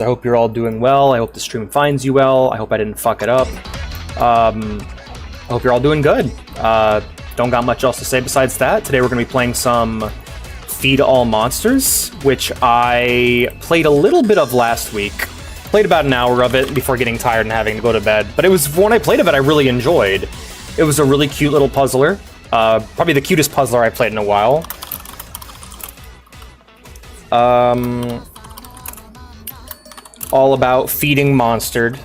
I hope you're all doing well. I hope the stream finds you well. I hope I didn't fuck it up. I hope you're all doing good. Don't got much else to say besides that. Today we're going to be playing some Feed All Monsters, which I played a little bit of last week. Played about an hour of it before getting tired and having to go to bed. But it was, when I played of it, I really enjoyed. It was a really cute little puzzler. Probably the cutest puzzler I played in a while. All about feeding monsters.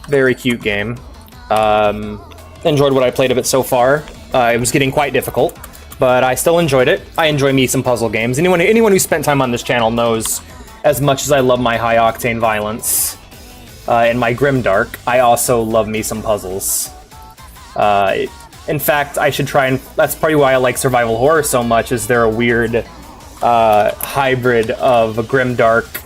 Very cute game. Enjoyed what I played of it so far. It was getting quite difficult, but I still enjoyed it. I enjoy me some puzzle games. Anyone who spent time on this channel knows, as much as I love my high-octane violence and my grimdark, I also love me some puzzles. In fact, I should try and... That's probably why I like survival horror so much, is they're a weird hybrid of grimdark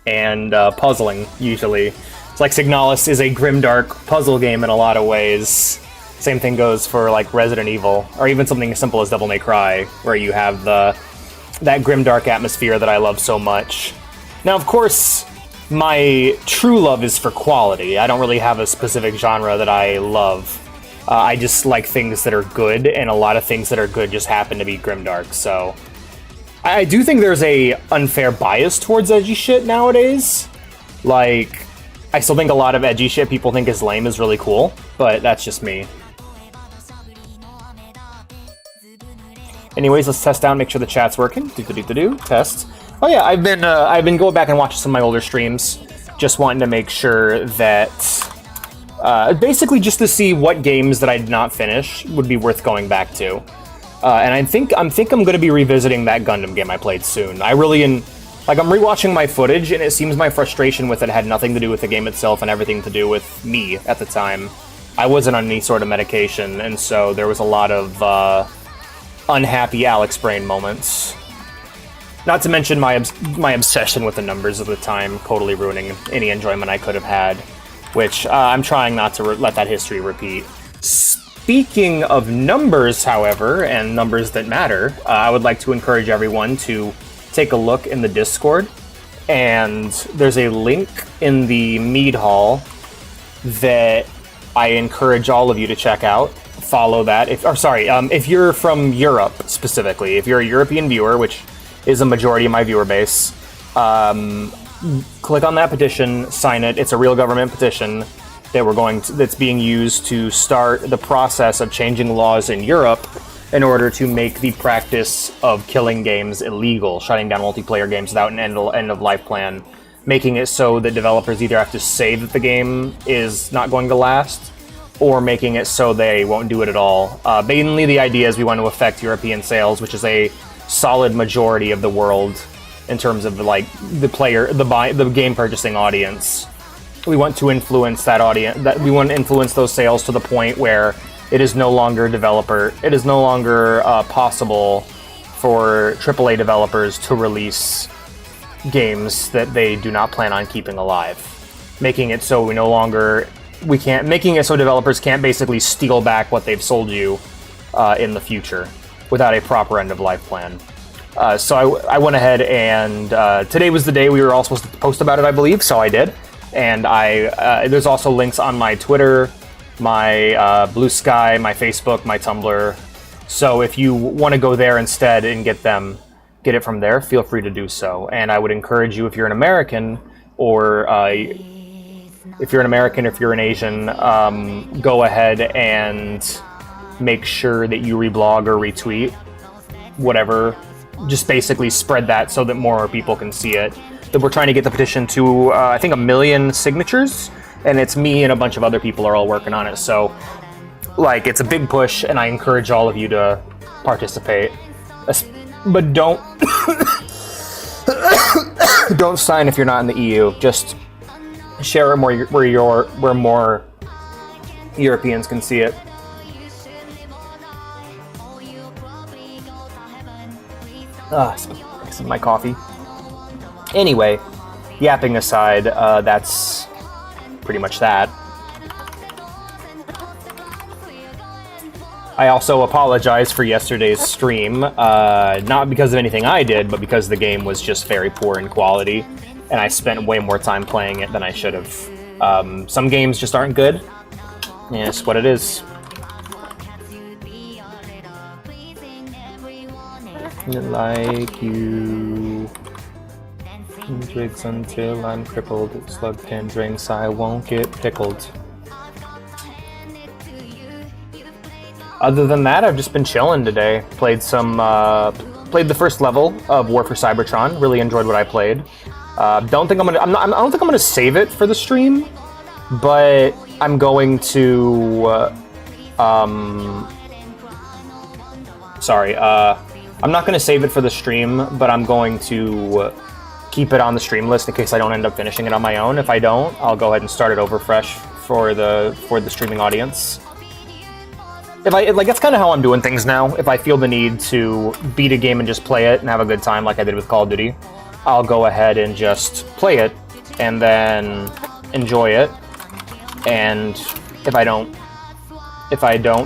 and puzzling, usually. It's like Signalis is a grimdark puzzle game in a lot of ways. Same thing goes for like Resident Evil, or even something as simple as Devil May Cry, where you have that grimdark atmosphere that I love so much. Now, of course, my true love is for quality. I don't really have a specific genre that I love. I just like things that are good, and a lot of things that are good just happen to be grimdark, so... I do think there's a unfair bias towards edgy shit nowadays. Like, I still think a lot of edgy shit people think is lame is really cool, but that's just me. Anyways, let's test out, make sure the chat's working. Test. Oh yeah, I've been going back and watching some of my older streams, just wanting to make sure that basically just to see what games that I did not finish would be worth going back to. And I think I'm going to be revisiting that Gundam game I played soon. I'm rewatching my footage, and it seems my frustration with it had nothing to do with the game itself and everything to do with me at the time. I wasn't on any sort of medication, and so there was a lot of unhappy Alex Brain moments. Not to mention my obsession with the numbers of the time, totally ruining any enjoyment I could have had, which I'm trying not to let that history repeat. Speaking of numbers, however, and numbers that matter, I would like to encourage everyone to take a look in the Discord, and there's a link in the Mead Hall that I encourage all of you to check out. Follow that. If you're from Europe, specifically, if you're a European viewer, which is a majority of my viewer base, click on that petition, sign it. It's a real government petition that's being used to start the process of changing laws in Europe in order to make the practice of killing games illegal, shutting down multiplayer games without an end-of-life plan, making it so that developers either have to say that the game is not going to last, or making it so they won't do it at all. Mainly the idea is we want to affect European sales, which is a solid majority of the world in terms of like the game purchasing audience. We want to influence that audience. We want to influence those sales to the point where it is no longer possible for AAA developers to release games that they do not plan on keeping alive. Making it so making it so developers can't basically steal back what they've sold you in the future without a proper end-of-life plan. So I went ahead and today was the day we were all supposed to post about it, I believe, so I did. And there's also links on my Twitter, my Blue Sky, my Facebook, my Tumblr. So if you want to go there instead and get it from there, feel free to do so. And I would encourage you, if you're an American, or if you're an Asian, go ahead and make sure that you reblog or retweet, whatever. Just basically spread that so that more people can see it. That we're trying to get the petition to, I think, 1 million signatures, and it's me and a bunch of other people are all working on it, so, like, it's a big push, and I encourage all of you to participate. But don't... don't sign if you're not in the EU. Just share it where more Europeans can see it. Some of my coffee. Anyway, yapping aside, that's pretty much that. I also apologize for yesterday's stream, not because of anything I did, but because the game was just very poor in quality, and I spent way more time playing it than I should have. Some games just aren't good. Yeah, it's what it is. Like you... Drinks until I'm crippled. Slug 10 drinks, I won't get pickled. Other than that, I've just been chilling today. Played played the first level of War for Cybertron. Really enjoyed what I played. I don't think I'm gonna save it for the stream, but I'm going to. Sorry, I'm not gonna save it for the stream, but I'm going to keep it on the stream list in case I don't end up finishing it on my own. If I don't, I'll go ahead and start it over fresh for the streaming audience. If I like, that's kind of how I'm doing things now. If I feel the need to beat a game and just play it and have a good time, like I did with Call of Duty, I'll go ahead and just play it and then enjoy it. And if I don't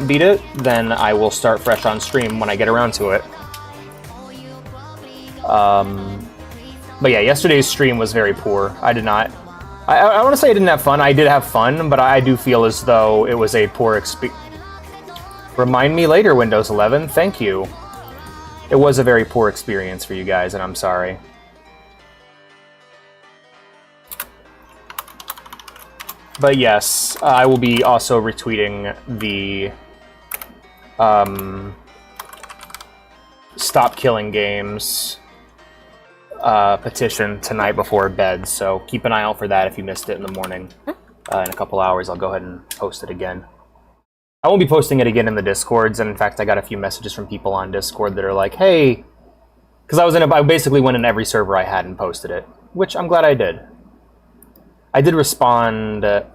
beat it, then I will start fresh on stream when I get around to it. But yeah, yesterday's stream was very poor. I did not. I want to say I didn't have fun. I did have fun, but I do feel as though it was a poor experience. Remind me later, Windows 11. Thank you. It was a very poor experience for you guys, and I'm sorry. But yes, I will be also retweeting the Stop Killing Games petition tonight before bed, so keep an eye out for that if you missed it in the morning. In a couple hours, I'll go ahead and post it again. I won't be posting it again in the Discords, and in fact, I got a few messages from people on Discord that are like, "Hey," because I basically went in every server I had and posted it, which I'm glad I did. I did respond. Yeah,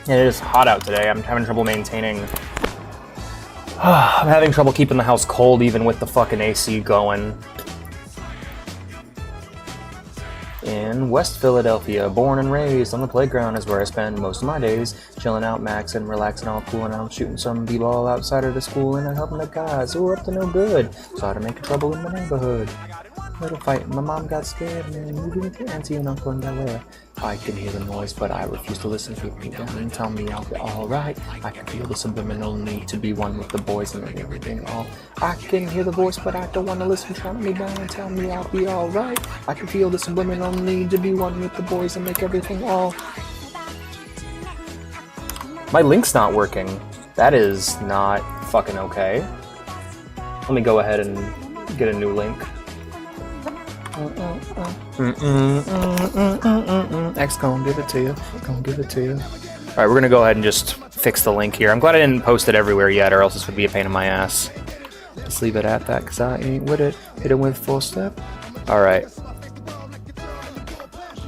it is hot out today. I'm having trouble maintaining. I'm having trouble keeping the house cold even with the fucking AC going. In West Philadelphia, born and raised on the playground is where I spend most of my days. Chilling out, maxing, relaxing, all cool, and out shooting some b-ball outside of the school and helping the guys who are up to no good. Started making trouble in the neighborhood. Little fight, my mom got scared and then moved with your auntie and uncle in Delaware. I can hear the noise, but I refuse to listen. Keep me down and tell me I'll be alright. I can feel the subliminal need to be one with the boys and everything all. I can hear the voice, but I don't want to listen. Shut me down and tell me I'll be alright. I can feel the subliminal need to be one with the boys and make everything all. My link's not working. That is not fucking okay. Let me go ahead and get a new link. X gon' give it to you. Gon' give it to you. Alright, we're gonna go ahead and just fix the link here. I'm glad I didn't post it everywhere yet, or else this would be a pain in my ass. Just leave it at that, cause I ain't with it. Hit it with full step. Alright.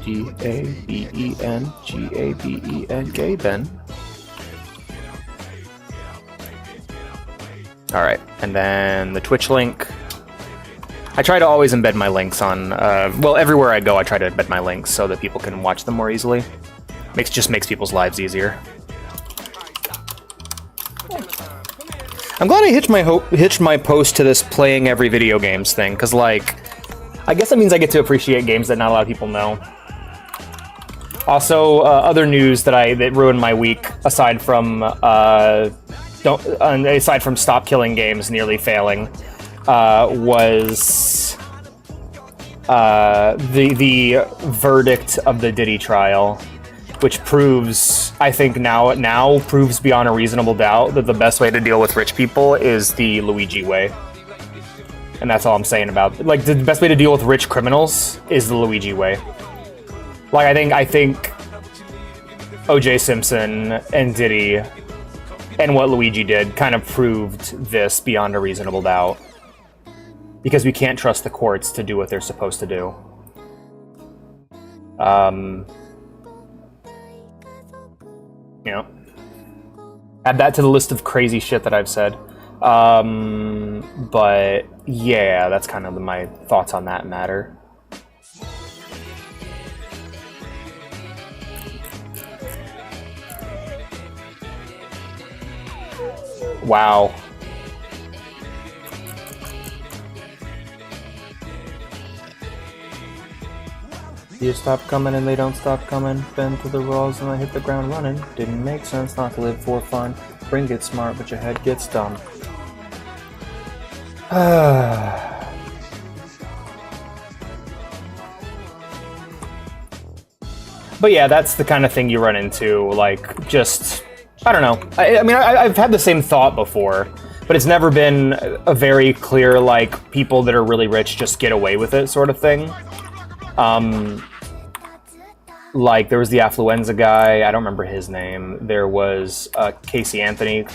G-A-B-E-N, G-A-B-E-N-K, Ben. Alright, and then the Twitch link. I try to always embed my links on, well, everywhere I go I try to embed my links so that people can watch them more easily. Just makes people's lives easier. I'm glad I hitched my post to this playing every video games thing, because, like, I guess that means I get to appreciate games that not a lot of people know. Also, other news that ruined my week, aside from Stop Killing Games nearly failing, was the verdict of the Diddy trial, which proves, I think now proves beyond a reasonable doubt that the best way to deal with rich people is the Luigi way. And that's all I'm saying about it. Like, the best way to deal with rich criminals is the Luigi way. Like, I think O.J. Simpson and Diddy and what Luigi did kind of proved this beyond a reasonable doubt. Because we can't trust the courts to do what they're supposed to do. You know. Add that to the list of crazy shit that I've said. But yeah, that's kind of my thoughts on that matter. Wow. You stop coming and they don't stop coming. Bend to the rolls and I hit the ground running. Didn't make sense not to live for fun. Brain gets smart, but your head gets dumb. But yeah, that's the kind of thing you run into, like, just... I don't know. I mean, I've had the same thought before, but it's never been a very clear, like, people that are really rich just get away with it sort of thing. Like, there was the Affluenza guy, I don't remember his name. There was Casey Anthony.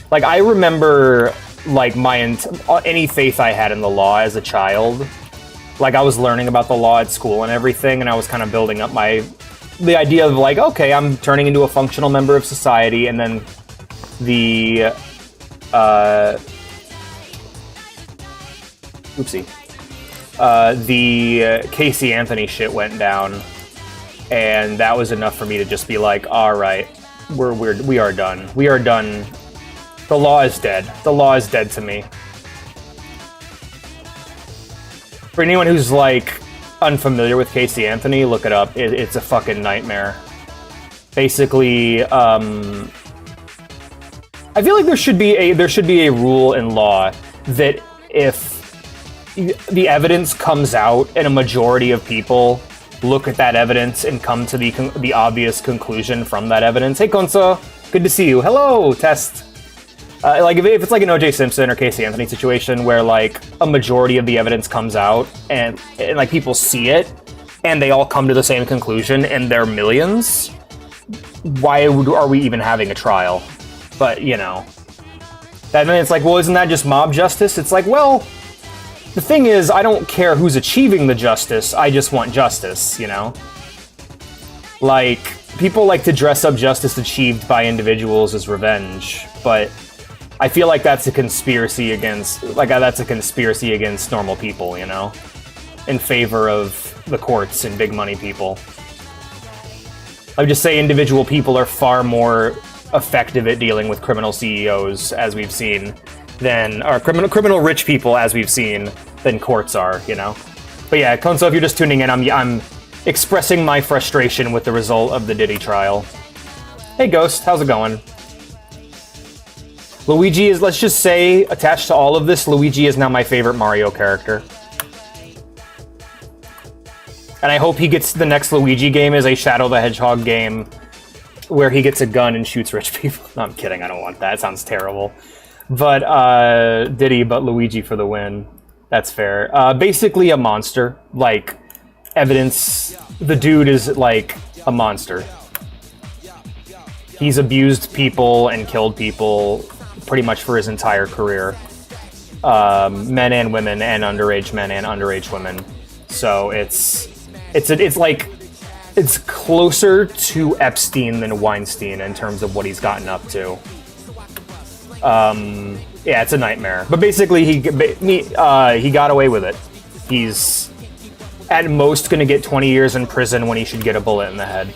Like, I remember, like, any faith I had in the law as a child. Like, I was learning about the law at school and everything, and I was kind of building up the idea of, like, okay, I'm turning into a functional member of society, and then the, the Casey Anthony shit went down, and that was enough for me to just be like, alright, we are done. We are done. The law is dead. The law is dead to me. For anyone who's, like, unfamiliar with Casey Anthony, look it up. It's a fucking nightmare. Basically, I feel like there should be a rule in law that if the evidence comes out and a majority of people look at that evidence and come to the obvious conclusion from that evidence. Hey, Konso, good to see you. Hello, Test. Like, if it's like an O.J. Simpson or Casey Anthony situation where, like, a majority of the evidence comes out and like, people see it and they all come to the same conclusion and they're millions, why are we even having a trial? But, you know. Then it's like, well, isn't that just mob justice? It's like, well, the thing is, I don't care who's achieving the justice, I just want justice, you know? Like, people like to dress up justice achieved by individuals as revenge, but I feel like that's a conspiracy against, normal people, you know? In favor of the courts and big money people. I would just say individual people are far more effective at dealing with criminal CEOs, as we've seen, or criminal rich people, as we've seen, than courts are, you know? But yeah, Konso, if you're just tuning in, I'm expressing my frustration with the result of the Diddy trial. Hey Ghost, how's it going? Luigi is, let's just say, attached to all of this, Luigi is now my favorite Mario character. And I hope he gets the next Luigi game is a Shadow the Hedgehog game where he gets a gun and shoots rich people. No, I'm kidding, I don't want that. It sounds terrible. But, Diddy, but Luigi for the win. That's fair. Basically a monster. Like, evidence, the dude is, like, a monster. He's abused people and killed people pretty much for his entire career. Men and women, and underage men and underage women. So it's closer to Epstein than Weinstein in terms of what he's gotten up to. Yeah, it's a nightmare. But basically, he got away with it. He's at most going to get 20 years in prison when he should get a bullet in the head.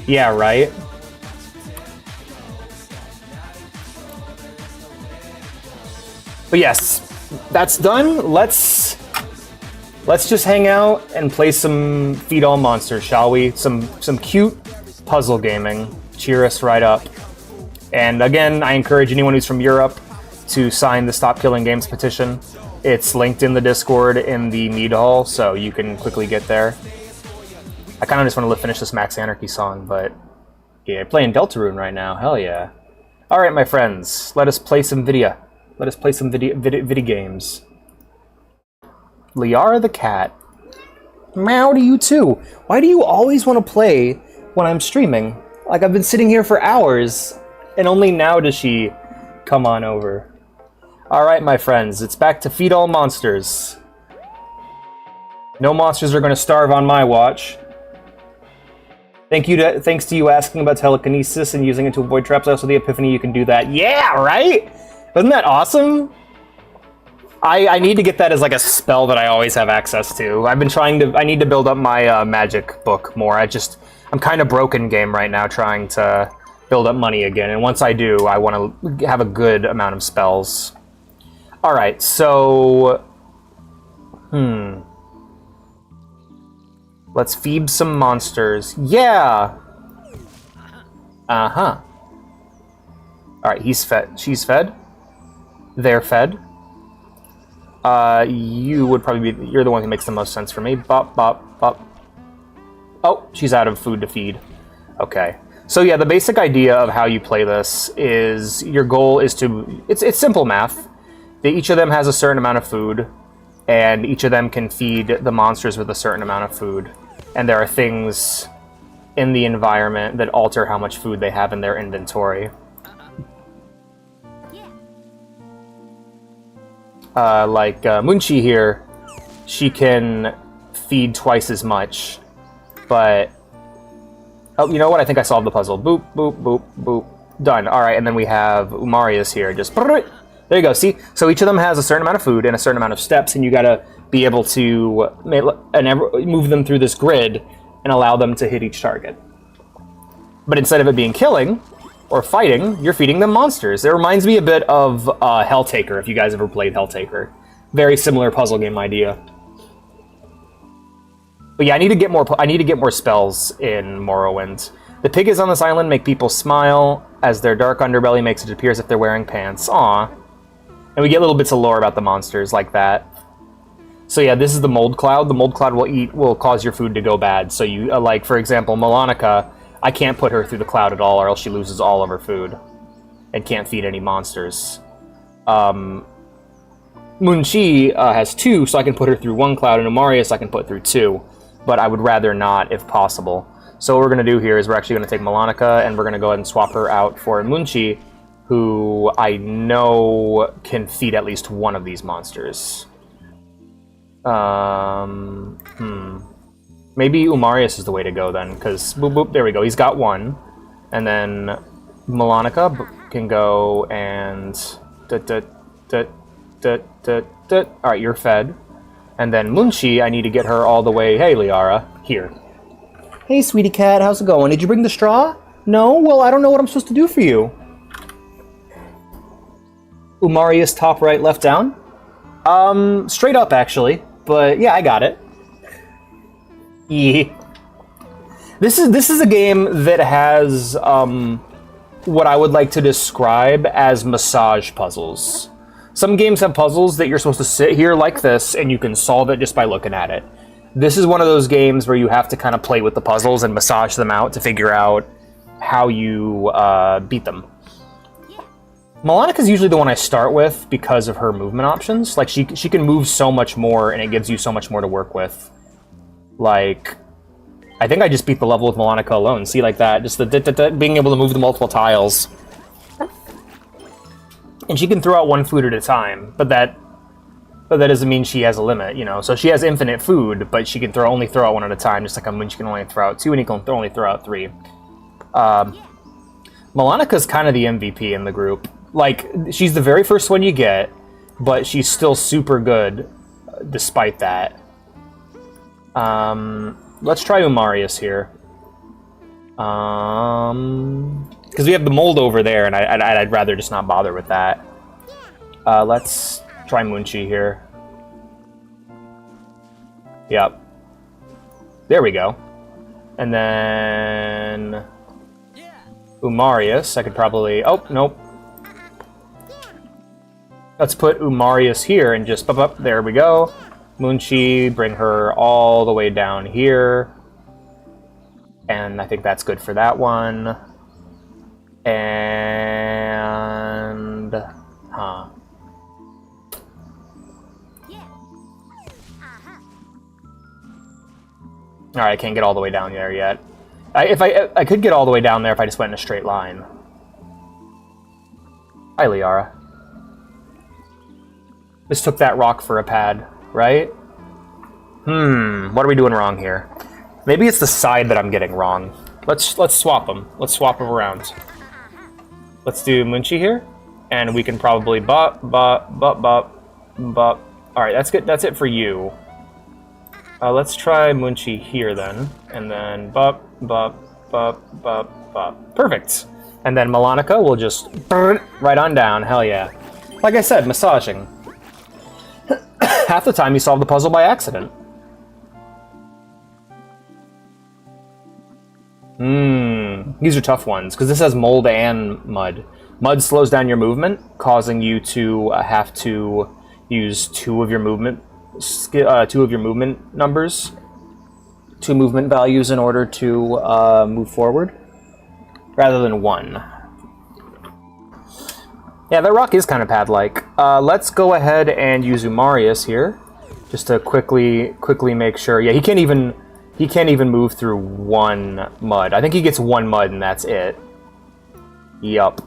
Yeah, right? But yes, that's done. Let's just hang out and play some Feed All Monsters, shall we? Some cute puzzle gaming. Cheer us right up. And again, I encourage anyone who's from Europe to sign the Stop Killing Games petition. It's linked in the Discord in the Mead Hall, so you can quickly get there. I kind of just want to finish this Max Anarchy song, but yeah, playing Deltarune right now. Hell yeah. Alright, my friends, let us play some video. Let us play some video games. Liara the cat. Meow to you too. Why do you always want to play when I'm streaming? Like, I've been sitting here for hours, and only now does she come on over. Alright, my friends, it's back to Feed All Monsters. No monsters are going to starve on my watch. Thanks to you asking about telekinesis and using it to avoid traps. Also, the epiphany you can do that. Yeah, right? Wasn't that awesome? I need to get that as like a spell that I always have access to. I've been trying to. I need to build up my magic book more. I'm kind of broken game right now, trying to build up money again. And once I do, I want to have a good amount of spells. All right, so let's feed some monsters. Yeah. Uh-huh. All right, he's fed. She's fed. They're fed. You would probably be... You're the one who makes the most sense for me. Bop, bop, bop. Oh, she's out of food to feed. Okay. So yeah, the basic idea of how you play this is your goal is to... It's simple math. Each of them has a certain amount of food, and each of them can feed the monsters with a certain amount of food. And there are things in the environment that alter how much food they have in their inventory. Like Munchi here, she can feed twice as much, but... Oh, you know what? I think I solved the puzzle. Boop, boop, boop, boop. Done. Alright, and then we have Umarius here. Just... There you go, see? So each of them has a certain amount of food and a certain amount of steps, and you gotta be able to move them through this grid and allow them to hit each target. But instead of it being killing or fighting, you're feeding them monsters. It reminds me a bit of Helltaker, if you guys ever played Helltaker. Very similar puzzle game idea. But yeah, I need to get more spells in Morrowind. The pig is on this island make people smile, as their dark underbelly makes it appear as if they're wearing pants. Aw. And we get little bits of lore about the monsters like that. So yeah, this is the mold cloud. The mold cloud will cause your food to go bad. So you, like, for example, Melonica, I can't put her through the cloud at all, or else she loses all of her food and can't feed any monsters. Munchi has 2, so I can put her through 1 cloud, and Umarius I can put through 2, but I would rather not if possible. So what we're going to do here is we're actually going to take Melonica, and we're going to go ahead and swap her out for Munchi, who I know can feed at least one of these monsters. Maybe Umarius is the way to go then, because boop boop, there we go, he's got 1. And then Melonica can go and... Alright, you're fed. And then Munchi, I need to get her all the way... Hey, Liara, here. Hey, sweetie cat, how's it going? Did you bring the straw? No? Well, I don't know what I'm supposed to do for you. Umarius, top right, left down? Straight up, actually. But, yeah, I got it. Yeah. This is a game that has, what I would like to describe as massage puzzles. Some games have puzzles that you're supposed to sit here like this, and you can solve it just by looking at it. This is one of those games where you have to kind of play with the puzzles and massage them out to figure out how you beat them. Melonica's usually the one I start with because of her movement options. Like, she can move so much more, and it gives you so much more to work with. Like, I think I just beat the level with Melonica alone. See, like that, just the being able to move the multiple tiles. And she can throw out 1 food at a time, but that doesn't mean she has a limit, you know? So she has infinite food, but she can only throw out 1 at a time, just like a Moon, she can only throw out 2, and he can only throw out 3. Melonica's kind of the MVP in the group. Like, she's the very first one you get, but she's still super good despite that. Let's try Umarius here. Because we have the mold over there, and I'd rather just not bother with that. Let's try Munchi here. Yep. There we go. And then... Umarius, I could probably... Oh, nope. Let's put Umarius here and just... Up, there we go. Munchi, bring her all the way down here. And I think that's good for that one. And... Huh. Alright, I can't get all the way down there yet. I could get all the way down there if I just went in a straight line. Hi, Liara. Just took that rock for a pad, right? What are we doing wrong here? Maybe it's the side that I'm getting wrong. Let's swap them. Let's swap them around. Let's do Munchie here, and we can probably bop, bop, bop, bop, bop. All right, that's good. That's it for you. Let's try Munchie here then, and then bop, bop, bop, bop, bop. Perfect. And then Melonica will just right on down. Hell yeah. Like I said, massaging. Half the time you solve the puzzle by accident. These are tough ones, because this has mold and mud. Mud slows down your movement, causing you to have to use two of your movement numbers, two movement values in order to move forward, rather than one. Yeah, that rock is kind of pad-like. Let's go ahead and use Umarius here, just to quickly make sure. Yeah, he can't even move through one mud. I think he gets one mud and that's it. Yup.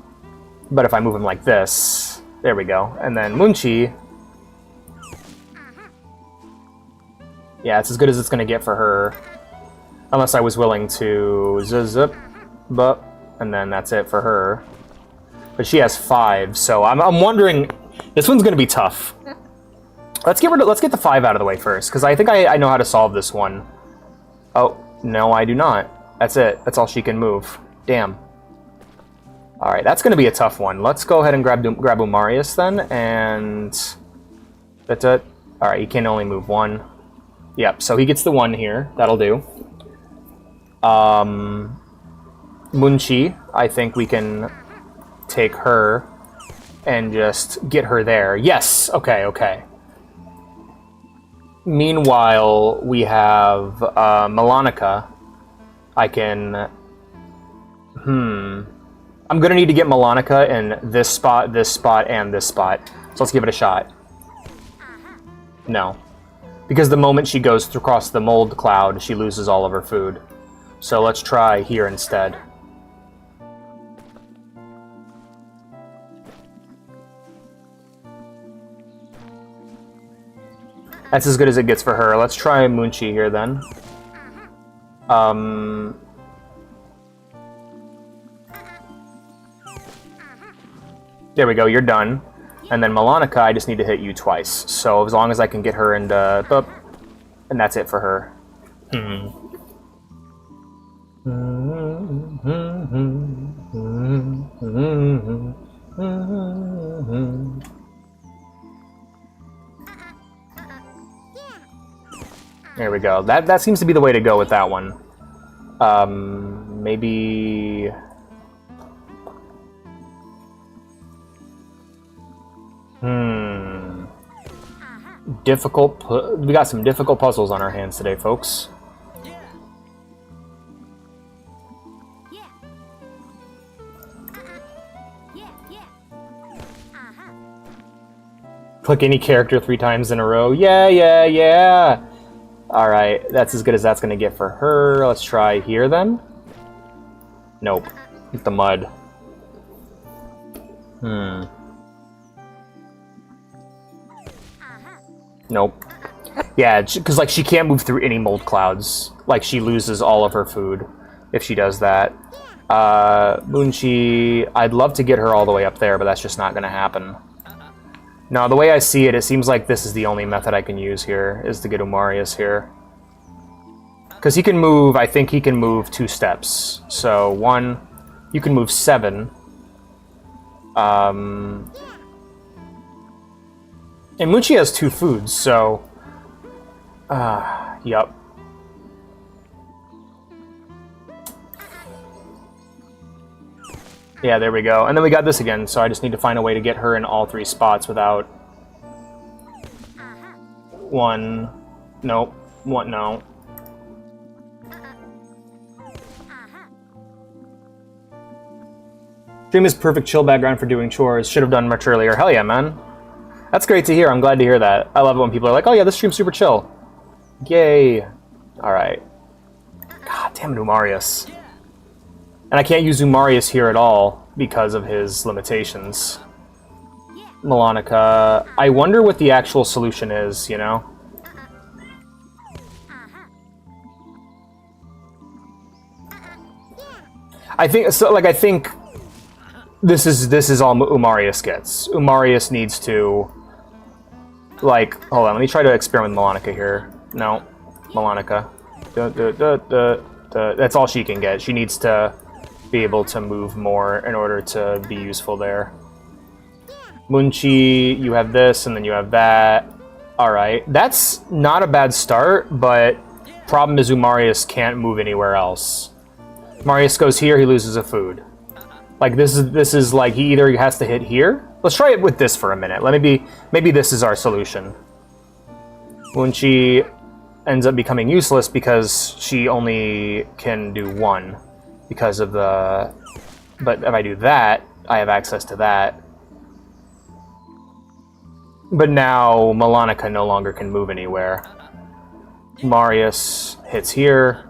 But if I move him like this, there we go. And then Munchie. Yeah, it's as good as it's gonna get for her. Unless I was willing to zip, but, and then that's it for her. But she has 5, so I'm wondering, this one's gonna be tough. Let's get the 5 out of the way first, because I think I know how to solve this one. Oh, no, I do not. That's it. That's all she can move. Damn. Alright, that's going to be a tough one. Let's go ahead and grab Umarius then, and... That's it. Alright, he can only move 1. Yep, so he gets the 1 here. That'll do. Munchie, I think we can take her and just get her there. Yes! Okay, okay. Meanwhile, we have Melonica. I can... I'm going to need to get Melonica in this spot, and this spot. So let's give it a shot. No. Because the moment she goes across the mold cloud, she loses all of her food. So let's try here instead. That's as good as it gets for her. Let's try Munchie here then. There we go, you're done. And then Melonica, I just need to hit you twice. So as long as I can get her into... Boop, and that's it for her. There we go. That seems to be the way to go with that one. Maybe... Difficult... We got some difficult puzzles on our hands today, folks. Click any character 3 times in a row. Yeah, yeah, yeah! Alright, that's as good as that's gonna get for her. Let's try here then. Nope. With the mud. Nope. Yeah, because like she can't move through any mold clouds. Like she loses all of her food if she does that. Munchie, I'd love to get her all the way up there, but that's just not gonna happen. No, the way I see it, it seems like this is the only method I can use here, is to get Umarius here. Because he can move, I think he can move 2 steps. So, 1, you can move 7. And Munchie has 2 foods, so... yup. Yeah, there we go. And then we got this again, so I just need to find a way to get her in all 3 spots without... 1... Nope. 1, no. Stream is perfect chill background for doing chores. Should have done much earlier. Hell yeah, man. That's great to hear. I'm glad to hear that. I love it when people are like, oh yeah, this stream's super chill. Yay. Alright. God damn it, Umarius. And I can't use Umarius here at all because of his limitations. Melonica. I wonder what the actual solution is, you know? I think so. Like I think this is all Umarius gets. Umarius needs to like hold on. Let me try to experiment with Melonica here. No, Melonica. That's all she can get. She needs to be able to move more in order to be useful there. Munchi, you have this, and then you have that. Alright, that's not a bad start, but problem is Umarius can't move anywhere else. Umarius goes here, he loses a food. Like, this is like, he either has to hit here. Let's try it with this for a minute. Maybe this is our solution. Munchi ends up becoming useless because she only can do one because of the... But if I do that, I have access to that. But now Melonica no longer can move anywhere. Marius hits here.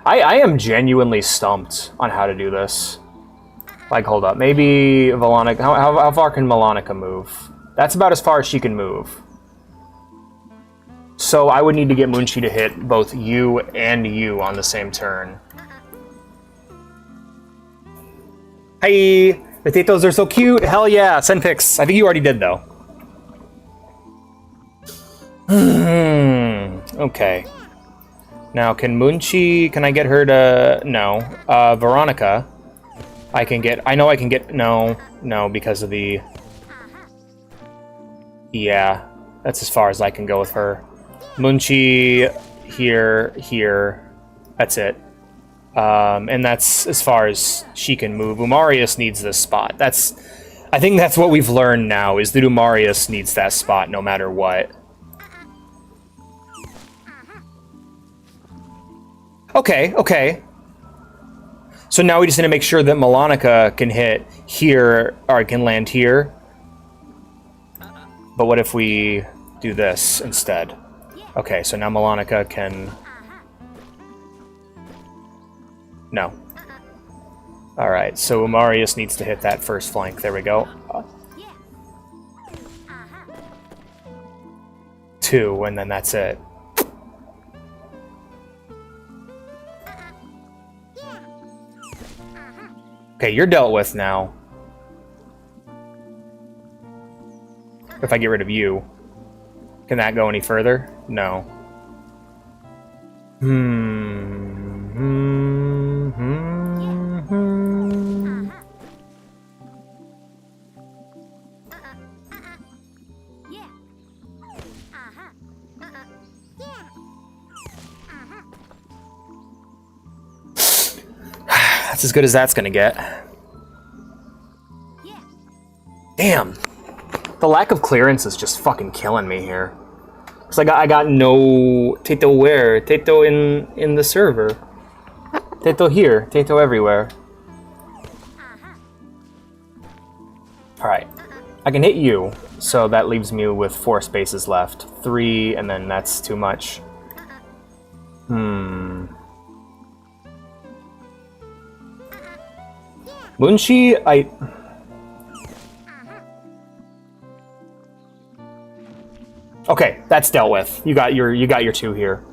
I am genuinely stumped on how to do this. Like, hold up. Maybe Melonica... How far can Melonica move? That's about as far as she can move. So I would need to get Munchi to hit both you and you on the same turn. Hi! Potatoes are so cute! Hell yeah! Send pics. I think you already did, though. Okay. Now, can Munchi... Can I get her to... No. Veronica. I can get... I know I can get... No. No, because of the... Yeah. That's as far as I can go with her. Munchi... Here. Here. That's it. And that's as far as she can move. Umarius needs this spot. I think that's what we've learned now, is that Umarius needs that spot no matter what. Okay, okay. So now we just need to make sure that Melonica can hit here, or can land here. But what if we do this instead? Okay, so now Melonica can... No. Alright, so Umarius needs to hit that first flank. There we go. 2, and then that's it. Okay, you're dealt with now. If I get rid of you. Can that go any further? No. That's as good as that's gonna get. Damn. The lack of clearance is just fucking killing me here. Cause I got no Tato where? Tato in the server. Tato here. Tato everywhere. Alright. I can hit you, so that leaves me with 4 spaces left. 3, and then that's too much. Munchi, Okay, that's dealt with. You got your 2 here.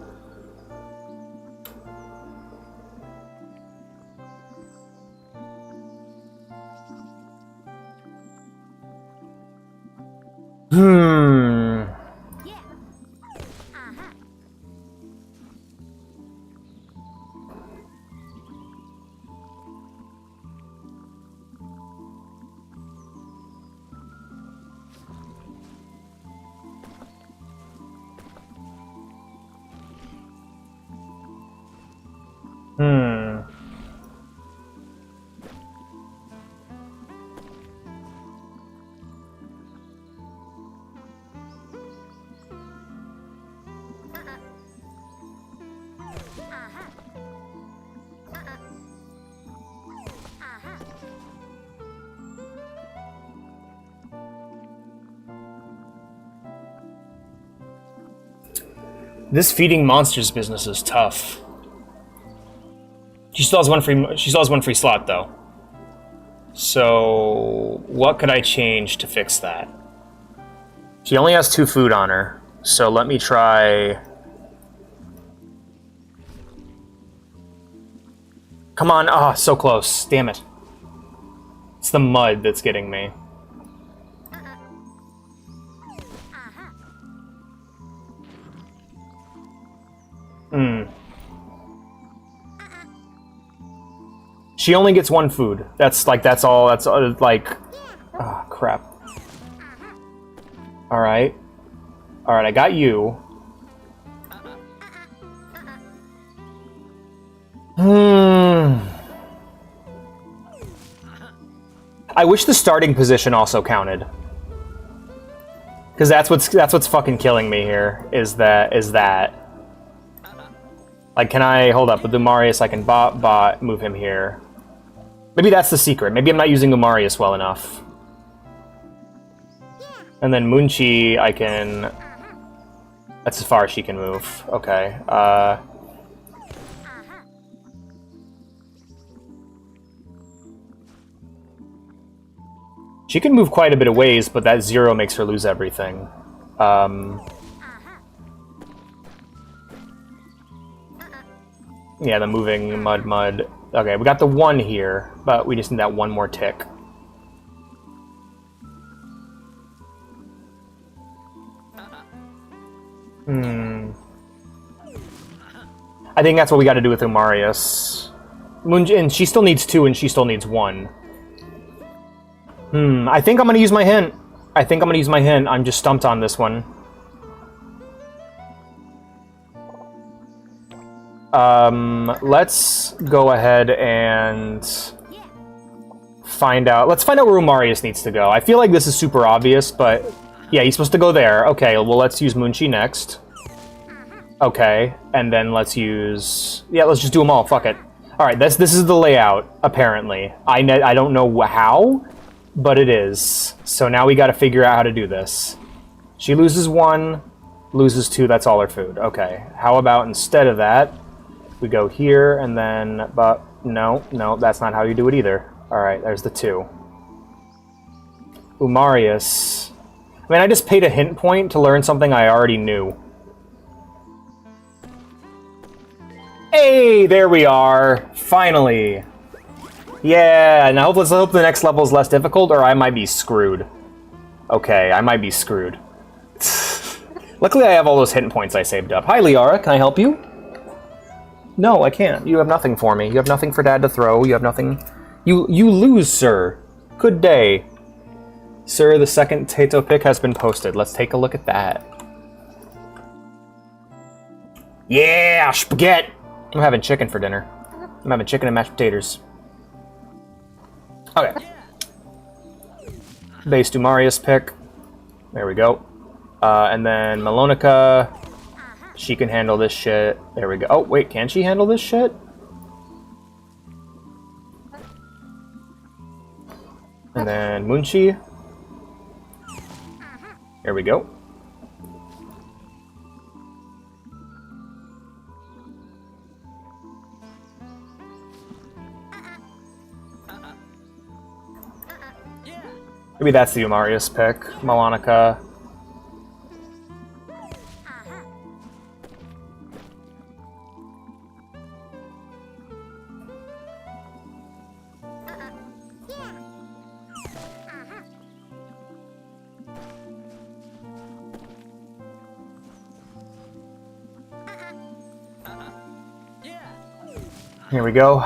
This feeding monsters business is tough. She still has one free slot though. So what could I change to fix that? She only has 2 food on her, so let me try. Come on. Ah, oh, so close. Damn it. It's the mud that's getting me. She only gets one food. That's all. That's like... Oh, crap. Alright. Alright, I got you. I wish the starting position also counted. Because that's what's fucking killing me here, is that. Like, can I... Hold up, with Umarius I can move him here. Maybe that's the secret. Maybe I'm not using Umarius well enough. And then Munchi, I can... That's as far as she can move. Okay. She can move quite a bit of ways, but that 0 makes her lose everything. Yeah, the moving mud. Okay, we got the 1 here, but we just need that 1 more tick. I think that's what we got to do with Umarius. And she still needs 2, and she still needs 1. I think I'm going to use my hint. I'm just stumped on this one. Let's go ahead and find out. Let's find out where Umarius needs to go. I feel like this is super obvious, but yeah, he's supposed to go there. Okay, well, let's use Munchi next. Okay, and then let's use... Yeah, let's just do them all. Fuck it. All right, this is the layout, apparently. I don't know how, but it is. So now we got to figure out how to do this. She loses 1, loses 2. That's all her food. Okay, how about instead of that, we go here, and then... But no, that's not how you do it either. All right, there's the 2. Umarius. I mean, I just paid a hint point to learn something I already knew. Hey, there we are. Finally. Yeah, now let's hope the next level is less difficult, or I might be screwed. Okay, I might be screwed. Luckily, I have all those hint points I saved up. Hi, Liara, can I help you? No, I can't. You have nothing for me. You have nothing for Dad to throw. You have nothing... You lose, sir. Good day. Sir, the second Tato pick has been posted. Let's take a look at that. Yeah, spaghetti! I'm having chicken for dinner. I'm having chicken and mashed potatoes. Okay. Base Umarius pick. There we go. And then Melonica. She can handle this shit. There we go. Oh, wait, can she handle this shit? And then Munchi. There we go. Maybe that's the Umarius pick. Melonica. Here we go.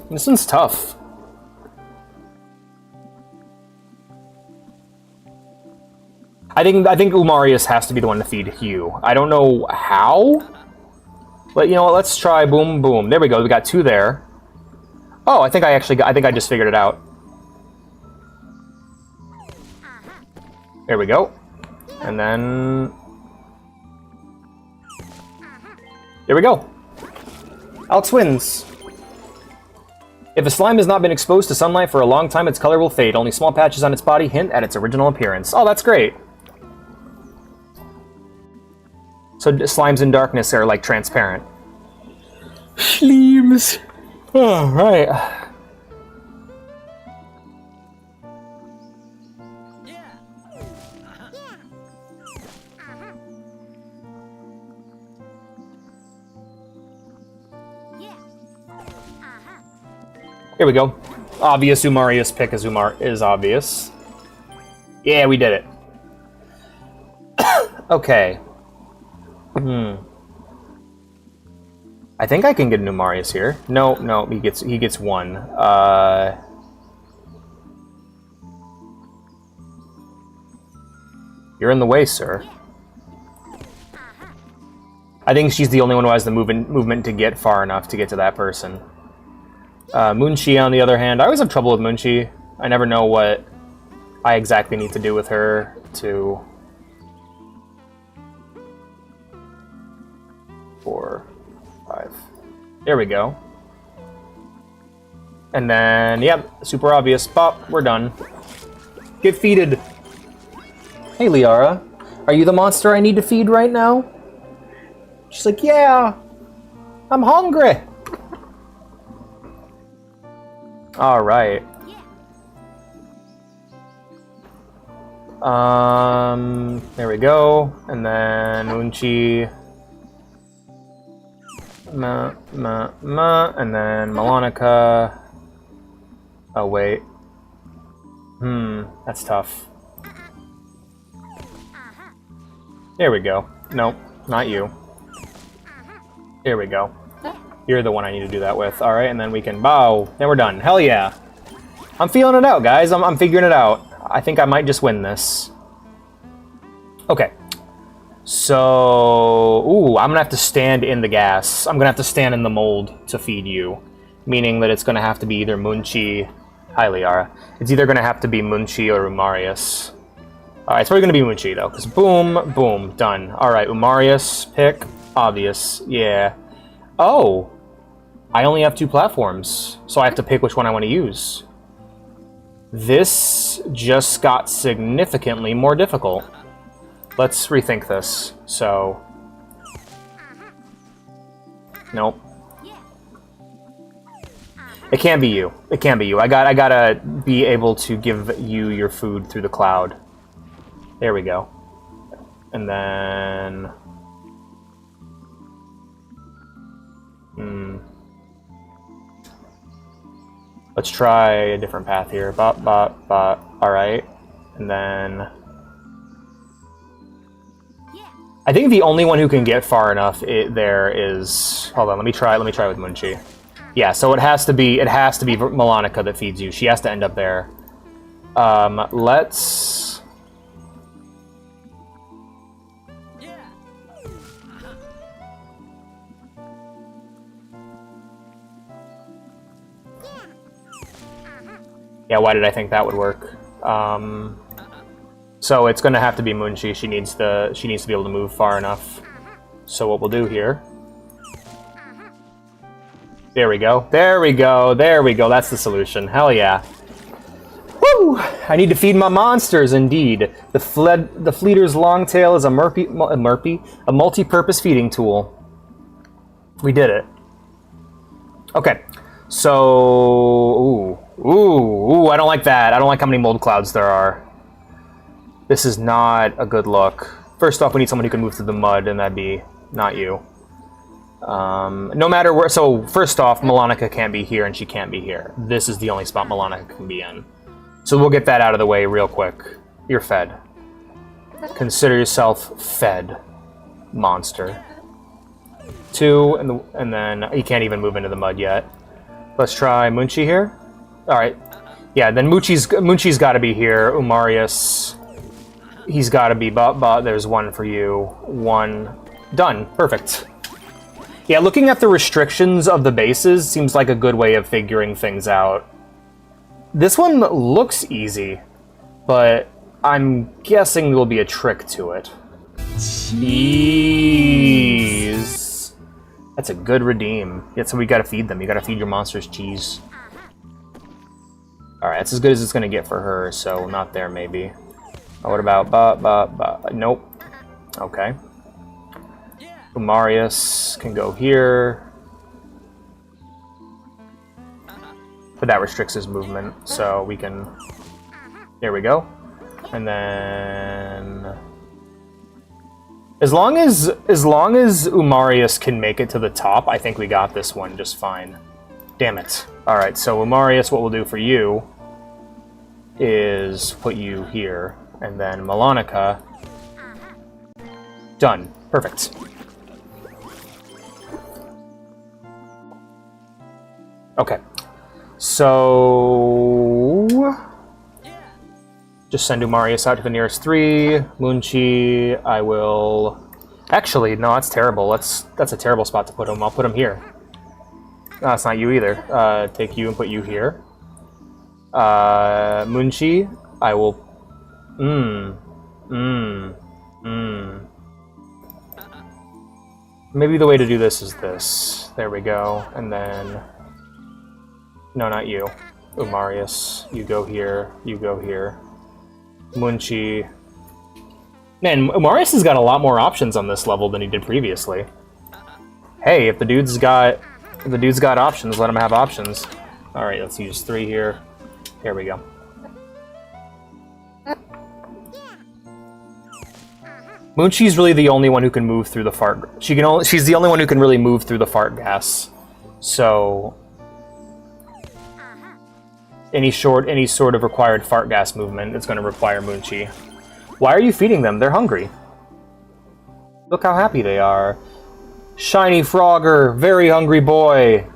This one's tough. I think Umarius has to be the one to feed Hugh. I don't know how, but you know what? Let's try. Boom, boom. There we go. We got 2 there. Oh, I think I just figured it out. There we go. And then there we go. Alex wins. If a slime has not been exposed to sunlight for a long time, its color will fade. Only small patches on its body hint at its original appearance. Oh, that's great. So slimes in darkness are, like, transparent. Slimes. Oh, right. Here we go. Obvious Umarius pick is obvious. Yeah, we did it. Okay. I think I can get an Umarius here. No, no, he gets one. You're in the way, sir. I think she's the only one who has the movement to get far enough to get to that person. Munchi, on the other hand, I always have trouble with Munchi. I never know what I exactly need to do with her to... 4, 5. There we go. And then, yep, super obvious. Pop, we're done. Get feeded. Hey, Liara. Are you the monster I need to feed right now? She's like, yeah. I'm hungry. Alright. There we go. And then Unchi. And then Melonica. Oh, wait. That's tough. There we go. Nope, not you. Here we go. You're the one I need to do that with. Alright, and then we can bow. Then we're done. Hell yeah. I'm feeling it out, guys. I'm figuring it out. I think I might just win this. Okay. So... Ooh, I'm gonna have to stand in the gas. I'm gonna have to stand in the mold to feed you. Meaning that it's gonna have to be either Munchi... Hi, Liara. It's either gonna have to be Munchi or Umarius. Alright, it's probably gonna be Munchi, though. Because boom, boom, done. Alright, Umarius, pick. Obvious. Yeah. Oh! I only have 2 platforms, so I have to pick which one I want to use. This just got significantly more difficult. Let's rethink this. So... Nope. It can't be you. It can't be you. I gotta be able to give you your food through the cloud. There we go. And then... Let's try a different path here. Bop, bop, bop. Alright. And then... I think the only one who can get far enough there is... Hold on, let me try with Munchi. Yeah, so it has to be Melonica that feeds you. She has to end up there. Let's... Yeah, why did I think that would work? So it's going to have to be Munchi. She needs to be able to move far enough. So what we'll do here... There we go. There we go. There we go. That's the solution. Hell yeah. Woo! I need to feed my monsters, indeed. The Fleeter's Longtail is a multi-purpose feeding tool. We did it. Okay. So... Ooh, I don't like that. I don't like how many mold clouds there are. This is not a good look. First off, we need someone who can move through the mud, and that'd be not you. No matter where... So, first off, Melonica can't be here, and she can't be here. This is the only spot Melonica can be in. So we'll get that out of the way real quick. You're fed. Consider yourself fed, monster. 2, and then he can't even move into the mud yet. Let's try Munchi here. Alright. Yeah, then Munchi's got to be here. Umarius, he's got to be... There's one for you. 1. Done. Perfect. Yeah, looking at the restrictions of the bases seems like a good way of figuring things out. This one looks easy, but I'm guessing there'll be a trick to it. Cheese. That's a good redeem. Yeah, so we gotta feed them. You gotta feed your monsters cheese. Alright, that's as good as it's gonna get for her, so not there, maybe. Oh, what about... Nope. Okay. Umarius can go here. But that restricts his movement, so we can... There we go. And then... As long as Umarius can make it to the top, I think we got this one just fine. Damn it. Alright, so Umarius, what we'll do for you is put you here, and then Melonica. Done. Perfect. Okay. So... just send Umarius out to the nearest 3. Munchi, I will... Actually, no, that's terrible. That's a terrible spot to put him. I'll put him here. No, that's not you either. Take you and put you here. Munchi, I will... Maybe the way to do this is this. There we go. And then... no, not you. Umarius, you go here. You go here. Munchi... Man, Umarius has got a lot more options on this level than he did previously. Hey, if the dude's got options, let him have options. Alright, let's use 3 here. Here we go. Munchi's really the only one who can move through the fart. She's the only one who can really move through the fart gas. So any sort of required fart gas movement is going to require Munchi. Why are you feeding them? They're hungry. Look how happy they are. Shiny Frogger, very hungry boy.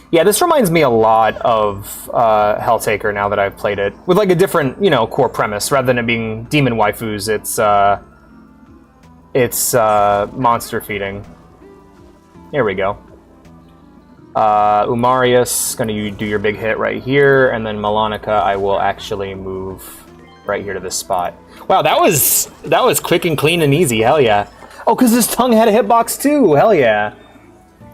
Yeah, this reminds me a lot of Helltaker now that I've played it. With like a different, core premise. Rather than it being demon waifus, it's monster feeding. Here we go. Umarius, gonna do your big hit right here, and then Melonica, I will actually move right here to this spot. Wow, that was quick and clean and easy, hell yeah. Oh, because his tongue had a hitbox too, hell yeah.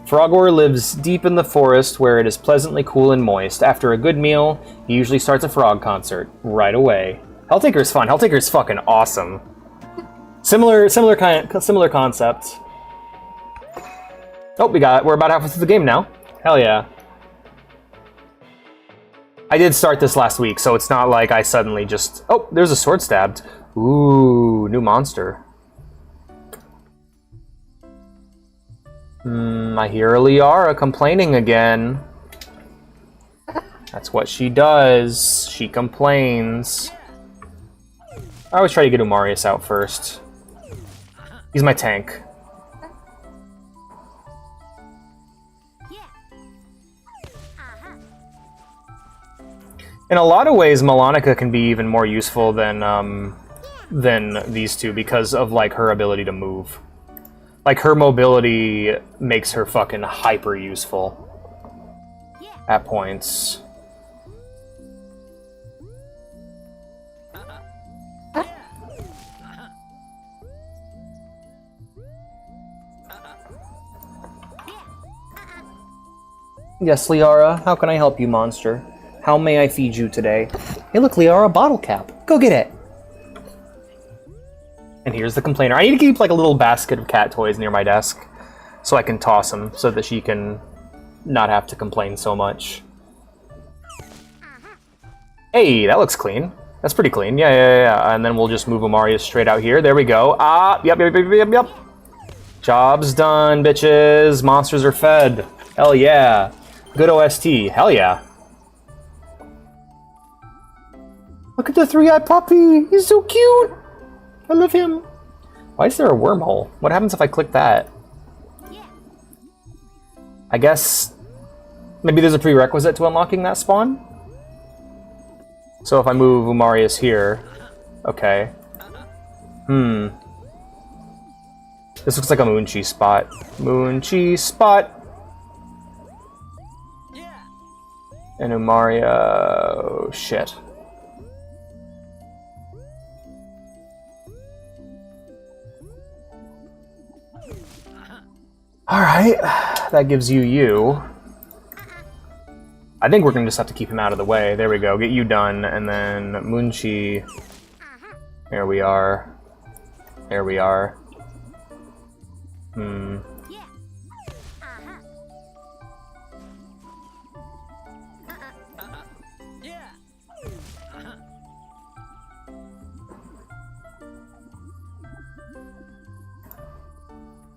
Frogor lives deep in the forest where it is pleasantly cool and moist. After a good meal, he usually starts a frog concert right away. Helltaker's fun. Helltaker's fucking awesome. Similar concept. Oh, we're about halfway through the game now. Hell yeah. I did start this last week, so it's not like I suddenly just... Oh, there's a sword stabbed. Ooh, new monster. I hear Liara complaining again. That's what she does. She complains. I always try to get Umarius out first. He's my tank. In a lot of ways, Melonica can be even more useful than these two because of like her ability to move. Like her mobility makes her fucking hyper useful at points. Yes, Liara, how can I help you, monster? How may I feed you today? Hey, look, Liara, a bottle cap. Go get it. And here's the complainer. I need to keep like a little basket of cat toys near my desk so I can toss them so that she can not have to complain so much. Hey, that looks clean. That's pretty clean. Yeah. And then we'll just move Umarius straight out here. There we go. Yep. Job's done, bitches. Monsters are fed. Hell yeah. Good OST. Hell yeah. Look at the 3-eyed puppy. He's so cute. I love him. Why is there a wormhole? What happens if I click that? I guess maybe there's a prerequisite to unlocking that spawn? So if I move Umarius here... Okay. This looks like a Munchi spot. Munchi spot! And Umaria... Oh, shit. Alright, that gives you. I think we're gonna just have to keep him out of the way. There we go, get you done, and then Munchi. There we are. There we are.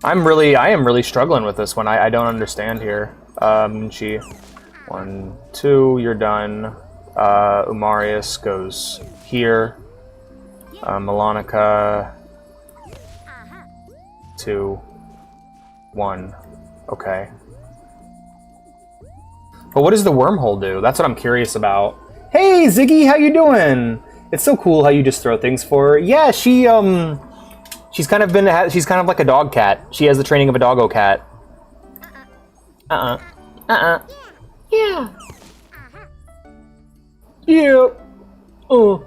I am really struggling with this one. I don't understand here. Munchi, 1, 2, you're done. Umarius goes here. Melonica, 2, 1. Okay. But what does the wormhole do? That's what I'm curious about. Hey, Ziggy, how you doing? It's so cool how you just throw things for her. Yeah, she's kind of like a dog cat. She has the training of a doggo cat. Yeah. Yeah. Oh.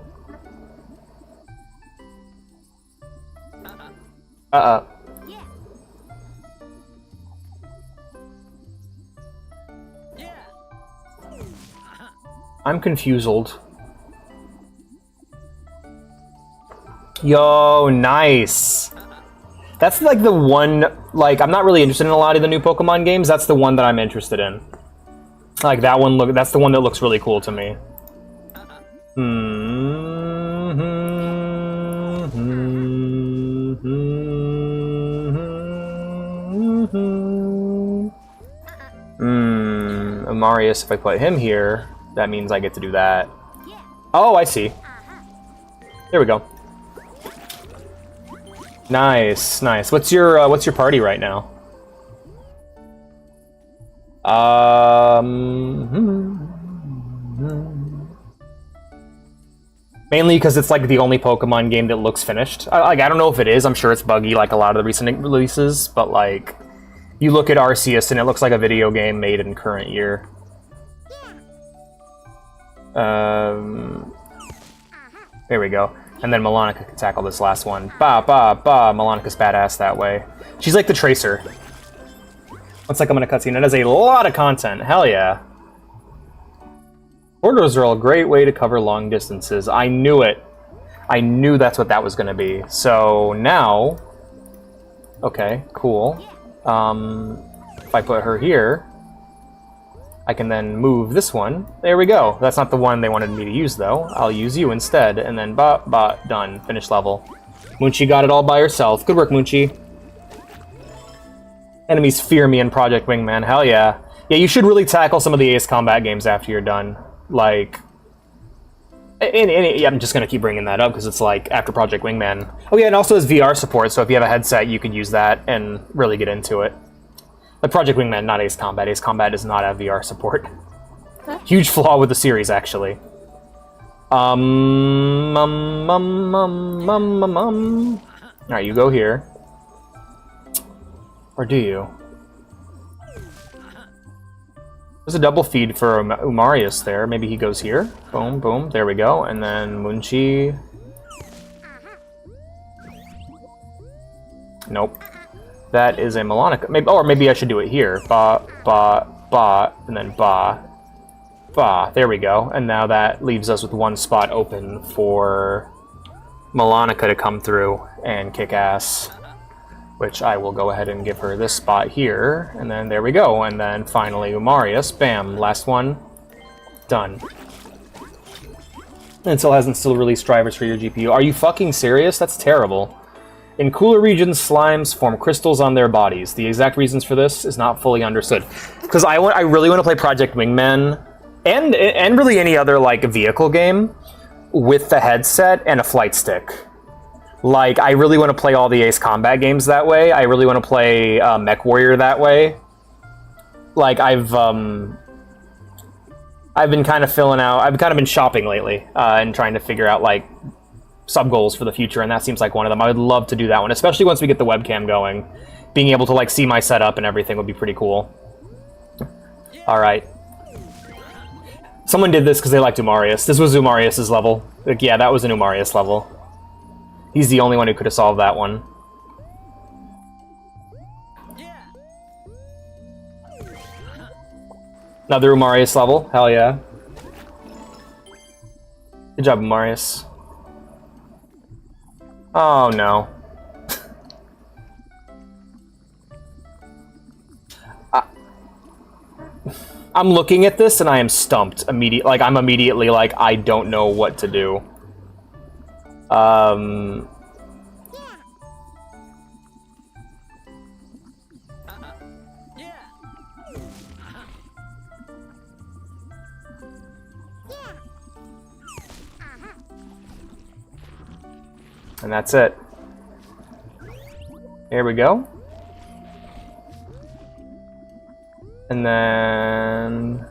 I'm confused. Yo, nice. That's like the one, like, I'm not really interested in a lot of the new Pokemon games. That's the one that I'm interested in. Like, that one, that's the one that looks really cool to me. Amarius, if I put him here, that means I get to do that. Oh, I see. There we go. Nice, nice. What's your party right now? Mainly because it's like the only Pokemon game that looks finished. I don't know if it is. I'm sure it's buggy like a lot of the recent releases, but like you look at Arceus and it looks like a video game made in current year. There we go. And then Melonica can tackle this last one. Ba, ba, ba. Melonica's badass that way. She's like the Tracer. Looks like I'm in a cutscene. It has a lot of content. Hell yeah. Corridors are a great way to cover long distances. I knew it. I knew that's what that was going to be. So now... Okay, cool. If I put her here, I can then move this one. There we go. That's not the one they wanted me to use, though. I'll use you instead. And then, done. Finish level. Munchi got it all by herself. Good work, Munchi. Enemies fear me in Project Wingman. Hell yeah. Yeah, you should really tackle some of the Ace Combat games after you're done. Like... I'm just going to keep bringing that up, because it's like, after Project Wingman. Oh yeah, and also has VR support, so if you have a headset, you could use that and really get into it. But Project Wingman, not Ace Combat. Ace Combat does not have VR support. Huh? Huge flaw with the series, actually. Alright, you go here. Or do you? There's a double feed for Umarius there. Maybe he goes here. Boom, boom. There we go. And then Munchi. Nope. That is a Melonica. Maybe, or maybe I should do it here. Ba, ba, ba, and then ba, ba. There we go. And now that leaves us with one spot open for Melonica to come through and kick ass. Which I will go ahead and give her this spot here. And then there we go. And then finally Umarius. Bam. Last one. Done. And still hasn't released drivers for your GPU. Are you fucking serious? That's terrible. In cooler regions, slimes form crystals on their bodies. The exact reasons for this is not fully understood. Because I really want to play Project Wingman and really any other like vehicle game with the headset and a flight stick. Like, I really want to play all the Ace Combat games that way. I really want to play Mech Warrior that way. Like, I've been kind of I've kind of been shopping lately and trying to figure out like sub-goals for the future, and that seems like one of them. I would love to do that one, especially once we get the webcam going. Being able to like see my setup and everything would be pretty cool. Alright. Someone did this because they liked Umarius. This was Umarius' level. Like, yeah, that was an Umarius level. He's the only one who could have solved that one. Another Umarius level. Hell yeah. Good job, Umarius. Oh, no. I'm looking at this and I am stumped immediately. Like, I'm immediately like, I don't know what to do. And that's it. Here we go. And then...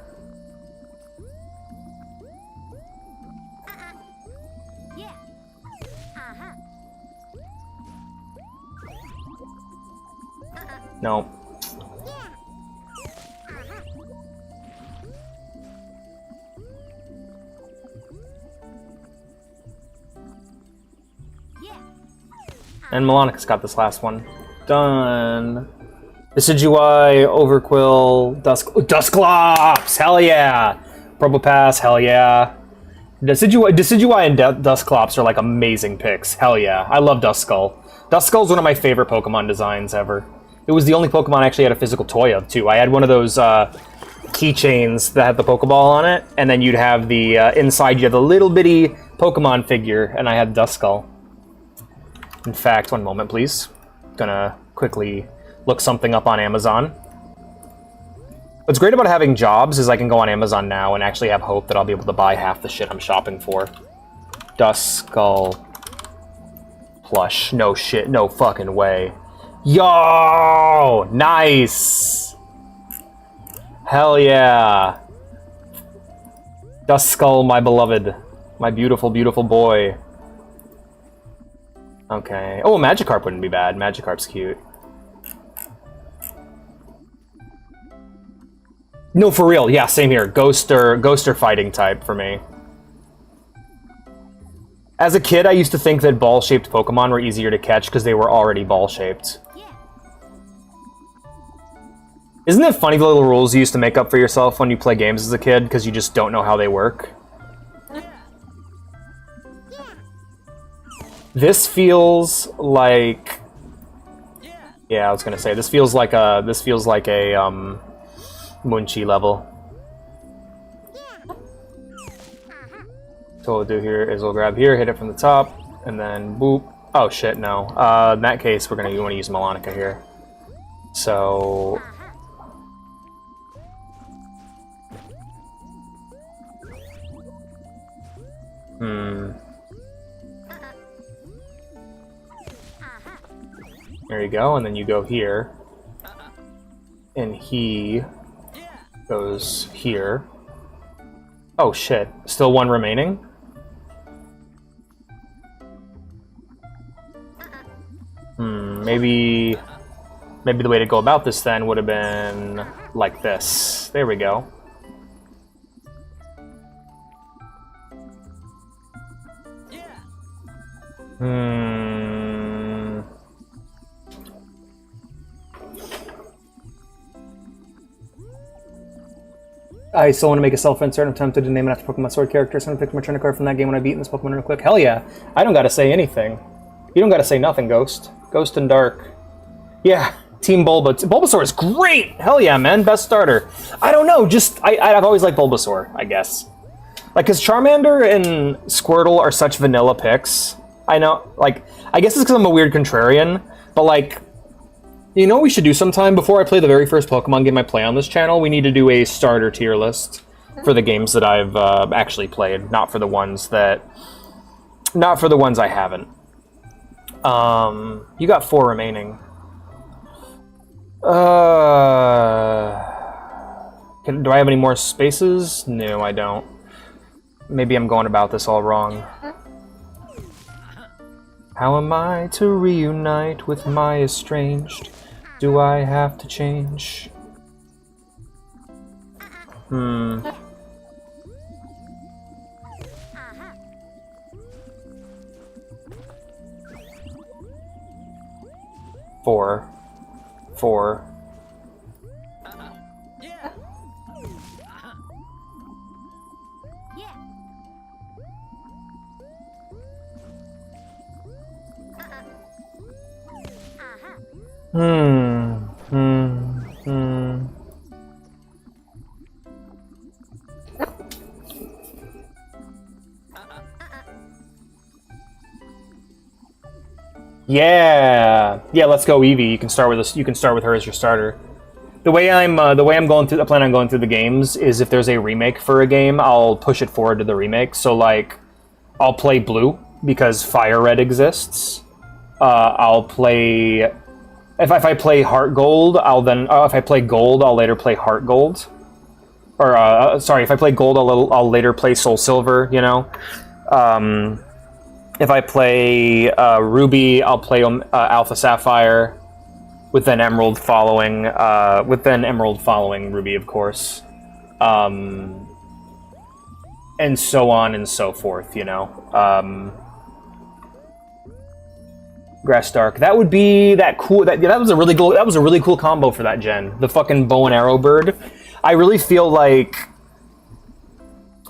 No. And Melonica's got this last one. Done. Decidueye, Overquill, Dusclops! Hell yeah! Probopass, hell yeah. Decidueye and Dusclops are like amazing picks. Hell yeah. I love Duskull. Duskull's one of my favorite Pokemon designs ever. It was the only Pokemon I actually had a physical toy of, too. I had one of those keychains that had the Pokeball on it, and then you'd have the, inside you have the little bitty Pokemon figure, and I had Duskull. In fact, one moment, please. Gonna quickly look something up on Amazon. What's great about having jobs is I can go on Amazon now and actually have hope that I'll be able to buy half the shit I'm shopping for. Duskull plush. No shit. No fucking way. Yo! Nice! Hell yeah. Duskull, my beloved. My beautiful, beautiful boy. Okay. Oh, Magikarp wouldn't be bad. Magikarp's cute. No, for real. Yeah, same here. Ghost or fighting type for me. As a kid, I used to think that ball-shaped Pokemon were easier to catch because they were already ball-shaped. Isn't it funny the little rules you used to make up for yourself when you play games as a kid because you just don't know how they work? This feels like... Yeah, I was gonna say, this feels like a Munchie level. So what we'll do here is we'll grab here, hit it from the top, and then boop. Oh shit, no. In that case, you want to use Melonica here. So... There you go, and then you go here. And he goes here. Oh shit, still one remaining? Maybe the way to go about this then would have been like this. There we go. I still want to make a self-insert. I'm tempted to name it after Pokemon Sword character, so I'm going to pick my trainer card from that game when I beat this Pokemon real quick. Hell yeah. I don't got to say anything. You don't got to say nothing, Ghost. Ghost and Dark. Yeah, Team Bulbasaur is great! Hell yeah, man. Best starter. I don't know, just... I've always liked Bulbasaur, I guess. Like, because Charmander and Squirtle are such vanilla picks. I know, like... I guess it's because I'm a weird contrarian, but, like... You know what we should do sometime? Before I play the very first Pokemon game I play on this channel, we need to do a starter tier list for the games that I've actually played, not for the ones that... Not for the ones I haven't. You got 4 remaining. Do I have any more spaces? No, I don't. Maybe I'm going about this all wrong. How am I to reunite with my estranged? Do I have to change? 4. Yeah, let's go Eevee. You can start with this. You can start with her as your starter. The way I'm going through, I plan on going through the games is if there's a remake for a game, I'll push it forward to the remake. So like, I'll play Blue because Fire Red exists. I'll play... If I play Heart Gold, I'll then... if I play Gold, I'll later play Heart Gold. Or, sorry, if I play Gold, I'll later play Soul Silver, you know? If I play Ruby, I'll play Alpha Sapphire, with then Emerald following Ruby, of course. And so on and so forth, you know? Grass Dark. That would be that cool. That was a really cool combo for that gen. The fucking bow and arrow bird. I really feel like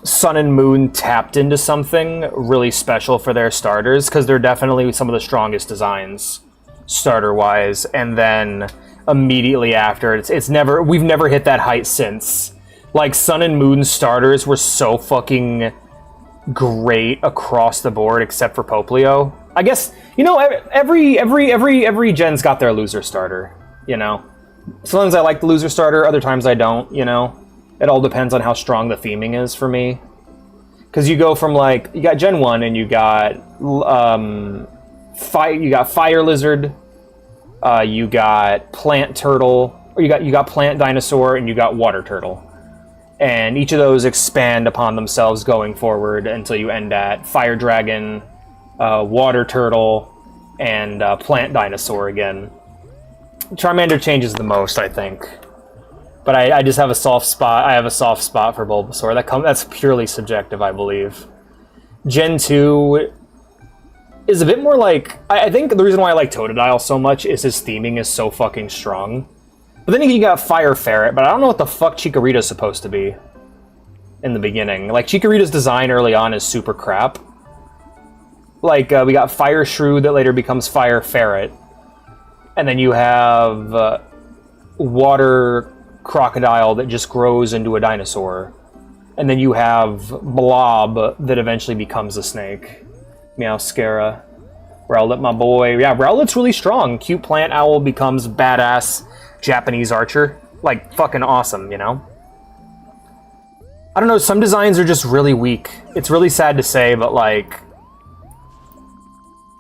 Sun and Moon tapped into something really special for their starters, because they're definitely some of the strongest designs starter wise. And then immediately after, we've never hit that height since. Like, Sun and Moon starters were so fucking great across the board, except for Poplio. I guess, you know, every gen's got their loser starter, you know? Sometimes I like the loser starter, other times I don't, you know? It all depends on how strong the theming is for me. Because you go from, like, you got Gen 1 and you got Fire Lizard, you got Plant Turtle, or you got Plant Dinosaur, and you got Water Turtle. And each of those expand upon themselves going forward until you end at Fire Dragon, Water Turtle, and Plant Dinosaur again. Charmander changes the most, I think. But I just have a soft spot. I have a soft spot for Bulbasaur. That's purely subjective, I believe. Gen 2 is a bit more like... I think the reason why I like Totodile so much is his theming is so fucking strong. But then you got Fire Ferret, but I don't know what the fuck Chikorita's supposed to be in the beginning. Like, Chikorita's design early on is super crap. Like, we got Fire Shrew that later becomes Fire Ferret. And then you have Water Crocodile that just grows into a dinosaur. And then you have Blob that eventually becomes a snake. Meowscara. Rowlet, my boy. Yeah, Rowlet's really strong. Cute Plant Owl becomes badass Japanese archer. Like, fucking awesome, you know? I don't know, some designs are just really weak. It's really sad to say, but, like...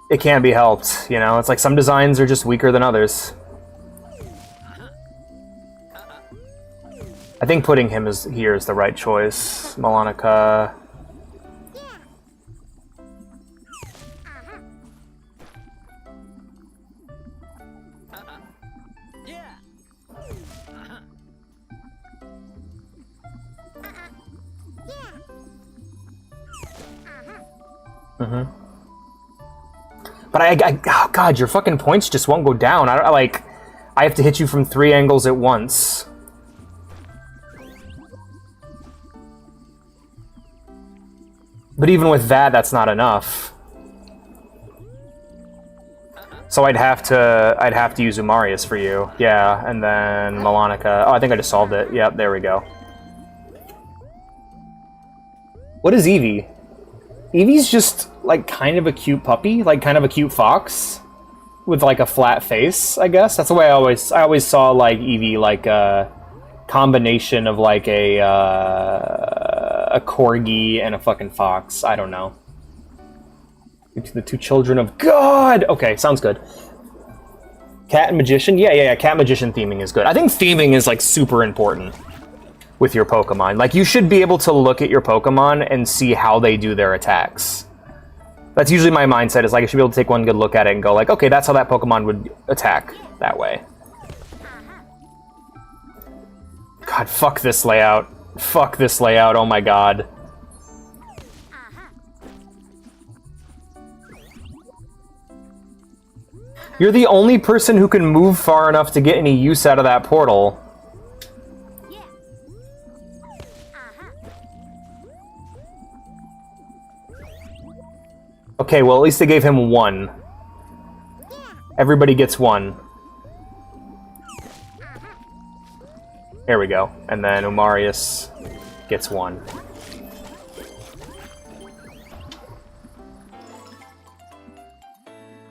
it can't be helped, you know? It's like some designs are just weaker than others. I think putting him here is the right choice. Melonica. Mm-hmm. But oh god, your fucking points just won't go down. I have to hit you from 3 angles at once. But even with that, that's not enough. So I'd have to use Umarius for you. Yeah, and then Melonica. Oh, I think I just solved it. Yep, there we go. What is Eevee? Eevee's just, like, kind of a cute puppy, like, kind of a cute fox with, like, a flat face, I guess. That's the way I always saw, like, Eevee, like, a combination of, like, a corgi and a fucking fox. I don't know. The two children of God! Okay, sounds good. Cat and Magician? Yeah, Cat Magician theming is good. I think theming is, like, super important with your Pokemon. Like, you should be able to look at your Pokemon and see how they do their attacks. That's usually my mindset, is like, I should be able to take one good look at it and go like, okay, that's how that Pokemon would attack that way. God, fuck this layout. Fuck this layout, oh my god. You're the only person who can move far enough to get any use out of that portal. Okay, well, at least they gave him 1. Everybody gets 1. There we go. And then Umarius gets 1.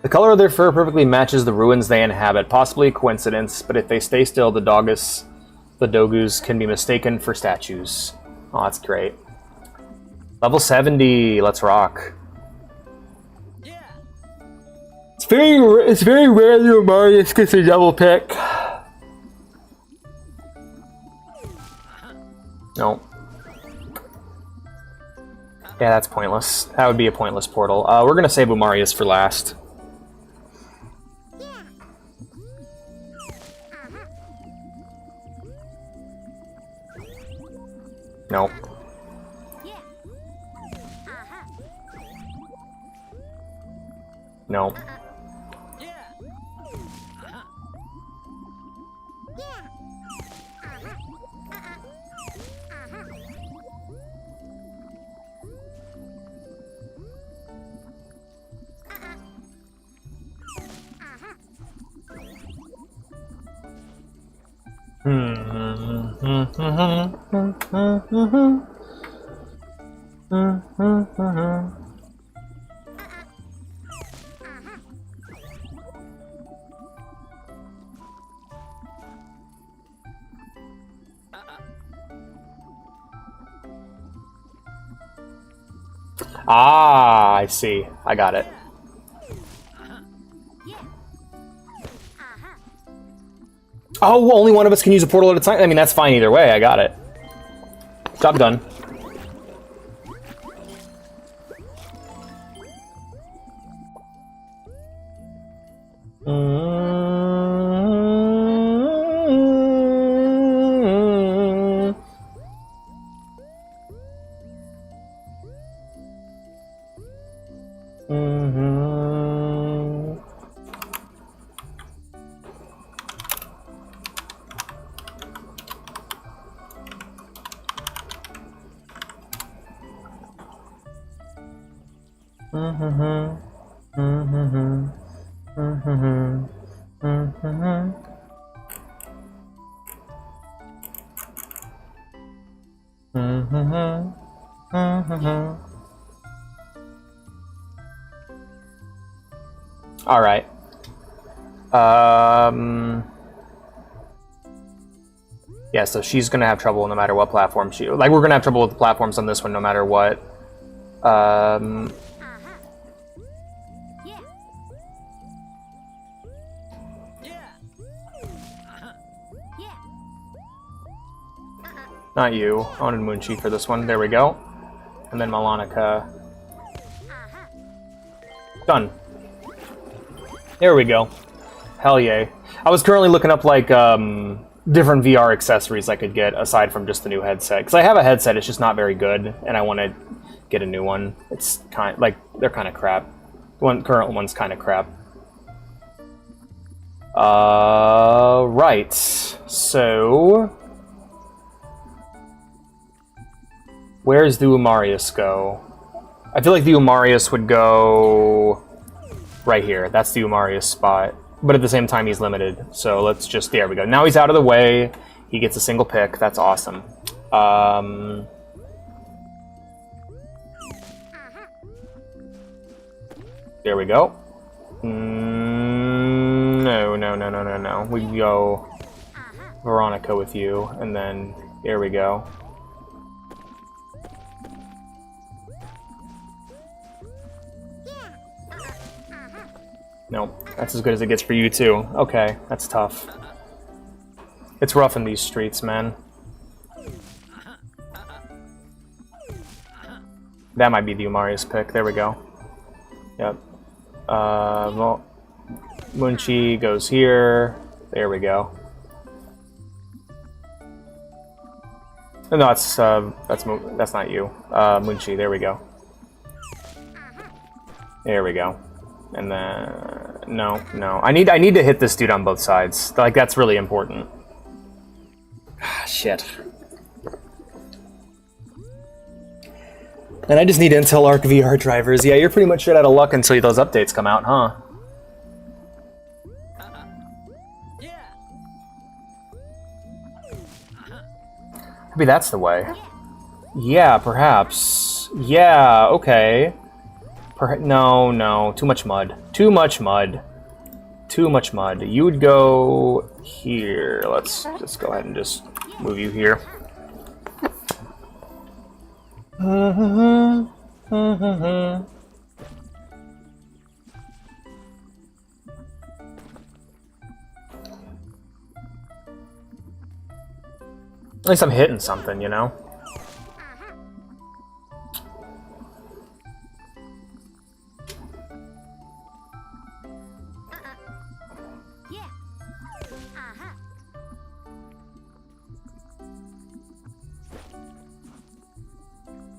The color of their fur perfectly matches the ruins they inhabit. Possibly a coincidence, but if they stay still, the Dogus can be mistaken for statues. Oh, that's great. Level 70, let's rock. It's very rare that Marius gets a double pick. No. Yeah, that's pointless. That would be a pointless portal. We're gonna save Umarius for last. Nope. Nope. Ah, I see. I got it. Oh, only one of us can use a portal at a time? I mean, that's fine either way. I got it. Job done. All right. Yeah, so she's gonna have trouble no matter what platform she... Like, we're gonna have trouble with the platforms on this one no matter what. Not you. I wanted Moonchi for this one. There we go. And then Malonica. Done. There we go. Hell yay. I was currently looking up, like, different VR accessories I could get aside from just the new headset. Because I have a headset, it's just not very good, and I want to get a new one. It's kind of, like, they're kind of crap. The current one's kind of crap. Right. So... where's the Umarius go? I feel like the Umarius would go... right here. That's the Umarius spot. But at the same time, he's limited. So let's just... there we go. Now he's out of the way. He gets a single pick. That's awesome. There we go. No. We can go Veronica with you. And then... there we go. Nope, that's as good as it gets for you too. Okay, that's tough. It's rough in these streets, man. That might be the Umarius pick. There we go. Yep. Well, Munchi goes here. There we go. No, that's not you. Munchi. There we go. There we go. And then no. I need to hit this dude on both sides. Like, that's really important. Ah, shit. And I just need Intel Arc VR drivers. Yeah, you're pretty much shit out of luck until those updates come out, huh? Maybe that's the way. Yeah, perhaps. Yeah, okay. No. Too much mud. Too much mud. You would go here. Let's just go ahead and just move you here. At least I'm hitting something, you know?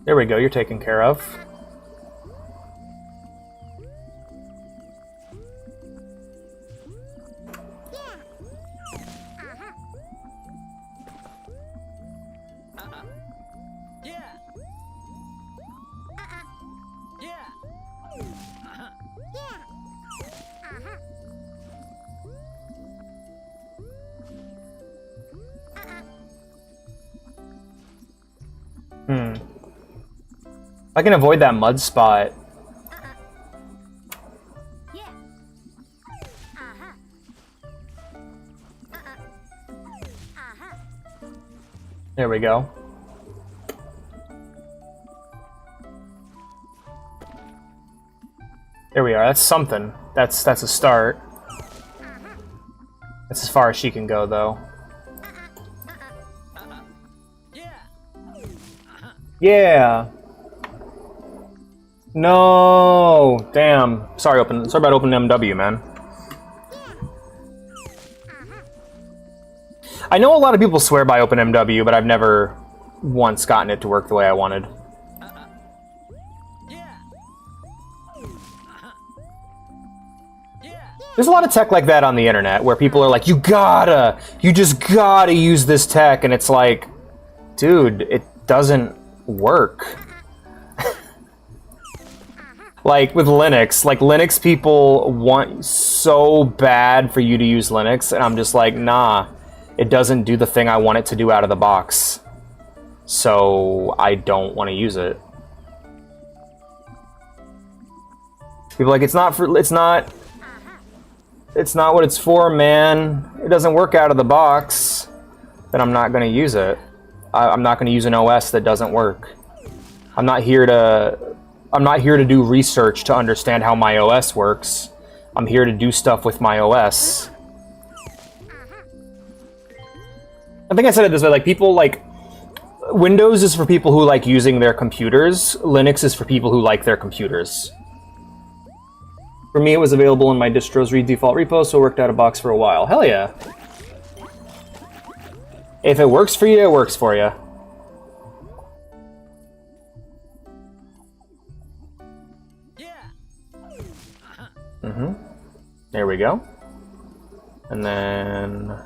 There we go, you're taken care of. I can avoid that mud spot. There we go. There we are. That's something. That's a start. That's as far as she can go, though. Yeah. No. Damn. Sorry about open MW, man. I know a lot of people swear by OpenMW, but I've never once gotten it to work the way I wanted. There's a lot of tech like that on the internet, where people are like, you just gotta use this tech, and it's like, dude, it doesn't work. Like, with Linux, like, Linux people want so bad for you to use Linux, and I'm just like, nah. It doesn't do the thing I want it to do out of the box. So I don't want to use it. People are like, it's not what it's for, man. It doesn't work out of the box. Then I'm not going to use it. I'm not going to use an OS that doesn't work. I'm not here to do research to understand how my OS works. I'm here to do stuff with my OS. I think I said it this way, like, people, like, Windows is for people who like using their computers, Linux is for people who like their computers. For me, it was available in my distro's default repo, so it worked out of box for a while. Hell yeah. If it works for you, it works for you. There we go. And then...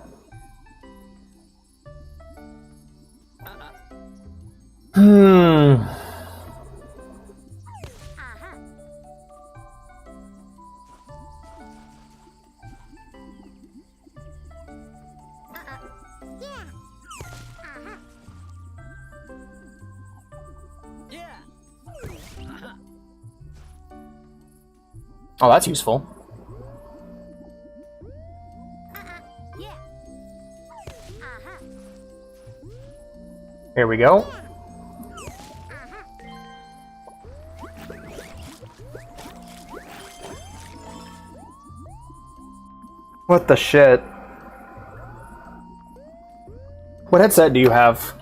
Oh, that's useful. Here we go. What the shit? What headset do you have?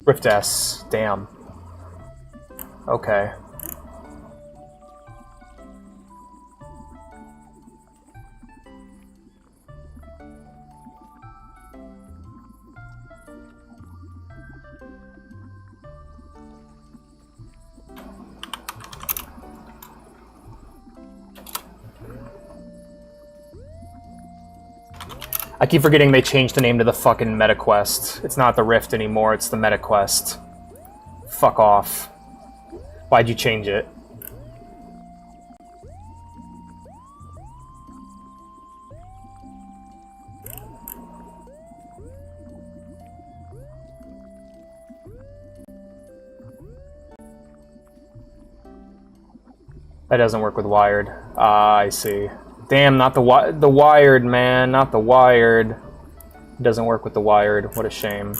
Rift S. Damn. Okay. I keep forgetting they changed the name to the fucking MetaQuest. It's not the Rift anymore, it's the MetaQuest. Fuck off. Why'd you change it? That doesn't work with wired. Ah, I see. Damn, not the wired, man. Not the wired. Doesn't work with the wired. What a shame.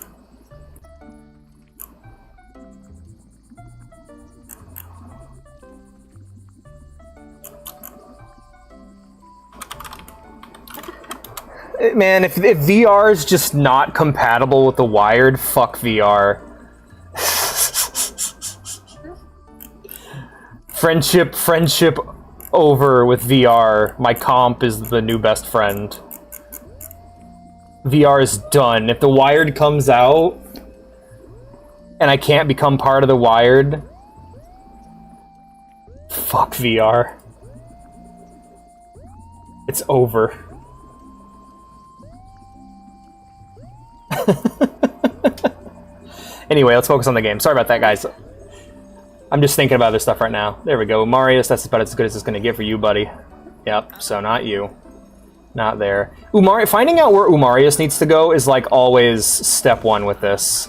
Man, if VR is just not compatible with the wired, fuck VR. Friendship over with VR. My comp is the new best friend. VR is done. If the wired comes out and I can't become part of the wired, fuck VR. It's over. Anyway, let's focus on the game. Sorry about that, guys. I'm just thinking about this stuff right now. There we go. Marius, that's about as good as it's going to get for you, buddy. Yep, so not you. Not there. Finding out where Umarius needs to go is, like, always step one with this.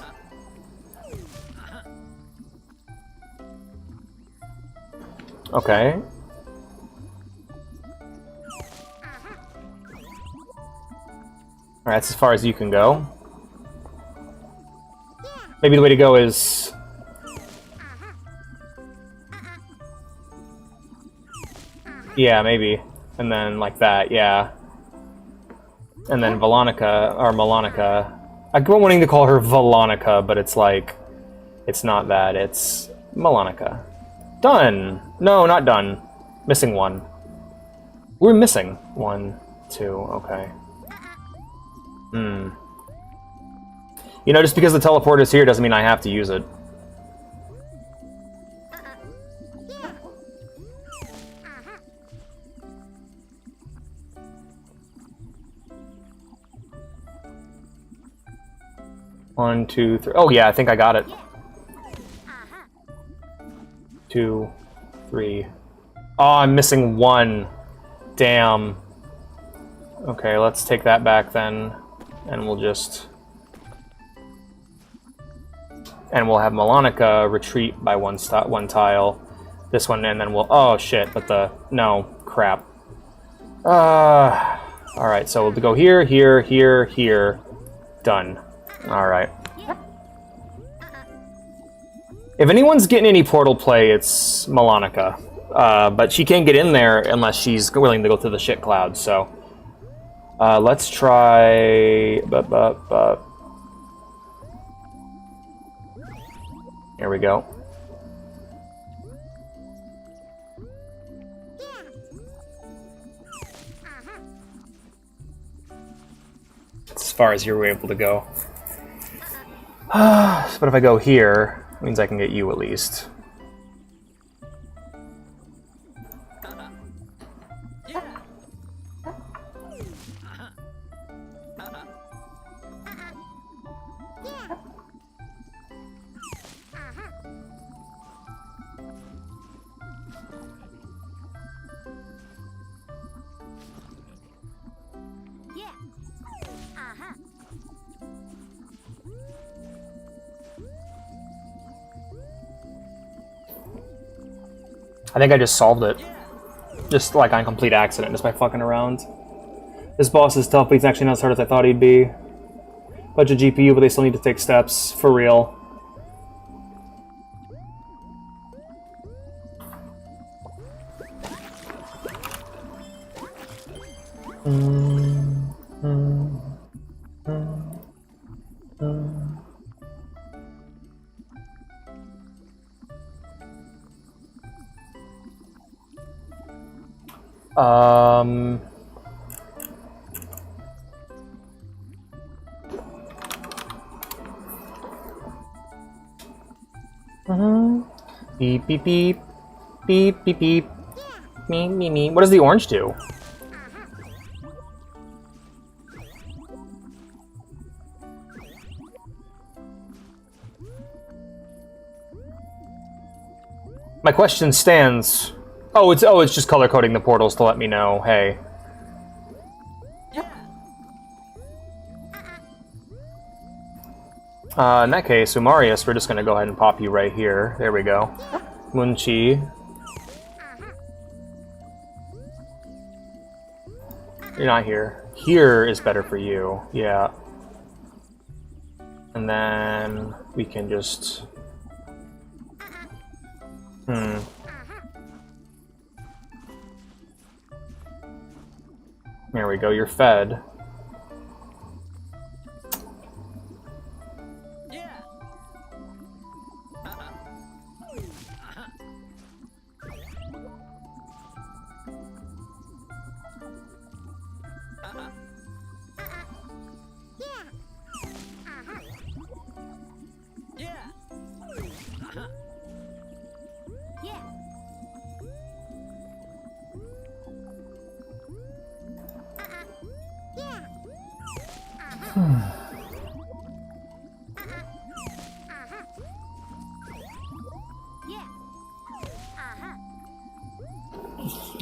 Okay. Alright, that's as far as you can go. Maybe the way to go is... Yeah, maybe. And then like that, yeah. And then Velonica, or Melonica. I go wanting to call her Velonica, but it's like... It's not that, it's Melonica. Done! No, not done. Missing one. We're missing 1, 2, okay. You know, just because the teleporter's here doesn't mean I have to use it. One, two, three. Oh yeah, I think I got it. 2, 3. Oh, I'm missing 1. Damn. Okay, let's take that back then, and we'll just... And we'll have Melonica retreat by one tile. This one, and then we'll... Oh, shit, but the... No, crap. Alright, so we'll go here, here, here, here. Done. Alright. If anyone's getting any Portal play, it's Melonica. But she can't get in there unless she's willing to go through the shit cloud, so... let's try... Here we go. That's as far as you're able to go. But if I go here, it means I can get you at least. I think I just solved it. Just like on complete accident, just by fucking around. This boss is tough, but he's actually not as hard as I thought he'd be. Bunch of GPU, but they still need to take steps. For real. Beep, beep, beep. Beep, beep, beep. Me, me, me. What does the orange do? My question stands. Oh, it's just color coding the portals to let me know. Hey. In that case, Umarius, we're just gonna go ahead and pop you right here. There we go. Munchi. You're not here. Here is better for you. Yeah. And then we can just... There we go, you're fed.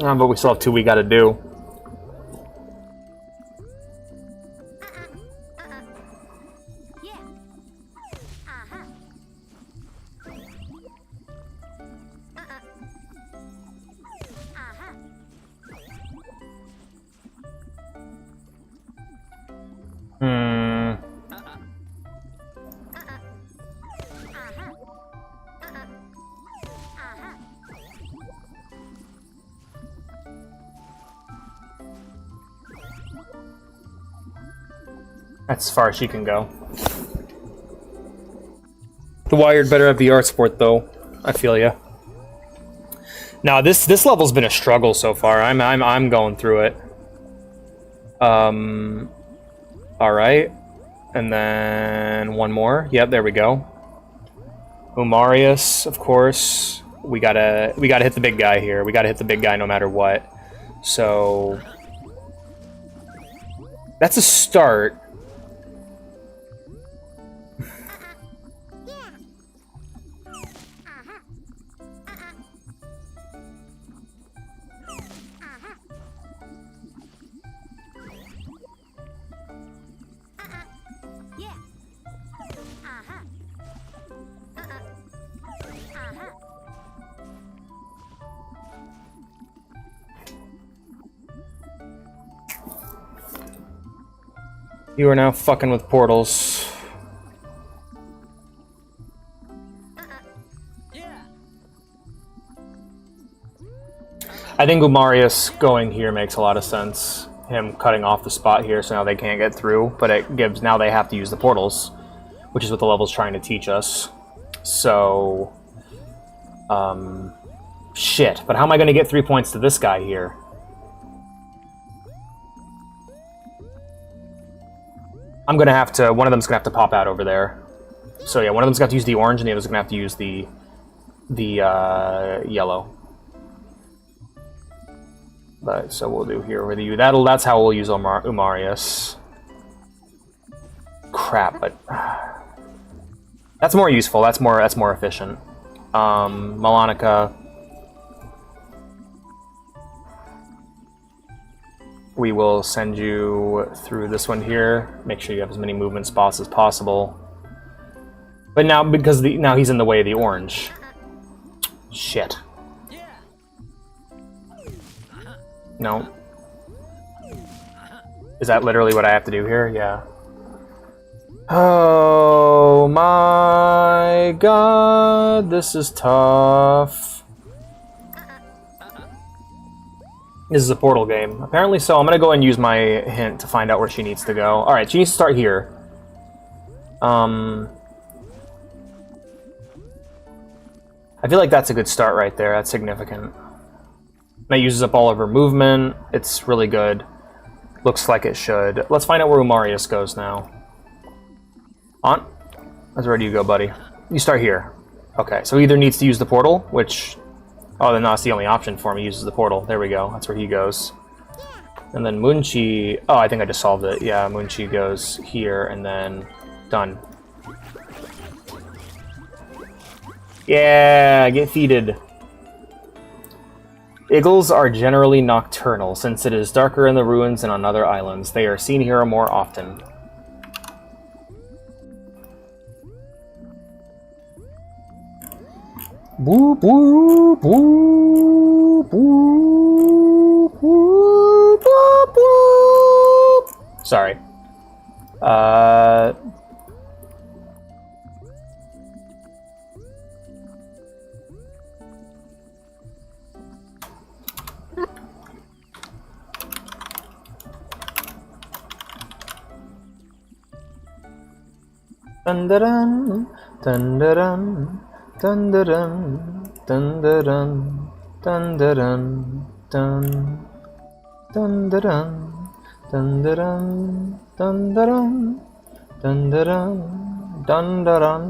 But we still have 2 we gotta do. That's as far as she can go. The Wired better have the art support, though. I feel ya. Now this level's been a struggle so far. I'm going through it. All right, and then one more. Yep, there we go. Umarius, of course. We gotta hit the big guy here. We gotta hit the big guy no matter what. So that's a start. You are now fucking with portals. I think Umarius going here makes a lot of sense. Him cutting off the spot here so now they can't get through, but it gives, now they have to use the portals, which is what the level's trying to teach us. So, shit, but how am I gonna get 3 points to this guy here? I'm gonna have to, one of them's gonna have to pop out over there. So yeah, one of them's got to use the orange and the other's gonna have to use the yellow. But, so we'll do here with you. That's how we'll use Umarius. Crap, but... That's more useful, that's more efficient. Melanica... We will send you through this one here. Make sure you have as many movement spots as possible. But now, because now he's in the way of the orange. Shit. No. Is that literally what I have to do here? Yeah. Oh my god, this is tough. This is a portal game. Apparently so. I'm gonna go and use my hint to find out where she needs to go. Alright, she needs to start here. I feel like that's a good start right there. That's significant. That uses up all of her movement. It's really good. Looks like it should. Let's find out where Umarius goes now. On? Where do you go, buddy? You start here. Okay, so he either needs to use the portal, which... Oh, then that's the only option for him. He uses the portal. There we go. That's where he goes. And then Munchi... Oh, I think I just solved it. Yeah, Munchi goes here, and then... Done. Yeah, get feeded. Eagles are generally nocturnal, since it is darker in the ruins and on other islands. They are seen here more often. Boop, boop, boop, boop, boop, boop, boop. Sorry. Dun-da-dun, dun-da-dun, dun-da-dun, dun-da-dun, dun-da-dun, dun. Dun-da-dun, dun-da-dun, dun-da-dun, dun-da-dun, dun-da-dun,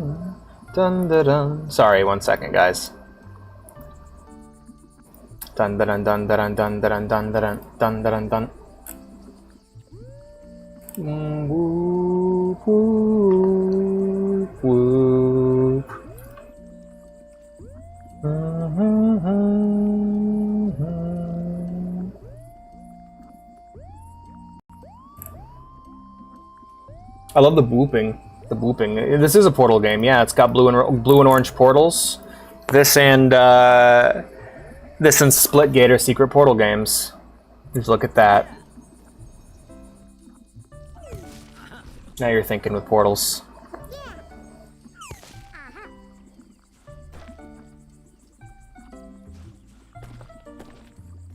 dun-da-dun. Sorry, 1 second, guys. Dun-da-dun, dun-da-dun, dun-da-dun, dun-da-dun, dun-da-dun, dun. Whoop, whoop, whoop. I love the booping. The booping. This is a portal game. Yeah, it's got blue and orange portals. This and Splitgate are secret portal games. Just look at that. Now you're thinking with portals.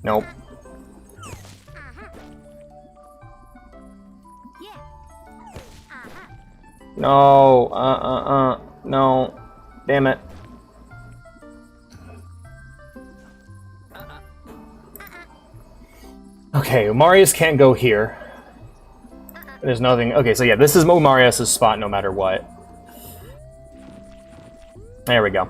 Nope. No, no. Damn it. Okay, Marius can't go here. There's nothing. Okay, so yeah, this is Marius' spot no matter what. There we go.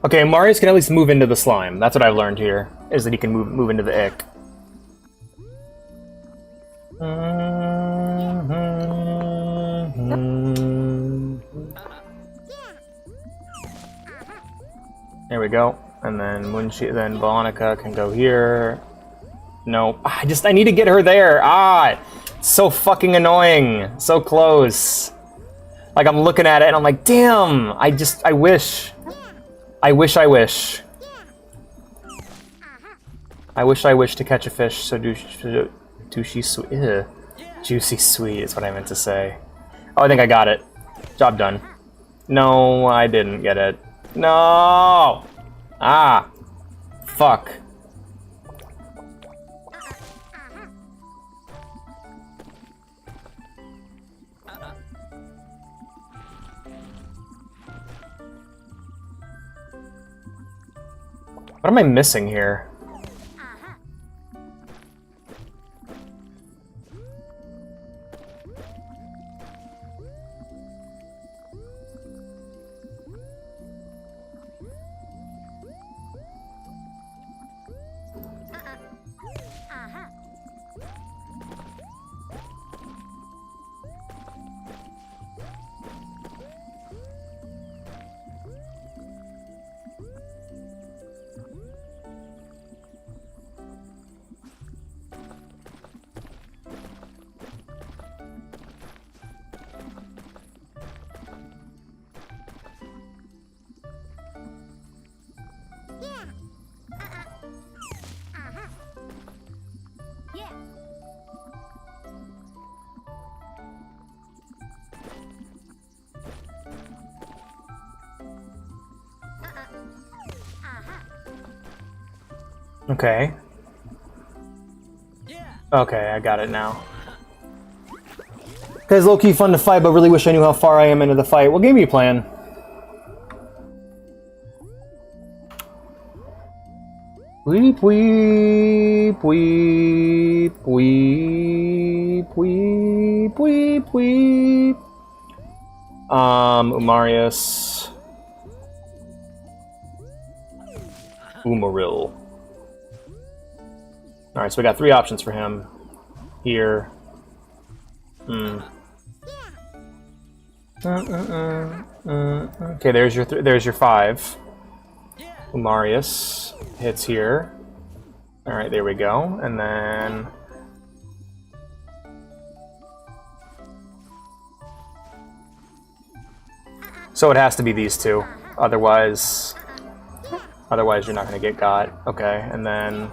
Okay, Marius can at least move into the slime. That's what I've learned here, is that he can move into the ick. There we go. And then then Veronica can go here. No, I need to get her there. It's so fucking annoying. So close. Like, I'm looking at it and I'm like, damn, I wish. I wish. I wish to catch a fish so juicy sweet. Juicy sweet is what I meant to say. Oh, I think I got it. Job done. No, I didn't get it. No! Fuck. What am I missing here? Okay. Okay, I got it now. Guys, low-key fun to fight, but really wish I knew how far I am into the fight. What game are you playing? Weep, weep, weep, weep, weep, weep, weep. Umarius. Umaril. Alright, so we got 3 options for him. here. Okay, there's your 5. Umarius hits here. All right, there we go, and then. So it has to be these two, otherwise you're not gonna get got. Okay, and then.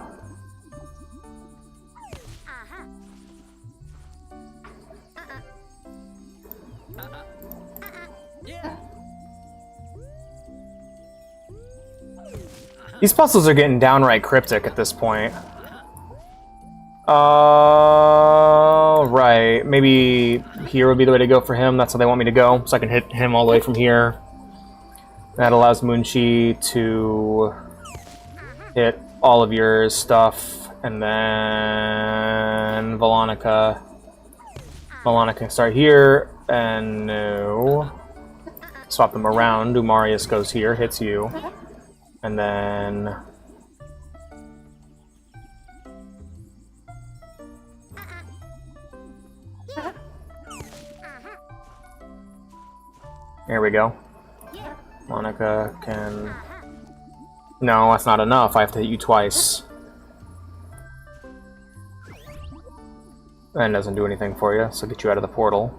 These puzzles are getting downright cryptic at this point. Right. Maybe here would be the way to go for him. That's how they want me to go. So I can hit him all the way from here. That allows Moonchi to hit all of your stuff. And then Velonica. Velonica can start here. And no. Swap them around. Umarius goes here, hits you. And then... There we go. Monica can... No, that's not enough. I have to hit you twice. And doesn't do anything for you, so get you out of the portal.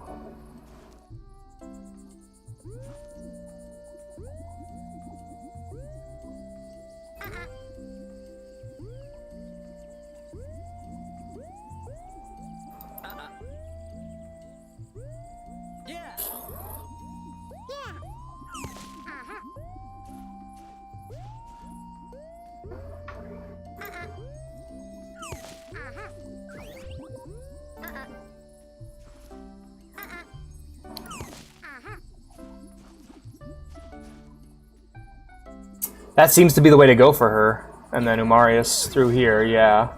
That seems to be the way to go for her. And then Umarius through here, yeah.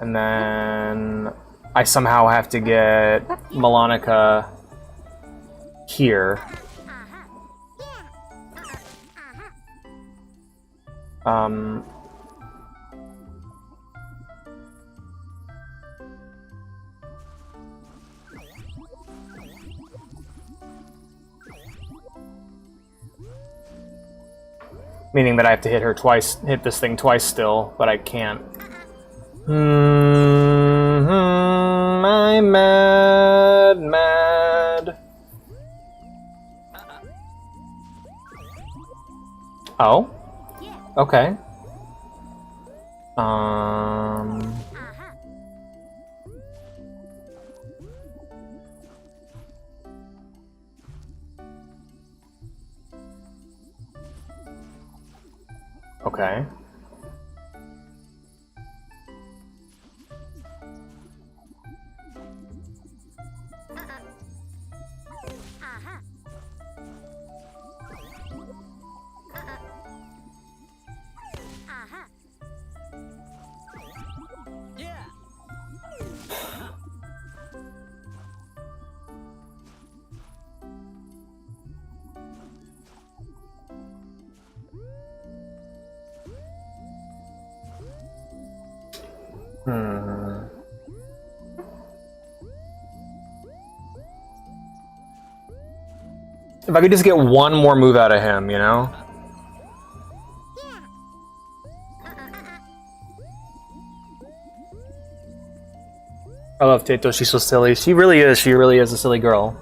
And then I somehow have to get Melonica here. Meaning that I have to hit her twice, hit this thing twice still, but I can't. I'm mad. Oh? Okay. Okay. If I could just get one more move out of him, you know? I love Tato, she's so silly. She really is a silly girl.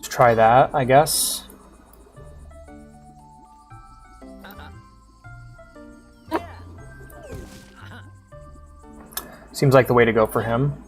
Try that, I guess. Seems like the way to go for him.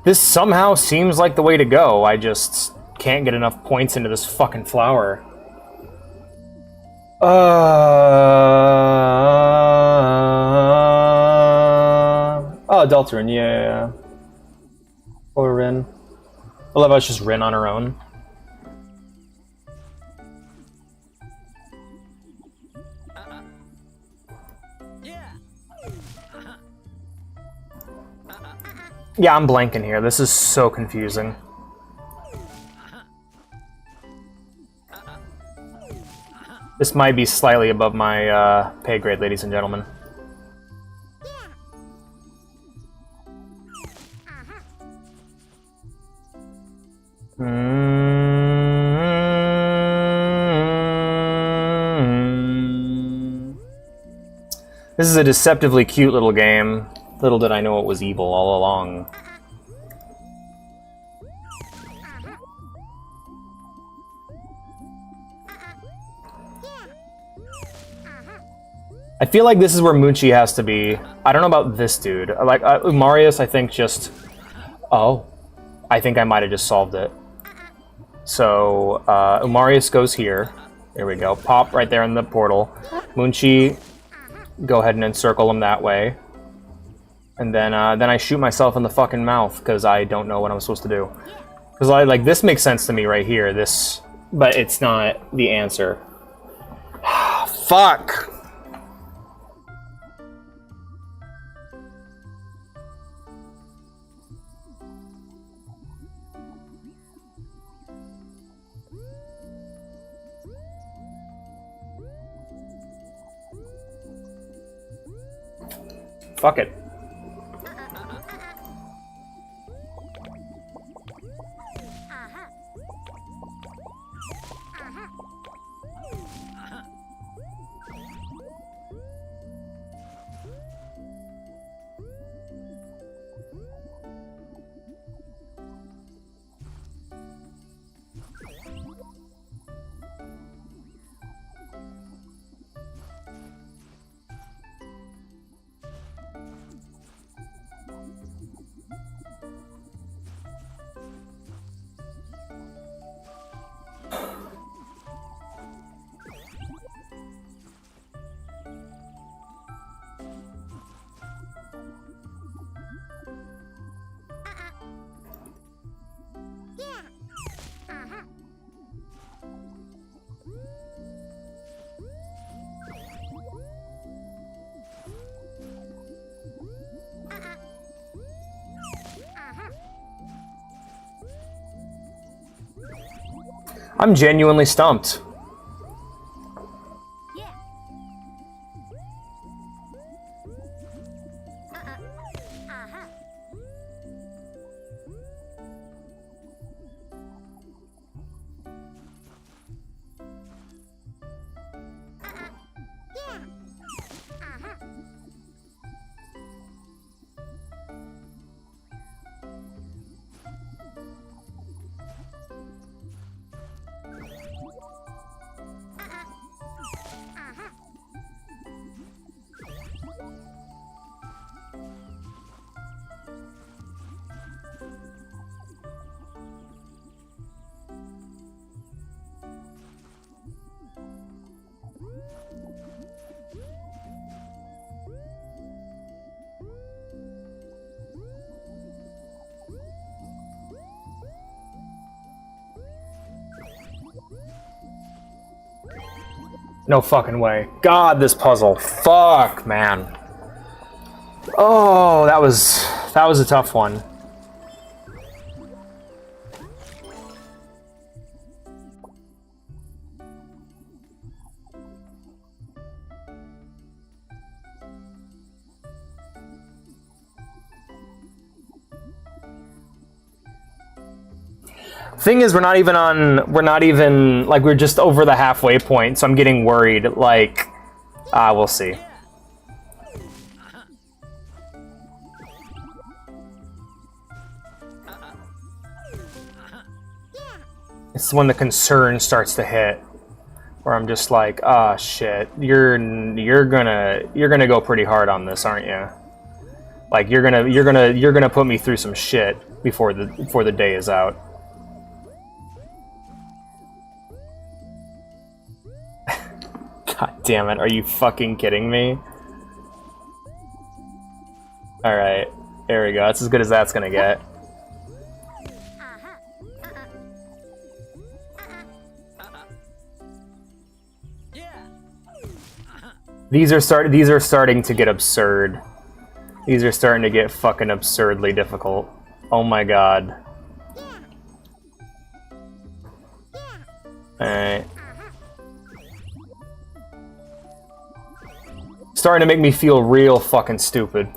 This somehow seems like the way to go. I just can't get enough points into this fucking flower. Oh, Deltarune, yeah. Or Rin. I love how it's just Rin on her own. Yeah, I'm blanking here. This is so confusing. This might be slightly above my pay grade, ladies and gentlemen. This is a deceptively cute little game. Little did I know it was evil all along. I feel like this is where Munchi has to be. I don't know about this dude. Like, Marius, I think just... Oh. I think I might have just solved it. So, Umarius goes here. There we go. Pop right there in the portal. Munchi, go ahead and encircle him that way. And then I shoot myself in the fucking mouth because I don't know what I'm supposed to do. Because like this makes sense to me right here. This, but it's not the answer. Fuck. Fuck it. I'm genuinely stumped. No fucking way. God, this puzzle. Fuck, man. Oh, that was a tough one. Thing is, we're not even, like, we're just over the halfway point, so I'm getting worried, like, We'll see. It's when the concern starts to hit, where I'm just like, ah, shit, you're gonna go pretty hard on this, aren't you? Like you're gonna put me through some shit before the day is out. God damn it, are you fucking kidding me? Alright, there we go. That's as good as that's gonna get. These are starting to get absurd. These are starting to get fucking absurdly difficult. Oh my god. Alright. Starting to make me feel real fucking stupid.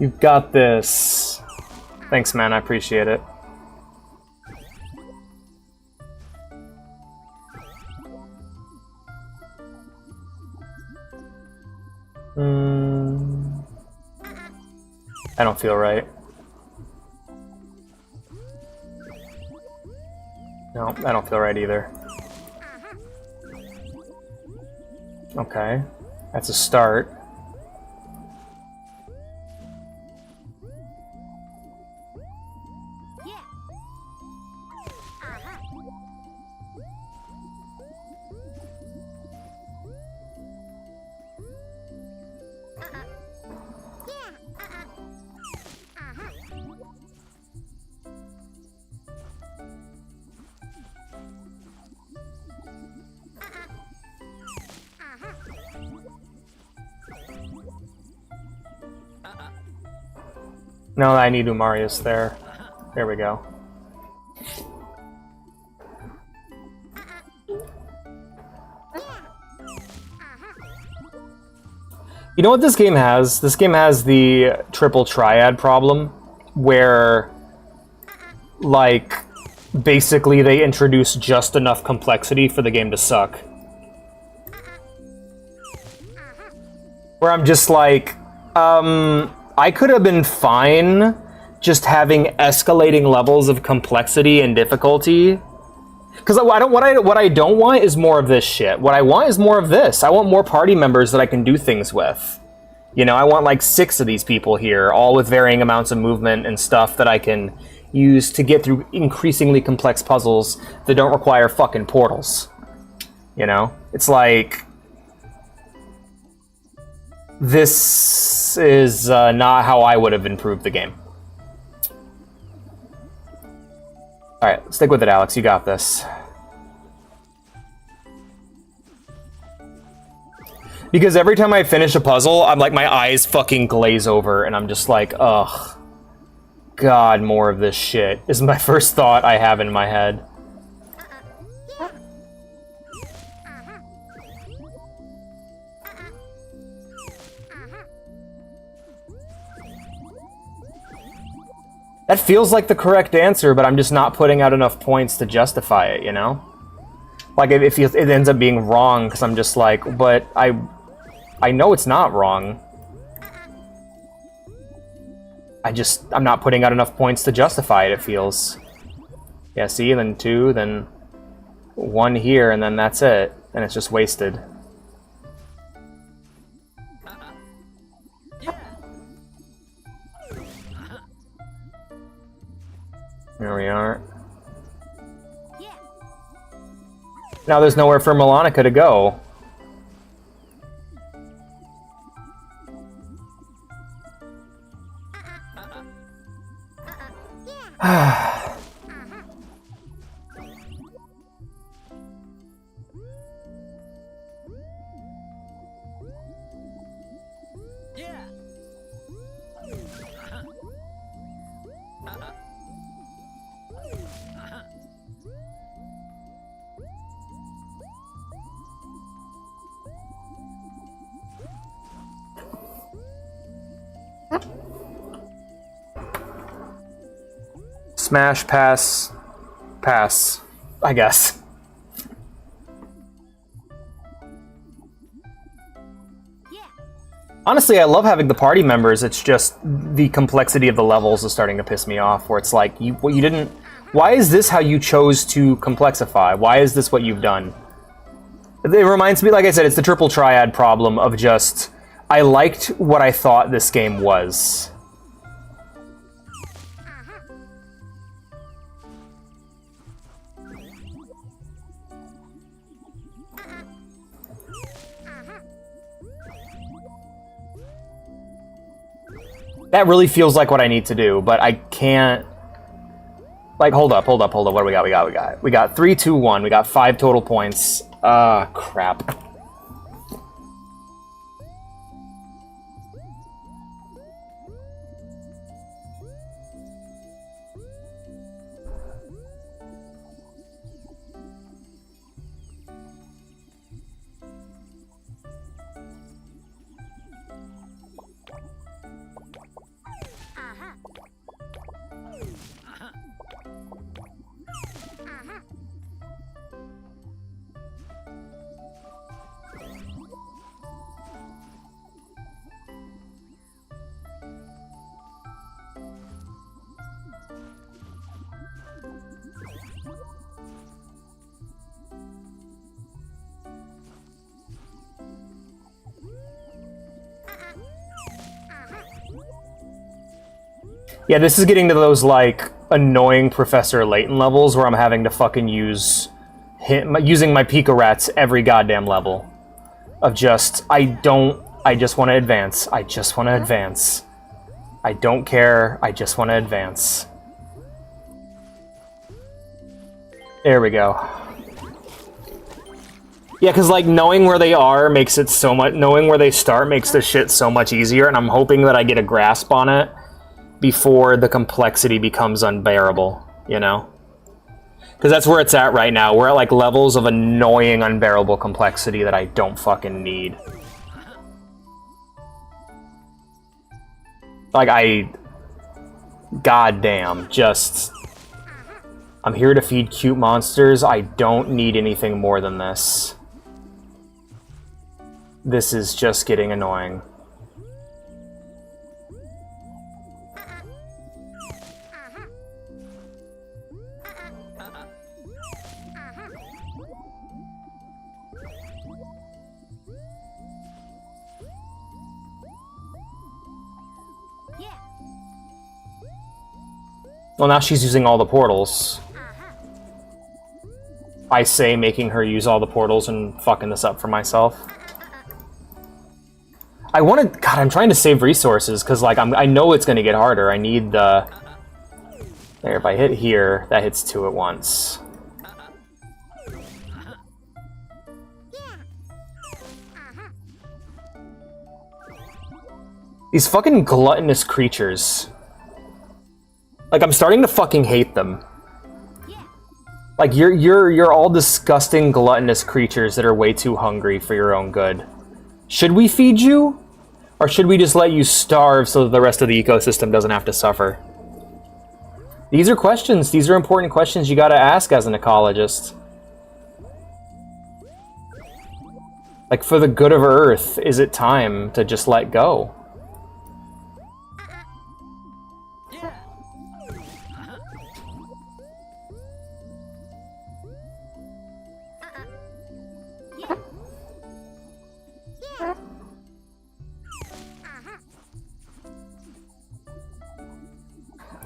You've got this. Thanks, man. I appreciate it. I don't feel right. No, I don't feel right either. Okay. That's a start. No, I need Umarius there. There we go. You know what this game has? This game has the triple triad problem, where, like, basically they introduce just enough complexity for the game to suck. Where I'm just like, I could have been fine just having escalating levels of complexity and difficulty. Because what I don't want is more of this shit. What I want is more of this. I want more party members that I can do things with. You know, I want like 6 of these people here, all with varying amounts of movement and stuff that I can use to get through increasingly complex puzzles that don't require fucking portals. You know? It's like... This is not how I would have improved the game. Alright, stick with it, Alex. You got this. Because every time I finish a puzzle, I'm like, my eyes fucking glaze over, and I'm just like, ugh. God, more of this shit, is my first thought I have in my head. That feels like the correct answer, but I'm just not putting out enough points to justify it, you know? Like, it ends up being wrong, because I'm just like, but I know it's not wrong. I'm not putting out enough points to justify it, it feels. Yeah, see, and then 2, then 1 here, and then that's it. And it's just wasted. There we are. Now there's nowhere for Melonica to go. Smash, pass, pass, I guess. Honestly, I love having the party members. It's just the complexity of the levels is starting to piss me off, where it's like, you didn't... Why is this how you chose to complexify? Why is this what you've done? It reminds me, like I said, it's the triple triad problem of just... I liked what I thought this game was. That really feels like what I need to do, but I can't... Like, hold up. What do we got? We got 3, 2, 1. We got 5 total points. Ah, crap. Yeah, this is getting to those, like, annoying Professor Layton levels where I'm having to fucking use using my Pika Rats every goddamn level. Of just, I just want to advance. I just want to advance. I don't care, I just want to advance. There we go. Yeah, because, like, knowing where they are makes it so much... Knowing where they start makes this shit so much easier, and I'm hoping that I get a grasp on it before the complexity becomes unbearable, you know? Because that's where it's at right now. We're at, like, levels of annoying, unbearable complexity that I don't fucking need. Like, goddamn, just... I'm here to feed cute monsters. I don't need anything more than this. This is just getting annoying. Well, now she's using all the portals. I say making her use all the portals and fucking this up for myself. I want to... God, I'm trying to save resources, because, like, I know it's going to get harder. I need the... There, if I hit here, that hits 2 at once. These fucking gluttonous creatures. Like, I'm starting to fucking hate them. Like, you're all disgusting, gluttonous creatures that are way too hungry for your own good. Should we feed you? Or should we just let you starve so that the rest of the ecosystem doesn't have to suffer? These are questions. These are important questions you gotta ask as an ecologist. Like, for the good of Earth, is it time to just let go?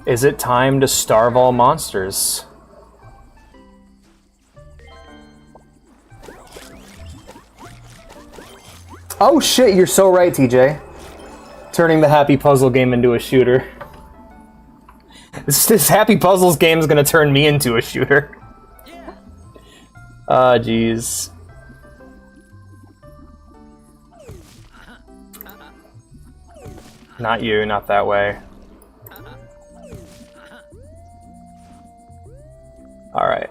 Is it time to starve all monsters? Oh shit, you're so right, TJ. Turning the happy puzzle game into a shooter. This happy puzzles game is gonna turn me into a shooter. Ah, jeez. Not you, not that way. Alright.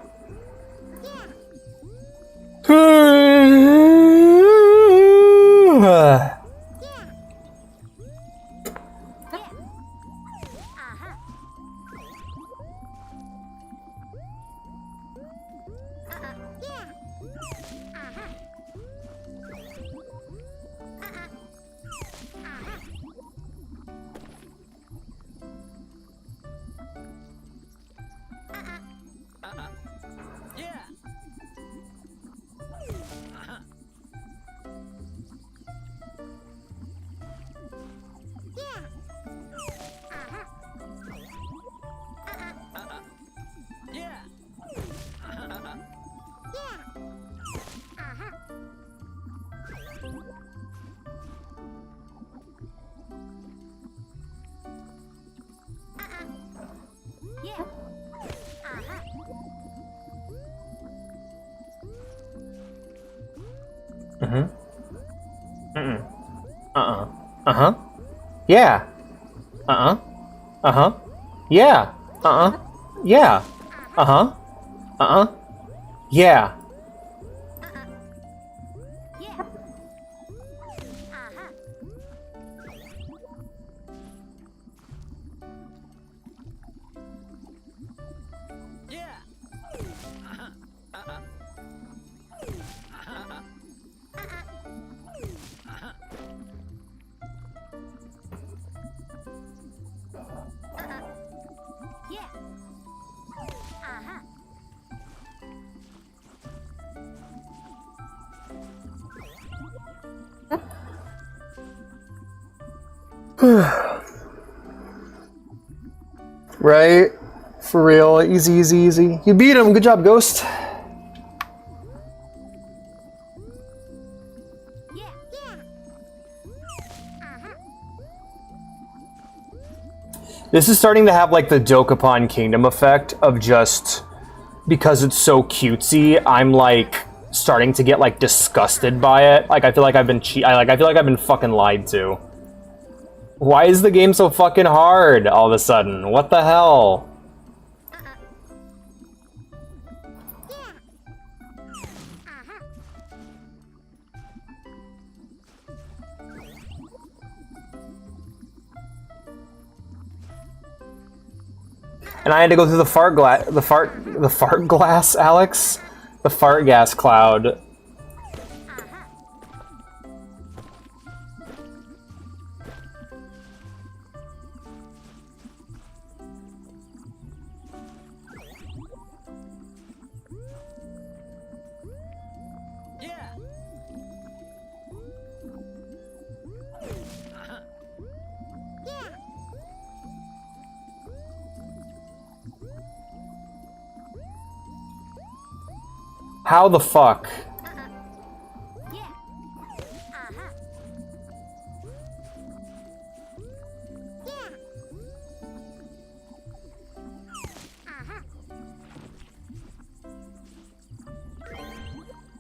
Yeah. Yeah. Yeah. Yeah. Right? For real. Easy, easy, easy. You beat him. Good job, Ghost. This is starting to have like the Dokapon Kingdom effect of just because it's so cutesy, I'm like starting to get like disgusted by it. Like I feel like I've been I feel like I've been fucking lied to. Why is the game so fucking hard all of a sudden? What the hell? And I had to go through the fart glass, Alex? The fart gas cloud. How the fuck?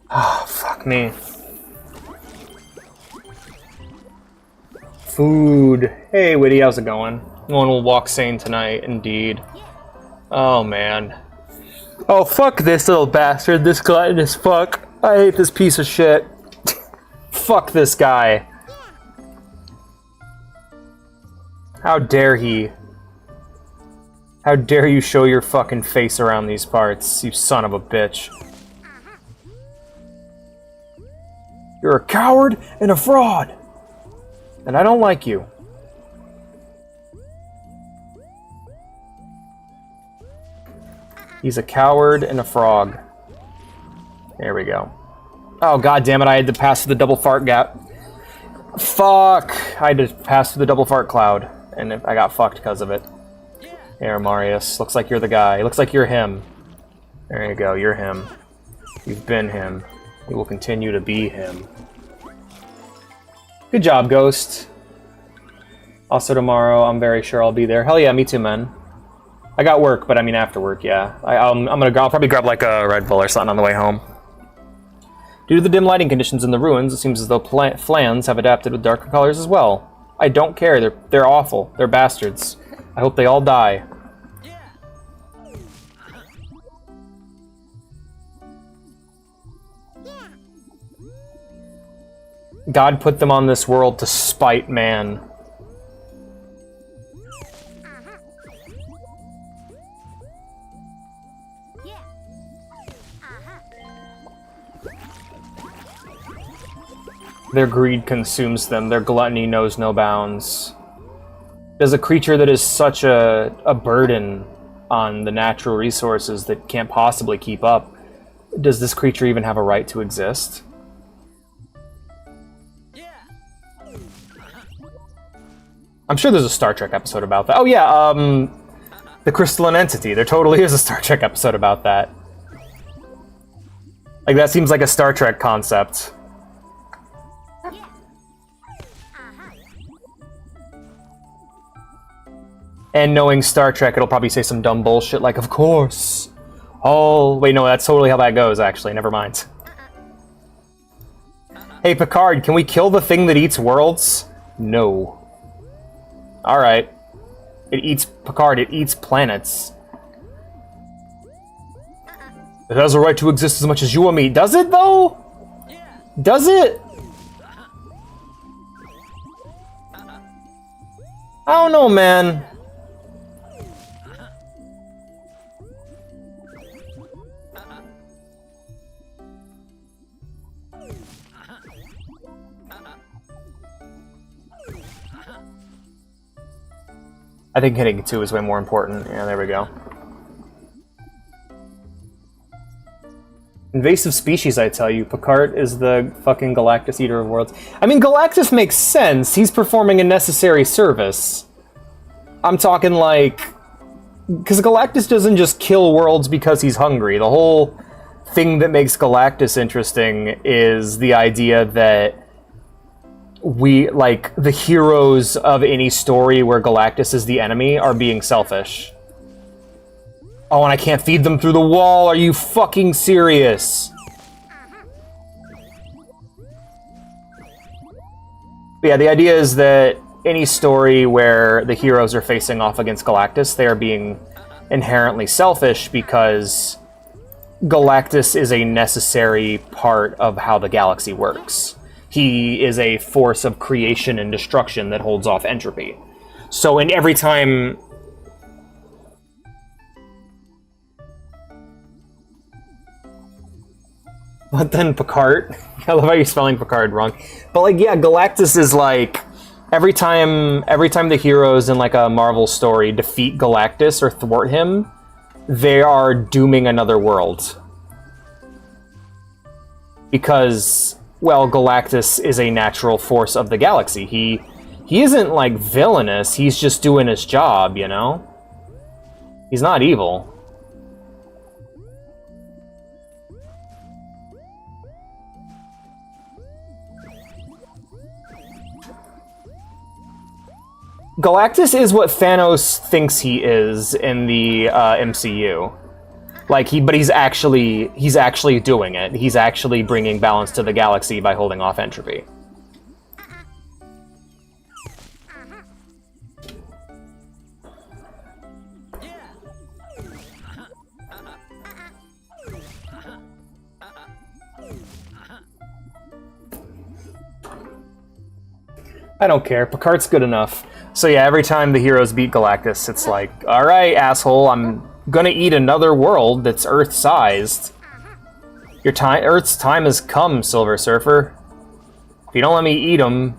Ah, fuck me. Food. Hey, Witty, how's it going? No one will walk sane tonight, indeed. Oh, man. Oh, fuck this little bastard, this gluttonous fuck. I hate this piece of shit. Fuck this guy. How dare he? How dare you show your fucking face around these parts, you son of a bitch. You're a coward and a fraud. And I don't like you. He's a coward and a frog. There we go. Oh, god damn it, I had to pass through the double fart gap. Fuck! I had to pass through the double fart cloud, and I got fucked because of it. Here, Marius. Looks like you're the guy. Looks like you're him. There you go, you're him. You've been him. You will continue to be him. Good job, Ghost. Also tomorrow, I'm very sure I'll be there. Hell yeah, me too, man. I got work, but I mean after work, yeah. I'll probably grab like a Red Bull or something on the way home. Due to the dim lighting conditions in the ruins, it seems as though flans have adapted with darker colors as well. I don't care. They're awful. They're bastards. I hope they all die. God put them on this world to spite man. Their greed consumes them. Their gluttony knows no bounds. Does a creature that is such a burden on the natural resources that can't possibly keep up, does this creature even have a right to exist? I'm sure there's a Star Trek episode about that. Oh yeah, the crystalline entity. There totally is a Star Trek episode about that. Like, that seems like a Star Trek concept. And knowing Star Trek, it'll probably say some dumb bullshit like, of course. Oh, wait, no, that's totally how that goes, actually. Never mind. Hey, Picard, can we kill the thing that eats worlds? No. Alright. It eats... Picard, it eats planets. It has a right to exist as much as you or me. Does it, though? Does it? I don't know, man. I think hitting 2 is way more important. Yeah, there we go. Invasive species, I tell you. Picard is the fucking Galactus Eater of Worlds. I mean, Galactus makes sense. He's performing a necessary service. I'm talking like... Because Galactus doesn't just kill worlds because he's hungry. The whole thing that makes Galactus interesting is the idea that we, like, the heroes of any story where Galactus is the enemy are being selfish. Oh, and I can't feed them through the wall. Are you fucking serious? But yeah, the idea is that any story where the heroes are facing off against Galactus, they are being inherently selfish because Galactus is a necessary part of how the galaxy works. He is a force of creation and destruction that holds off entropy. So in every time... But then Picard... I love how you're spelling Picard wrong. But like, yeah, Galactus is like... Every time the heroes in like a Marvel story defeat Galactus or thwart him, they are dooming another world. Because... well, Galactus is a natural force of the galaxy. He isn't, like, villainous. He's just doing his job, you know? He's not evil. Galactus is what Thanos thinks he is in the MCU. Like, but he's actually doing it. He's actually bringing balance to the galaxy by holding off entropy. I don't care. Picard's good enough. So yeah, every time the heroes beat Galactus, it's like, alright, asshole, I'm gonna eat another world that's Earth-sized. Earth's time has come, Silver Surfer. If you don't let me eat them,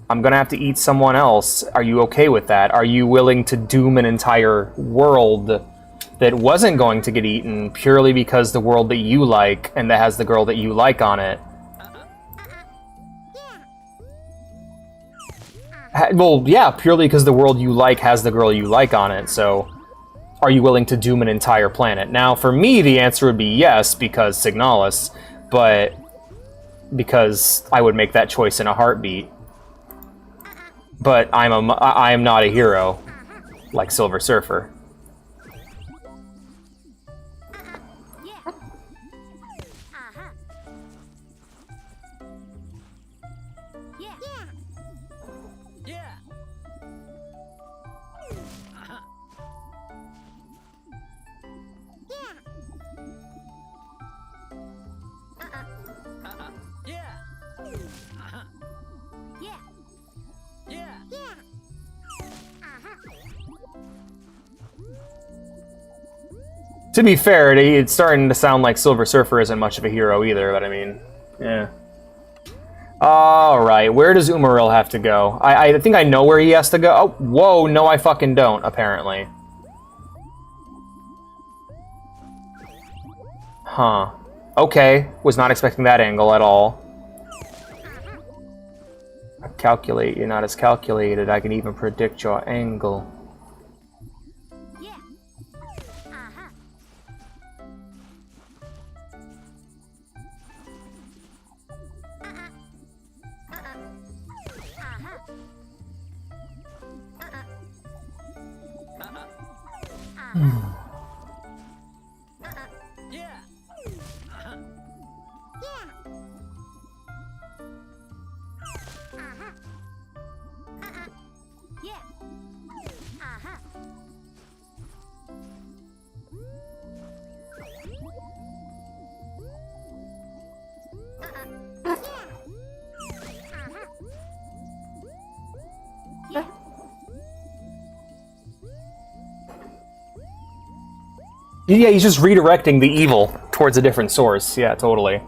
I'm gonna have to eat someone else. Are you okay with that? Are you willing to doom an entire world that wasn't going to get eaten purely because the world that you like and that has the girl that you like on it? Well, yeah, purely because the world you like has the girl you like on it, so are you willing to doom an entire planet? Now, for me, the answer would be yes, because Signalis, but because I would make that choice in a heartbeat. But I am not a hero like Silver Surfer. To be fair, it's starting to sound like Silver Surfer isn't much of a hero either, but I mean, yeah. Alright, where does Umaril have to go? I think I know where he has to go. Oh, whoa, no I fucking don't, apparently. Huh. Okay, was not expecting that angle at all. Calculate, you're not as calculated, I can even predict your angle. Yeah, he's just redirecting the evil towards a different source. Yeah, totally.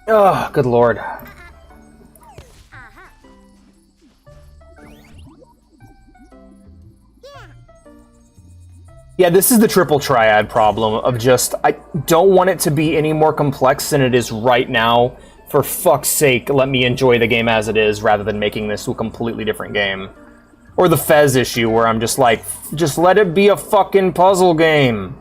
Oh, good lord. Yeah, this is the triple triad problem of just, I don't want it to be any more complex than it is right now. For fuck's sake, let me enjoy the game as it is, rather than making this a completely different game. Or the Fez issue, where I'm just like, just let it be a fucking puzzle game.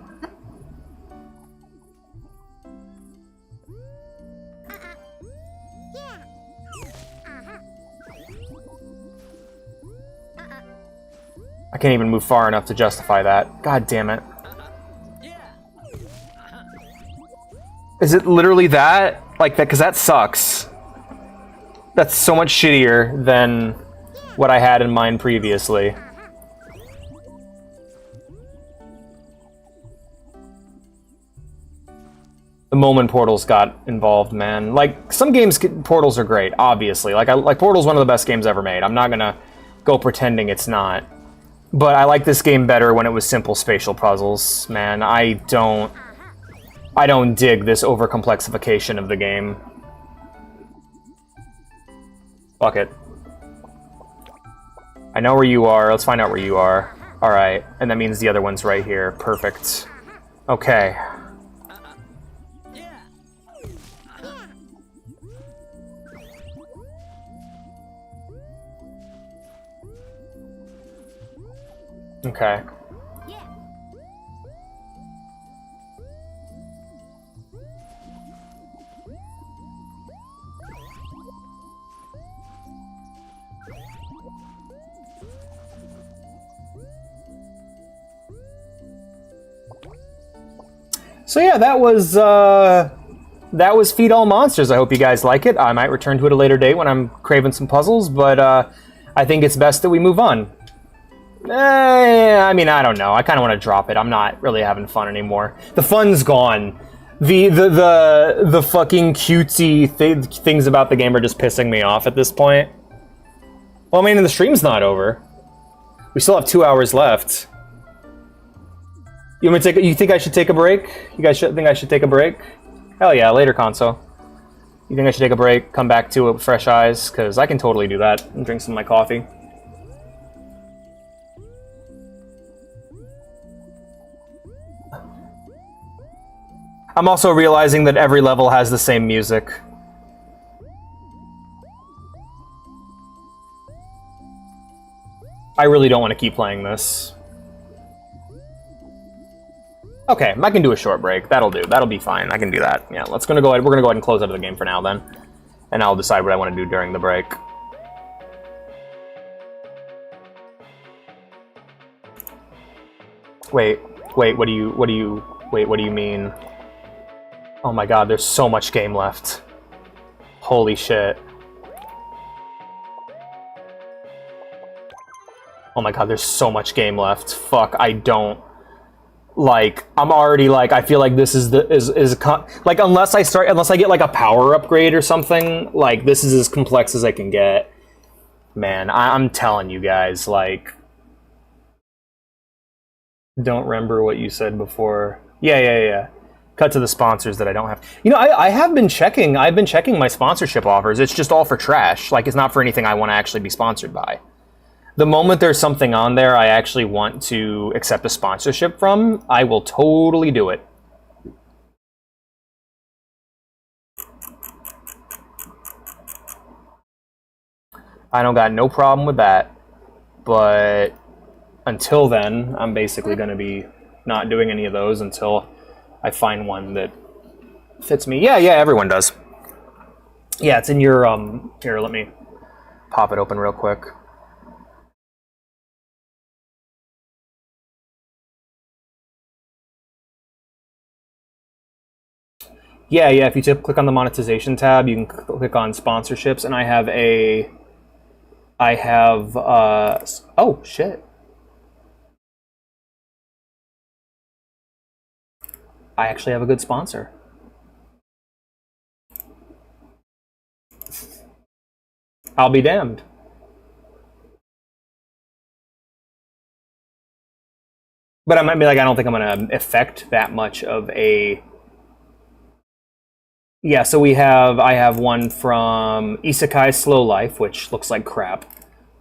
I can't even move far enough to justify that. God damn it. Is it literally that? Like that? Because that sucks. That's so much shittier than what I had in mind previously. The moment portals got involved, man. Like, some games, portals are great, obviously. Like Portal's one of the best games ever made. I'm not gonna go pretending it's not. But I like this game better when it was simple spatial puzzles, man. I don't dig this overcomplexification of the game. Fuck it. I know where you are. Let's find out where you are. Alright, and that means the other one's right here. Perfect. Okay. Okay. So yeah, that was Feed All Monsters. I hope you guys like it. I might return to it a later date when I'm craving some puzzles, but I think it's best that we move on. I mean, I don't know. I kind of want to drop it. I'm not really having fun anymore. The fun's gone. The fucking cutesy things about the game are just pissing me off at this point. Well, I mean, the stream's not over. We still have 2 hours left. You think I should take a break? You guys think I should take a break? Hell yeah, later, console. You think I should take a break, come back to it with fresh eyes? Because I can totally do that and drink some of my coffee. I'm also realizing that every level has the same music. I really don't want to keep playing this. Okay, I can do a short break. That'll do. That'll be fine. I can do that. Yeah, we're gonna go ahead and close out of the game for now then. And I'll decide what I want to do during the break. Wait, what do you mean? Oh my god, there's so much game left. Holy shit. Oh my god, there's so much game left. Fuck, I don't... Like, I'm already like, I feel like this is like, unless I get like a power upgrade or something, like, this is as complex as I can get. Man, I'm telling you guys, like... Don't remember what you said before. Yeah. Cut to the sponsors that I don't have. You know, I've been checking my sponsorship offers. It's just all for trash. Like, it's not for anything I want to actually be sponsored by. The moment there's something on there I actually want to accept a sponsorship from, I will totally do it. I don't got no problem with that. But until then, I'm basically going to be not doing any of those until I find one that fits me. Yeah, everyone does. Yeah, it's in your, here, let me pop it open real quick. Yeah, if you click on the monetization tab, you can click on sponsorships, and I have, oh, shit. I actually have a good sponsor. I'll be damned. But I might be like, I don't think I'm going to affect that much of a... Yeah, so I have one from Isekai Slow Life, which looks like crap.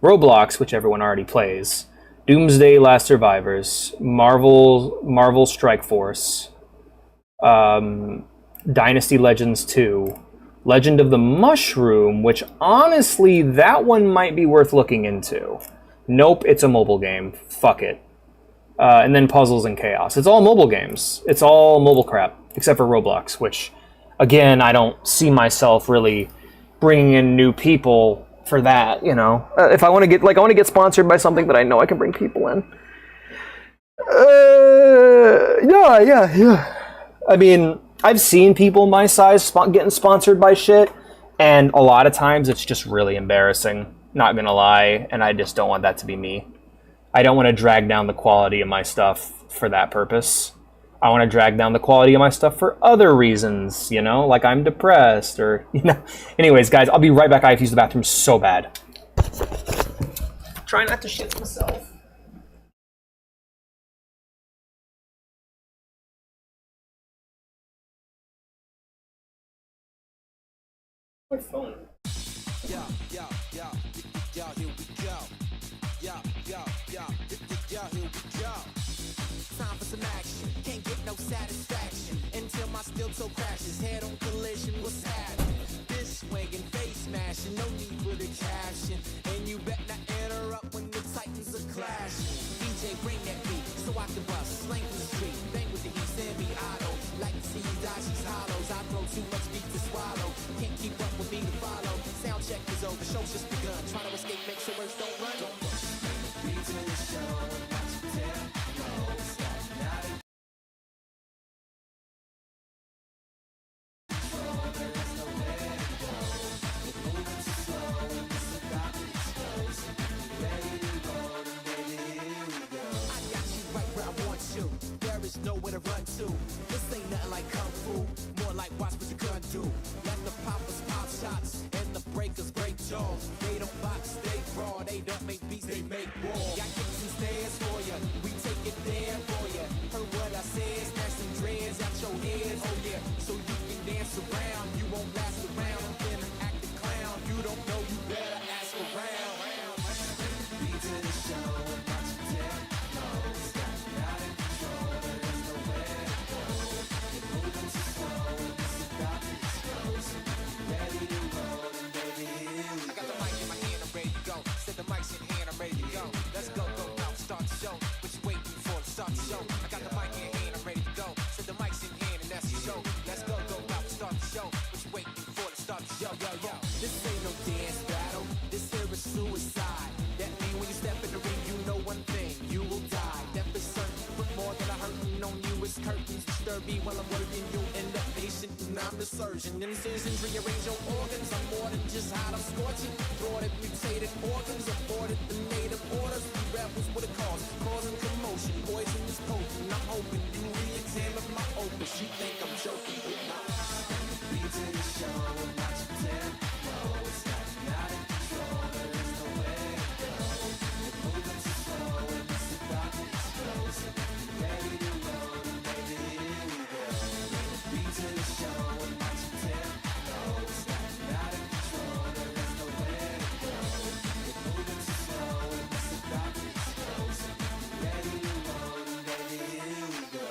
Roblox, which everyone already plays. Doomsday Last Survivors. Marvel Strike Force. Dynasty Legends 2. Legend of the Mushroom, which honestly, that one might be worth looking into. Nope, it's a mobile game. Fuck it. And then Puzzles and Chaos. It's all mobile games. It's all mobile crap, except for Roblox, which, again, I don't see myself really bringing in new people for that, you know. If I want to get sponsored by something that I know I can bring people in. Yeah. I mean, I've seen people my size getting sponsored by shit, and a lot of times it's just really embarrassing, not gonna lie, and I just don't want that to be me. I don't want to drag down the quality of my stuff for that purpose. I want to drag down the quality of my stuff for other reasons, you know, like I'm depressed or, you know. Anyways, guys, I'll be right back. I have to use the bathroom so bad. Try not to shit myself. My phone. Yeah, here we go. Yeah, here we go. Time for some action. Can't get no satisfaction until my steel toe crashes. Head on collision, what's happening? This swinging, face smashing, no need for the caption. And you bet not interrupt when the titans are clashing. DJ, bring that beat so I can bust, slang the street, bang with the heat, semi-auto. Like to see you dodge these hollows. I throw too much beat to swallow. Can't keep up with me to follow. Sound check is over, show's just begun. Try to escape, make sure words don't run. Beat to the show, watch your tempo. Stop not a there is nowhere to go. We're moving too slow, and this is about to explode. So get ready to roll, and baby, here we go. I got you right where I want you. There is nowhere to run to. This ain't nothing like kung fu, more like watch what you gonna do. Let the poppers pop shots and the breakers break jaws. They don't box, they brawl. They don't make beats, they make war. Got kicks and stairs for ya, we take it there for ya. Heard what I said, snatch some dreads out your head. Oh yeah, so you can dance around. You won't last around. I'm finna act the clown. You don't know, you better ask around. Beat to the show, watch your tempo. Stop, not in control. There is nowhere to go. You're moving too curtains disturb me while I'm working. You'll end up patient and I'm the surgeon. Incisions rearrange your organs. I'm more than just hot, I'm scorching. Thwarted mutated organs, aborted the native orders. We rebels with a cause, causing commotion. Poison is potent. I'm hoping you re-examine my opus. You think I'm joking, but not. Be to the show, I'm not your tempo. It's not in control, there is no way to go. You're moving too slow and it's about to explode. So ready to roll, and baby, here we go. Be to the show, I'm not your tempo. It's not in control, there is no way to go. You're moving too slow and it's about to explode. So ready to roll, and baby, here we go.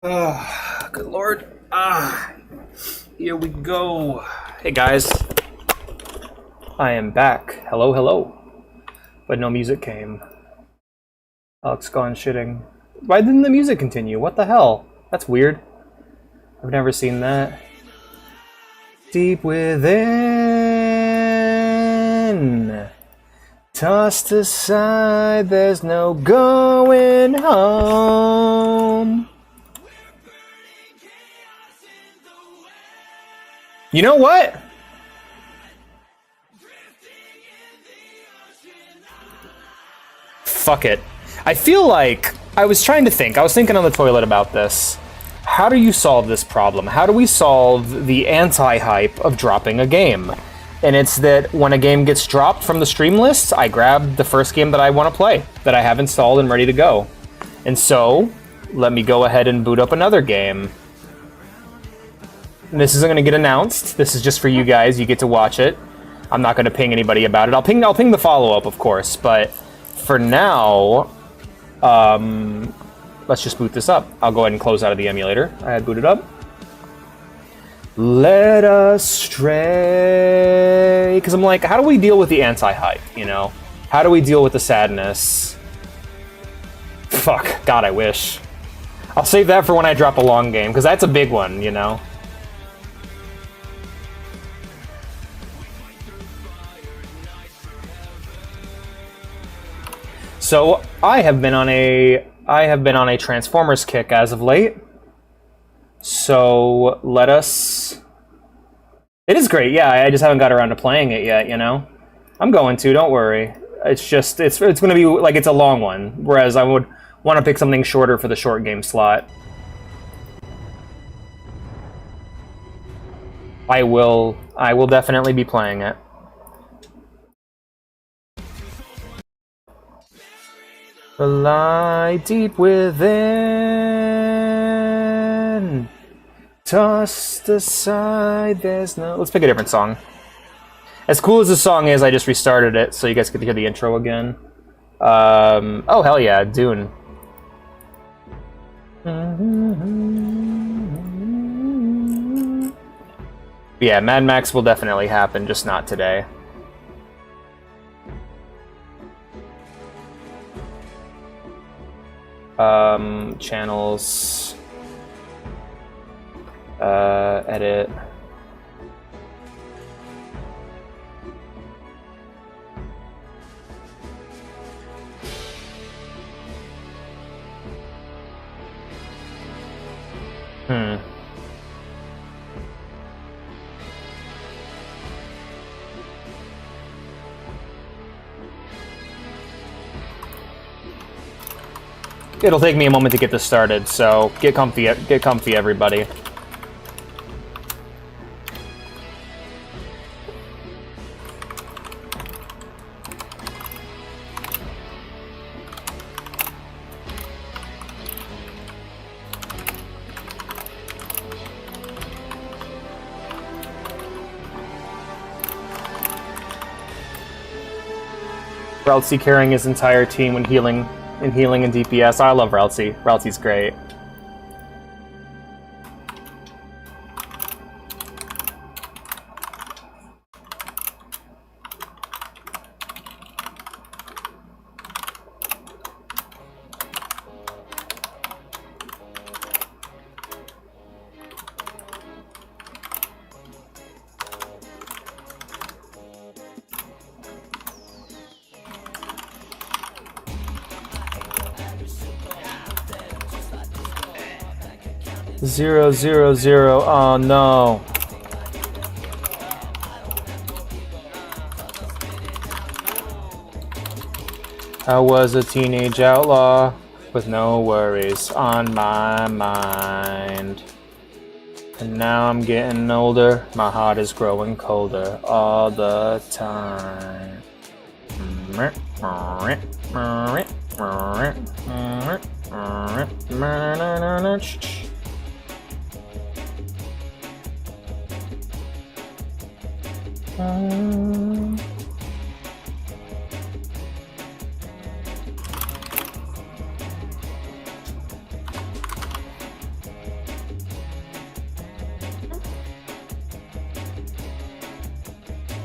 Oh, good lord. Here we go. Hey guys. I am back. Hello, hello. But no music came. Alex gone shitting. Why didn't the music continue? What the hell? That's weird. I've never seen that. Deep within, tossed aside, there's no going home. You know what? Fuck it. I feel like I was trying to think. I was thinking on the toilet about this. How do you solve this problem? How do we solve the anti-hype of dropping a game? And it's that when a game gets dropped from the stream lists, I grab the first game that I want to play, that I have installed and ready to go. And so, let me go ahead and boot up another game. And this isn't going to get announced. This is just for you guys. You get to watch it. I'm not going to ping anybody about it. I'll ping the follow-up, of course, but for now, let's just boot this up. I'll go ahead and close out of the emulator. I had booted up. Led astray. Because I'm like, how do we deal with the anti-hype, you know? How do we deal with the sadness? Fuck. God, I wish. I'll save that for when I drop a long game, because that's a big one, you know? So I have been on a Transformers kick as of late. So let us. It is great, yeah. I just haven't got around to playing it yet, you know. I'm going to. Don't worry. It's just it's going to be like it's a long one, whereas I would want to pick something shorter for the short game slot. I will definitely be playing it. Lie deep within, tossed aside, there's no... Let's pick a different song. As cool as the song is, I just restarted it, so you guys get to hear the intro again. Oh, hell yeah, Dune. Yeah, Mad Max will definitely happen, just not today. Channels, edit. It'll take me a moment to get this started, so get comfy, everybody. Raltsy carrying his entire team when healing and DPS. I love Raltsy. Raltsy's great. Zero, zero, zero. Oh no. I was a teenage outlaw with no worries on my mind. And now I'm getting older, my heart is growing colder all the time.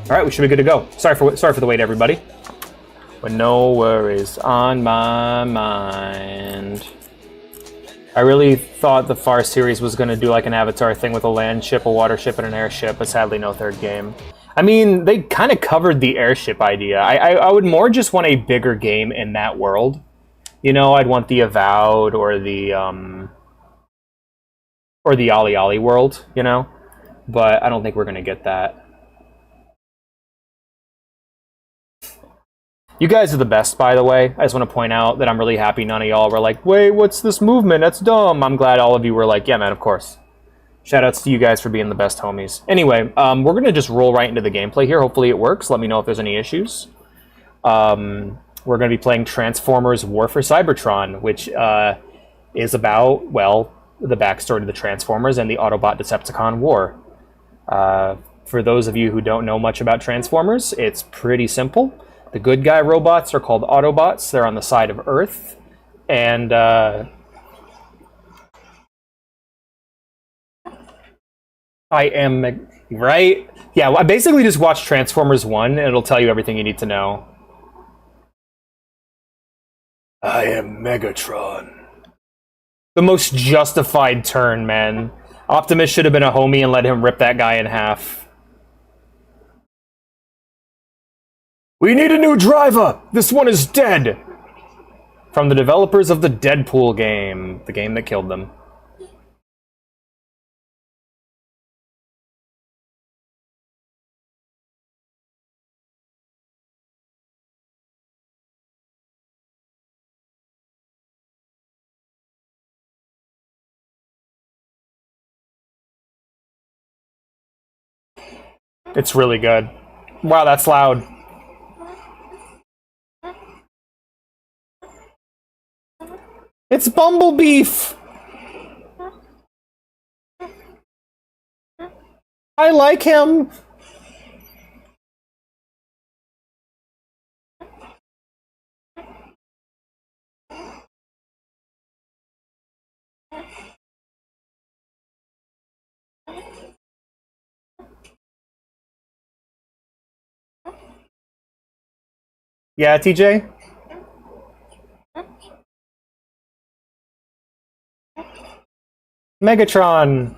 All right, we should be good to go. Sorry for the wait, everybody. With no worries on my mind. I really thought the Far series was going to do like an Avatar thing with a land ship, a water ship, and an airship, but sadly no third game. I mean, they kind of covered the airship idea. I would more just want a bigger game in that world. You know, I'd want the Avowed or the Ali Ali world, you know? But I don't think we're going to get that. You guys are the best, by the way. I just want to point out that I'm really happy none of y'all were like, wait, what's this movement? That's dumb. I'm glad all of you were like, yeah, man, of course. Shoutouts to you guys for being the best homies. Anyway, we're going to just roll right into the gameplay here. Hopefully it works. Let me know if there's any issues. We're going to be playing Transformers War for Cybertron, which is about, well, the backstory to the Transformers and the Autobot-Decepticon War. For those of you who don't know much about Transformers, it's pretty simple. The good guy robots are called Autobots. They're on the side of Earth. And I am... Right? Yeah, I basically just watched Transformers 1, and it'll tell you everything you need to know. I am Megatron. The most justified turn, man. Optimus should have been a homie and let him rip that guy in half. We need a new driver! This one is dead! From the developers of the Deadpool game. The game that killed them. It's really good. Wow, that's loud. It's Bumblebeef! I like him! Yeah, TJ? Megatron!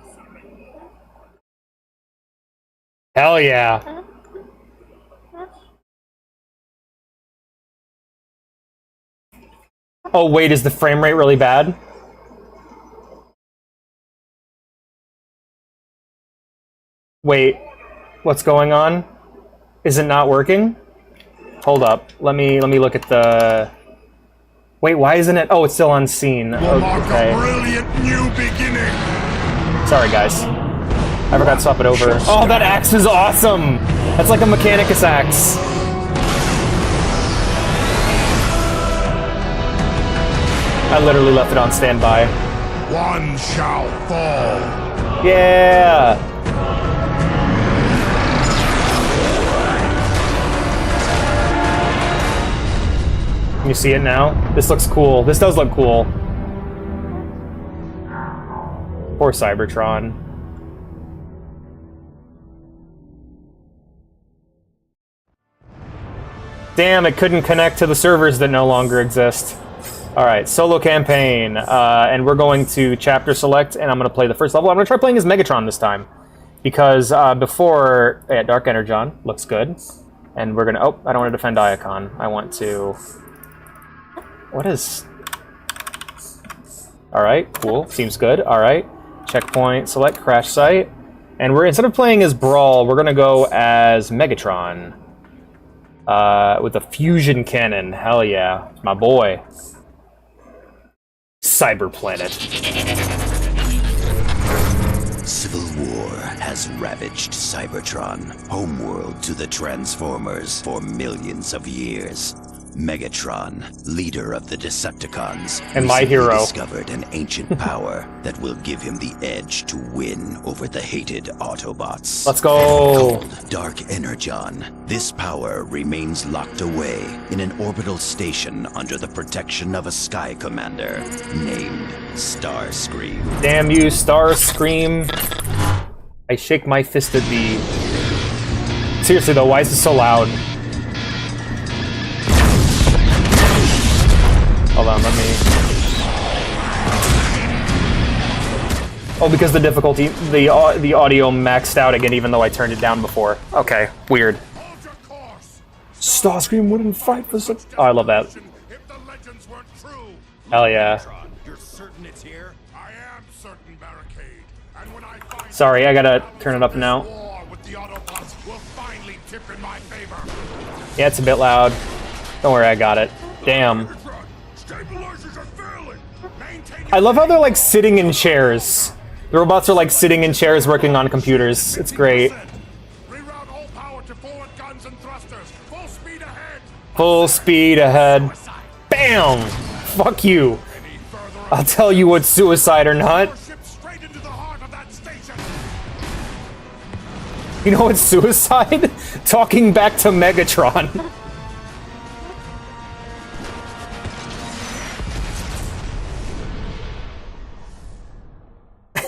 Hell yeah! Oh wait, is the frame rate really bad? Wait, what's going on? Is it not working? Hold up. Let me look at the... Wait, why isn't it... Oh, it's still on scene. Okay. Brilliant new beginning. Sorry, guys. I forgot to swap it over. Oh, that axe is awesome! That's like a Mechanicus axe. I literally left it on standby. One shall fall. Yeah! Can you see it now? This looks cool. This does look cool. Poor Cybertron. Damn, it couldn't connect to the servers that no longer exist. Alright, solo campaign. And we're going to chapter select, and I'm going to play the first level. I'm going to try playing as Megatron this time. Because before... Yeah, Dark Energon looks good. And we're going to... Oh, I don't want to defend Iacon. I want to... What is... Alright, cool. Seems good. Alright. Checkpoint, select crash site. And we're, instead of playing as Brawl, we're gonna go as Megatron. With a fusion cannon. Hell yeah. My boy. Cyber Planet. Civil war has ravaged Cybertron, homeworld to the Transformers, for millions of years. Megatron, leader of the Decepticons, and my hero, discovered an ancient power that will give him the edge to win over the hated Autobots. Let's go! Called Dark Energon, this power remains locked away in an orbital station under the protection of a Sky Commander named Starscream. Damn you, Starscream! I shake my fist at thee. Seriously though, why is this so loud? Hold on, let me... Oh, because the difficulty, the audio maxed out again, even though I turned it down before. Okay, weird. Hold your course. Starscream wouldn't fight for some. Oh, I love that. If the legends weren't true. Hell yeah. You're certain it's here? I am certain, Barricade. And when I find Sorry, I gotta turn it up now. war with the Autobots will finally tip in my favor. Yeah, it's a bit loud. Don't worry, I got it. Damn. Stabilizers are failing. Maintain I love how they're like sitting in chairs. The robots are like sitting in chairs working on computers. It's great. Reroute all power to forward guns and thrusters. Full speed ahead. Full speed ahead. Bam! Fuck you. Any further I'll tell you what's suicide or not. ship straight into the heart of that station. You know what's suicide? Talking back to Megatron.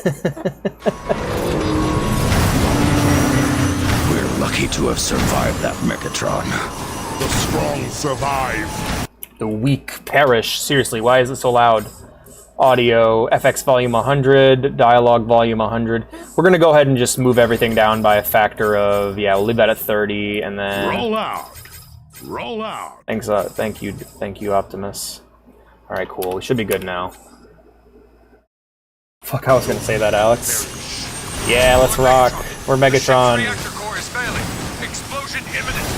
We're lucky to have survived that Megatron. The strong survive. The weak perish. Seriously, why is it so loud? Audio, FX volume 100, dialogue volume 100. We're gonna go ahead and just move everything down by a factor of, yeah, we'll leave that at 30, and then... Roll out. Roll out. Thanks, thank you, Optimus. Alright, cool, we should be good now. Fuck, I was gonna say that, Alex. Yeah, let's rock. We're Megatron. Reactor core is failing. Explosion imminent.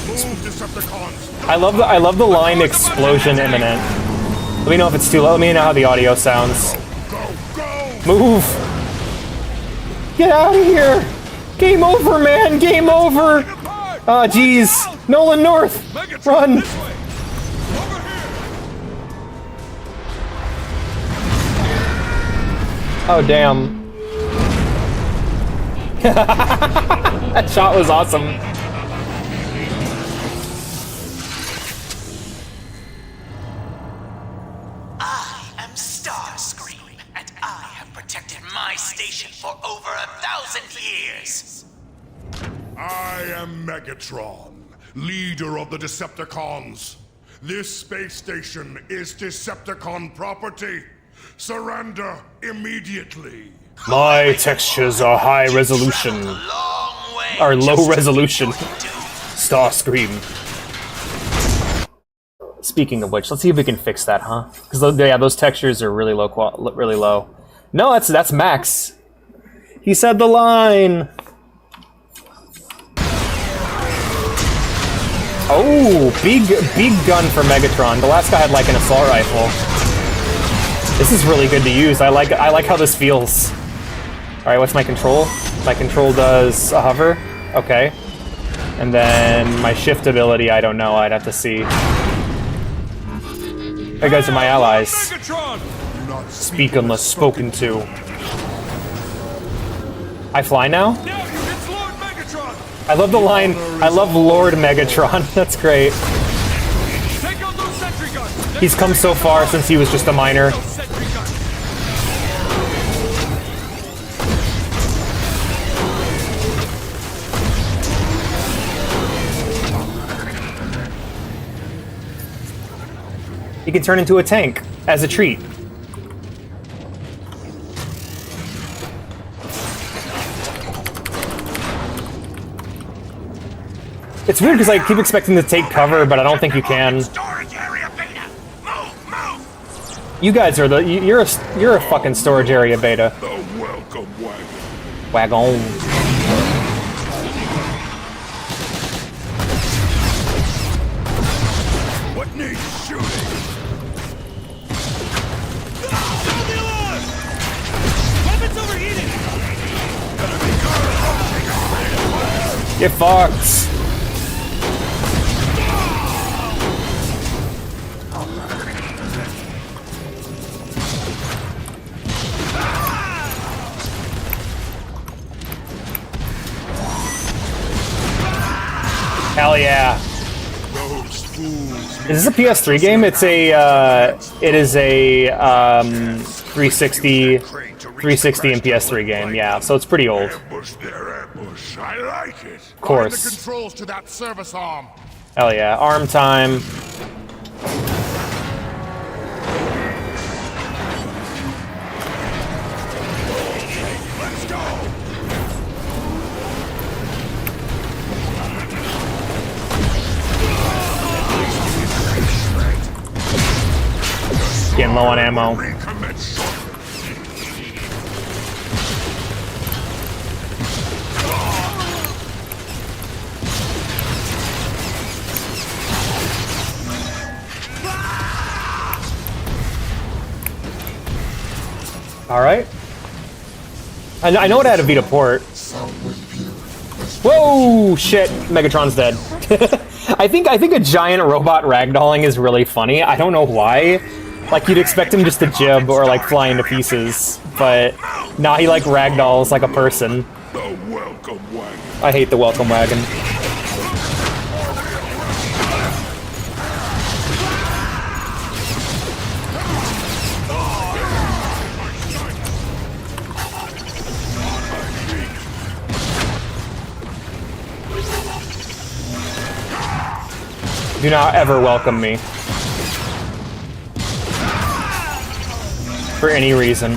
Move, Decepticons. I love the line "explosion imminent." Let me know if it's too low. Let me know how the audio sounds. Go, go. Move! Get out of here! Game over, man! Game over! Ah, jeez. Nolan North! Run! Oh, damn. That shot was awesome. I am Starscream, and I have protected my station for over 1,000 years. I am Megatron, leader of the Decepticons. This space station is Decepticon property. Surrender immediately. My textures are high resolution. Long way. Or low just to resolution. get what you do. Starscream. Speaking of which, let's see if we can fix that, huh? Because yeah, those textures are really low, really low. No, that's Max. He said the line. Oh, big gun for Megatron. The last guy had like an assault rifle. This is really good to use. I like how this feels. All right, what's my control? My control does a hover. Okay. And then my shift ability, I don't know. I'd have to see. Hey guys are my allies. Speak unless spoken to. I fly now? I love the line, I love Lord Megatron. That's great. He's come so far since he was just a miner. He can turn into a tank as a treat. It's weird because I keep expecting to take cover, but I don't think you can. Storage area beta. Move. You guys are you're a fucking storage area beta. The welcome wagon. Wagon. What needs shooting? Get fucked. Hell yeah. Those fools. Is this a PS3 game? It's a, it is a, 360 and PS3 game, yeah, so it's pretty old. Ambush their ambush. I like it. Of course. Find the controls to that service arm. Hell yeah, arm time. low on ammo. Recommence shortly. Alright. I know it had a Vita port. Whoa! Shit, Megatron's dead. I think a giant robot ragdolling is really funny. I don't know why. Like, you'd expect him just to jib or, like, fly into pieces. But, nah, he, like, ragdolls like a person. The welcome wagon. I hate the welcome wagon. Do not ever welcome me. For any reason.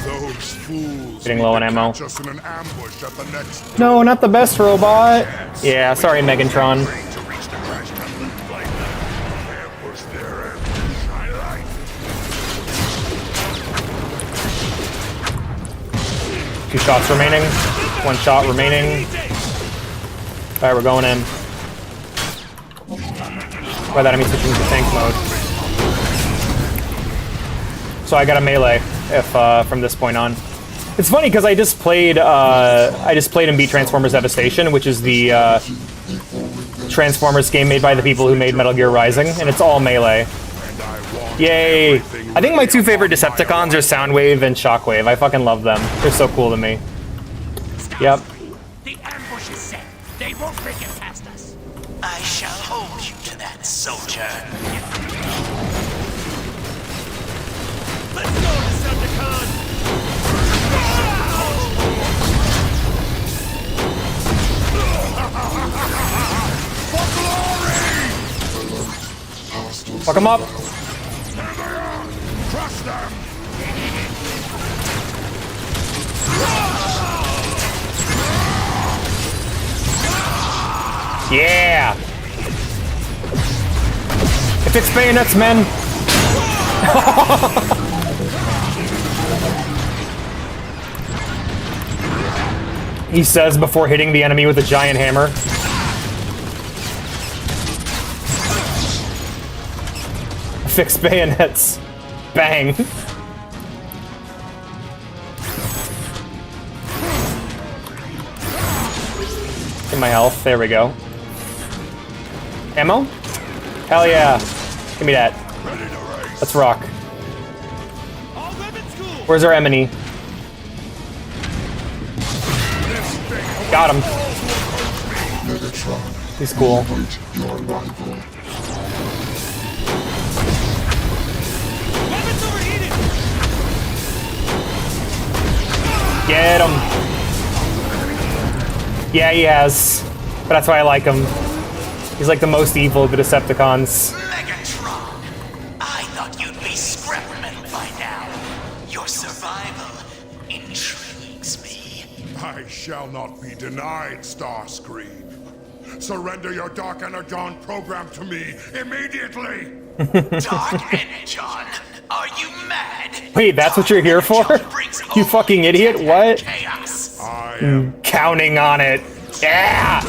Those fools. Getting low on ammo. Catch us in an ambush at the next. No, not the best robot. Yeah, sorry, Megatron. To reach the crash pad. Like ambush their ambush. I like. 2 shots remaining. 1 shot remaining. Alright, we're going in. By that I mean switching to tank mode. So I got a melee if from this point on. It's funny because I just played and beat Transformers Devastation, which is the Transformers game made by the people who made Metal Gear Rising, and it's all melee. Yay! I think my 2 favorite Decepticons are Soundwave and Shockwave. I fucking love them. They're so cool to me. Yep. The ambush is set. They won't make it past us. I shall hold you to that, soldier. Let's go, Decepticon! Fuck them up! Crush them. Yeah! Affix bayonets, men! He says before hitting the enemy with a giant hammer. Affix bayonets. Bang. Get my health. There we go. Ammo? Hell yeah. Give me that. Let's rock. Where's our Emily? Got him. He's cool. Get him. Yeah, he has. But that's why I like him. He's like the most evil of the Decepticons. Megatron! I thought you'd be scrap metal by now. Your survival intrigues me. I shall not be denied, Starscream. Surrender your Dark Energon program to me immediately! Dark Energon? Are you mad? Wait, that's what you're here for? You fucking idiot, what? Chaos. I am Counting on it. Yeah!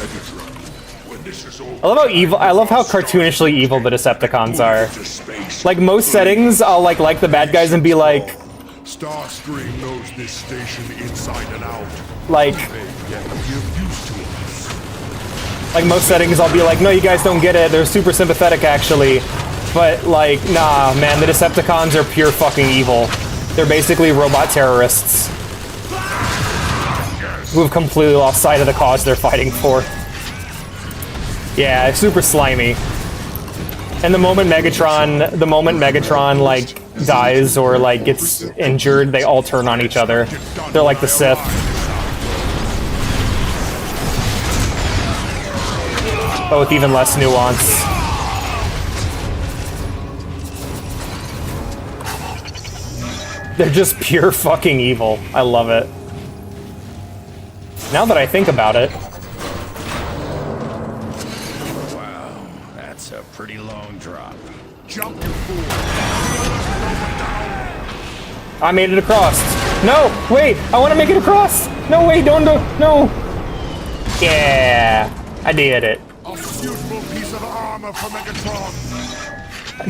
when this is over. I love how evil, I love how cartoonishly evil the Decepticons are. To space. Like most settings, I'll like the bad guys and be like, Starscream knows this station inside and out. like, They get used to us. like most settings I'll be like, no, you guys don't get it, they're super sympathetic actually. But like, nah, man, the Decepticons are pure fucking evil. They're basically robot terrorists who have completely lost sight of the cause they're fighting for. Yeah, super slimy. And the moment Megatron like dies or like gets injured, they all turn on each other. They're like the Sith. But with even less nuance. They're just pure fucking evil. I love it. Now that I think about it. Wow, that's a Jump, you fool! I made it across. No, wait, I want to make it across. No, wait, don't do, no. Yeah, I did it. A beautiful piece of armor for Megatron.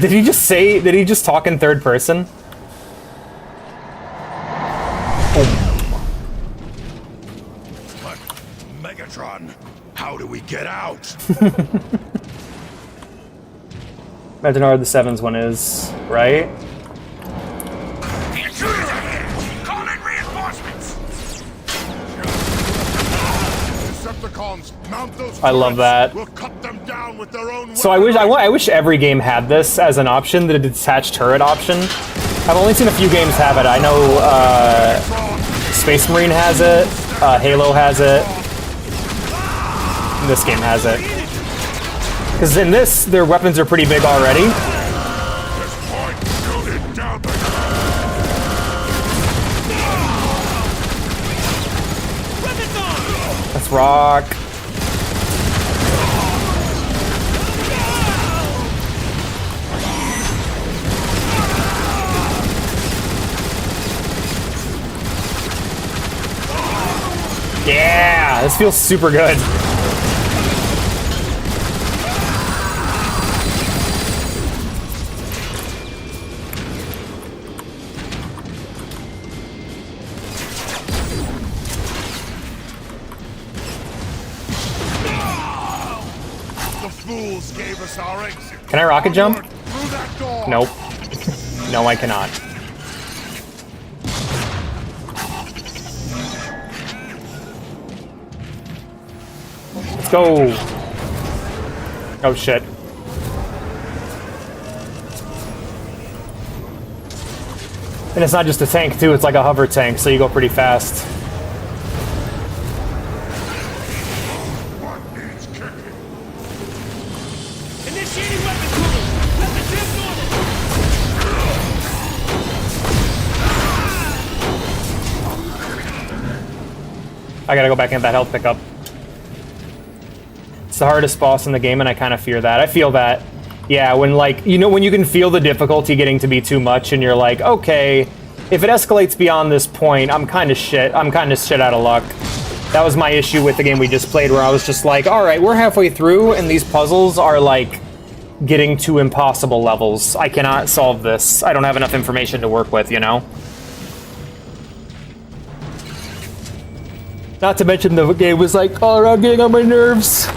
Did he just say, did he just talk in third person? But Megatron, how do we get out? Imagine how hard the Sevens one is, right? The intruders are here! Call in reinforcements! Decepticons, mount those I love turrets. that. We'll cut them down with their own So I wish every game had this as an option, the detached turret option. I've only seen a few games have it. I know Space Marine has it, Halo has it, and this game has it. Because in this, their weapons are pretty big already. This point, shoot it down the Let's rock. Yeah, this feels super good. The fools gave us our exit. Can I rocket jump? Through that door. Nope. No, I cannot. Let's go. Oh shit. And it's not just a tank too, it's like a hover tank, so you go pretty fast. What needs kicking? Initiating weapon move! Weapon transformed! I gotta go back into that health pickup. It's the hardest boss in the game, and I kind of fear that. I feel that. Yeah, when like, you know, when you can feel the difficulty getting to be too much, and you're like, okay, if it escalates beyond this point, I'm kind of shit out of luck. That was my issue with the game we just played, where I was just like, alright, we're halfway through, and these puzzles are like getting to impossible levels. I cannot solve this. I don't have enough information to work with, you know? Not to mention the game was like all around getting on my nerves.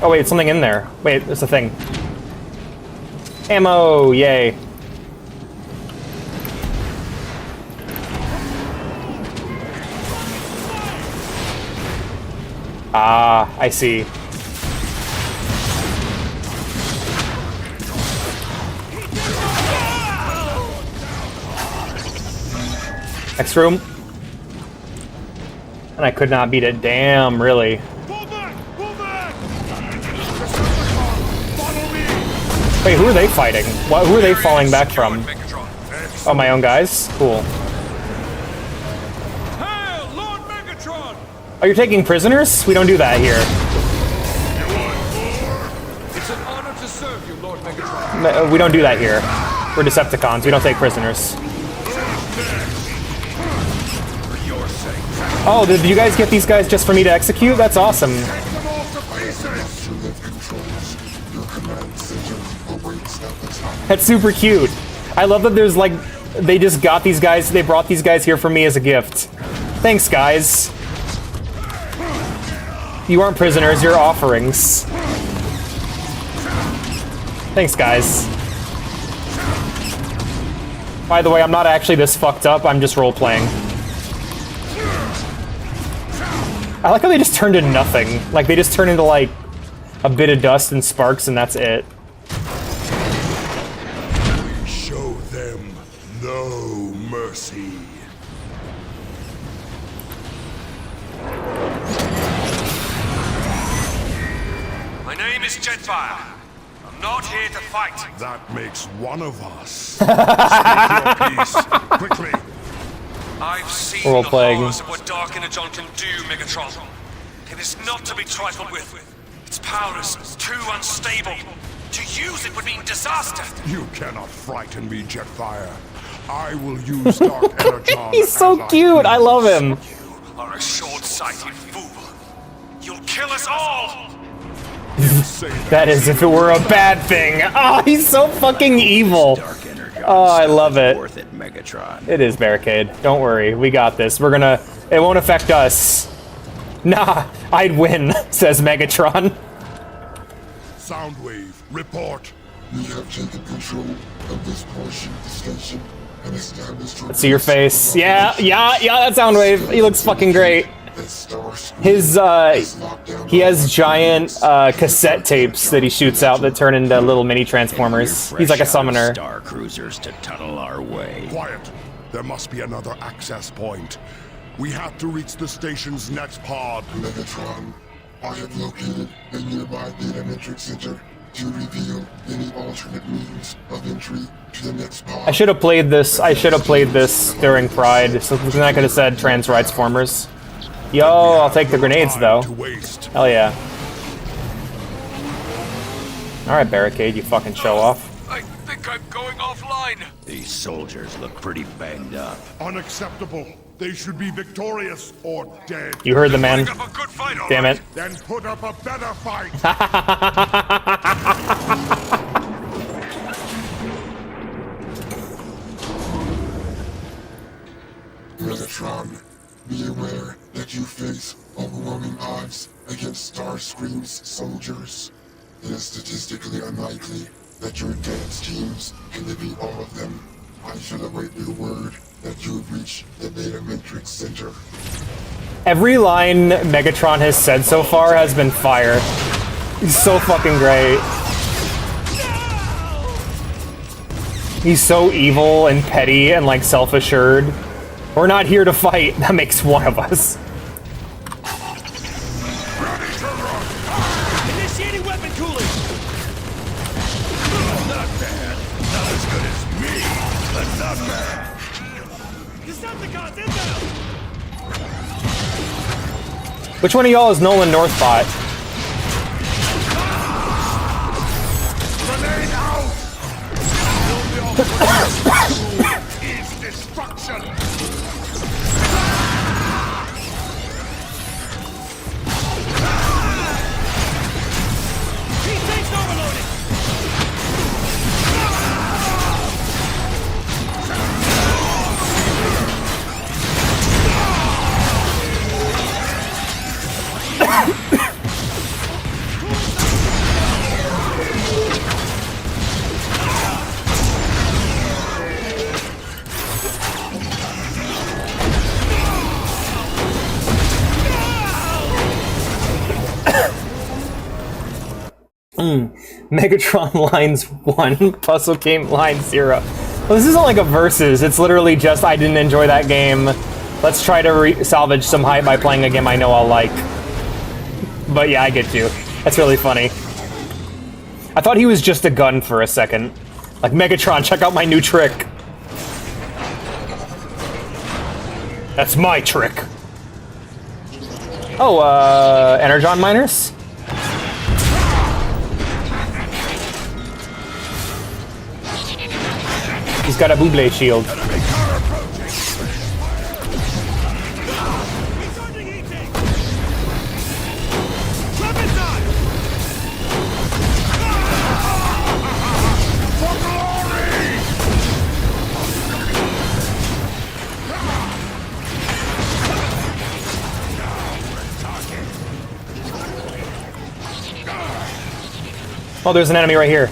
Oh wait, something in there. Wait, there's a thing. Ammo, yay. Ah, I see. Next room. And I could not beat it. Damn, really. Pull back! Pull back! Decepticon, follow me! Wait, who are they fighting? What, who are they falling back from? Megatron. Oh, my own guys? Cool. Hail, Lord Megatron! Oh, you're taking prisoners? We don't do that here. It's an honor to serve you, Lord Megatron. We don't do that here. We're Decepticons. We don't take prisoners. Oh, did you guys get these guys just for me to execute? That's awesome. Take them all to pieces! That's super cute. I love that there's like, they just got these guys, they brought these guys here for me as a gift. Thanks, guys. You aren't prisoners, you're offerings. Thanks, guys. By the way, I'm not actually this fucked up, I'm just role-playing. I like how they just turned into nothing. Like, they just turned into, like, a bit of dust and sparks, and that's it. We show them no mercy. My name is Jetfire. I'm not here to fight. That makes one of us. Speak your piece, quickly. I've seen We're all the playing. horrors of what Dark Energon can do, Megatron. It is not to be trifled with. Its power is too unstable. To use it would mean disaster. You cannot frighten me, Jetfire. I will use Dark Energon. He's so as cute. I love him. You are a short-sighted fool. You'll kill us all. say That is if it were a bad thing. Oh, he's so fucking evil. Dark Energon Oh, I love it. Worth it, Megatron. It is Barricade. Don't worry. We got this. We're gonna... It won't affect us. Nah, I'd win, says Megatron. Soundwave, report. We have taken control of this portion of the station and established... Let's see your face. Yeah, that Soundwave. He looks fucking great. His, he has giant, cassette tapes that he shoots out that turn into little mini Transformers. He's like a summoner. Star cruisers to tunnel our way. Quiet. There must be another access point. We have to reach the station's next pod. Megatron, I have located a nearby data matrix center to reveal any alternate means of entry to the next pod. I should have played this during Pride, so then I could have said Trans Rights Formers. Yo, I'll take the grenades though. To waste. Hell yeah. Alright, Barricade, you fucking show off. I think I'm going offline. These soldiers look pretty banged up. Unacceptable. They should be victorious or dead. You heard the man. Putting up a good fight, all Damn right. it. Then put up a better fight. Megatron, be aware that you face overwhelming odds against Starscream's soldiers. It is statistically unlikely that your advanced teams can defeat all of them. I shall await your word that you have reached the Beta Matrix Center. Every line Megatron has said so far has been fire. He's so fucking great. He's so evil and petty and like self-assured. We're not here to fight. That makes one of us. Initiating weapon cooling. Not bad. Not as good as me, but not bad. Decepticons inbound. Which one of y'all is Nolan Northbot? Grenade out! Is destruction. P-Tank's overloaded. Megatron Lines 1, Puzzle Game Line 0. Well, this isn't like a versus, it's literally just I didn't enjoy that game. Let's try to salvage some hype by playing a game I know I'll like. But yeah, I get you. That's really funny. I thought he was just a gun for a second. Like, Megatron, check out my new trick. That's my trick. Oh, Energon miners? He's got a Buble shield. Recharging E-Tank. Weapons on. For glory! Oh, there's an enemy right here.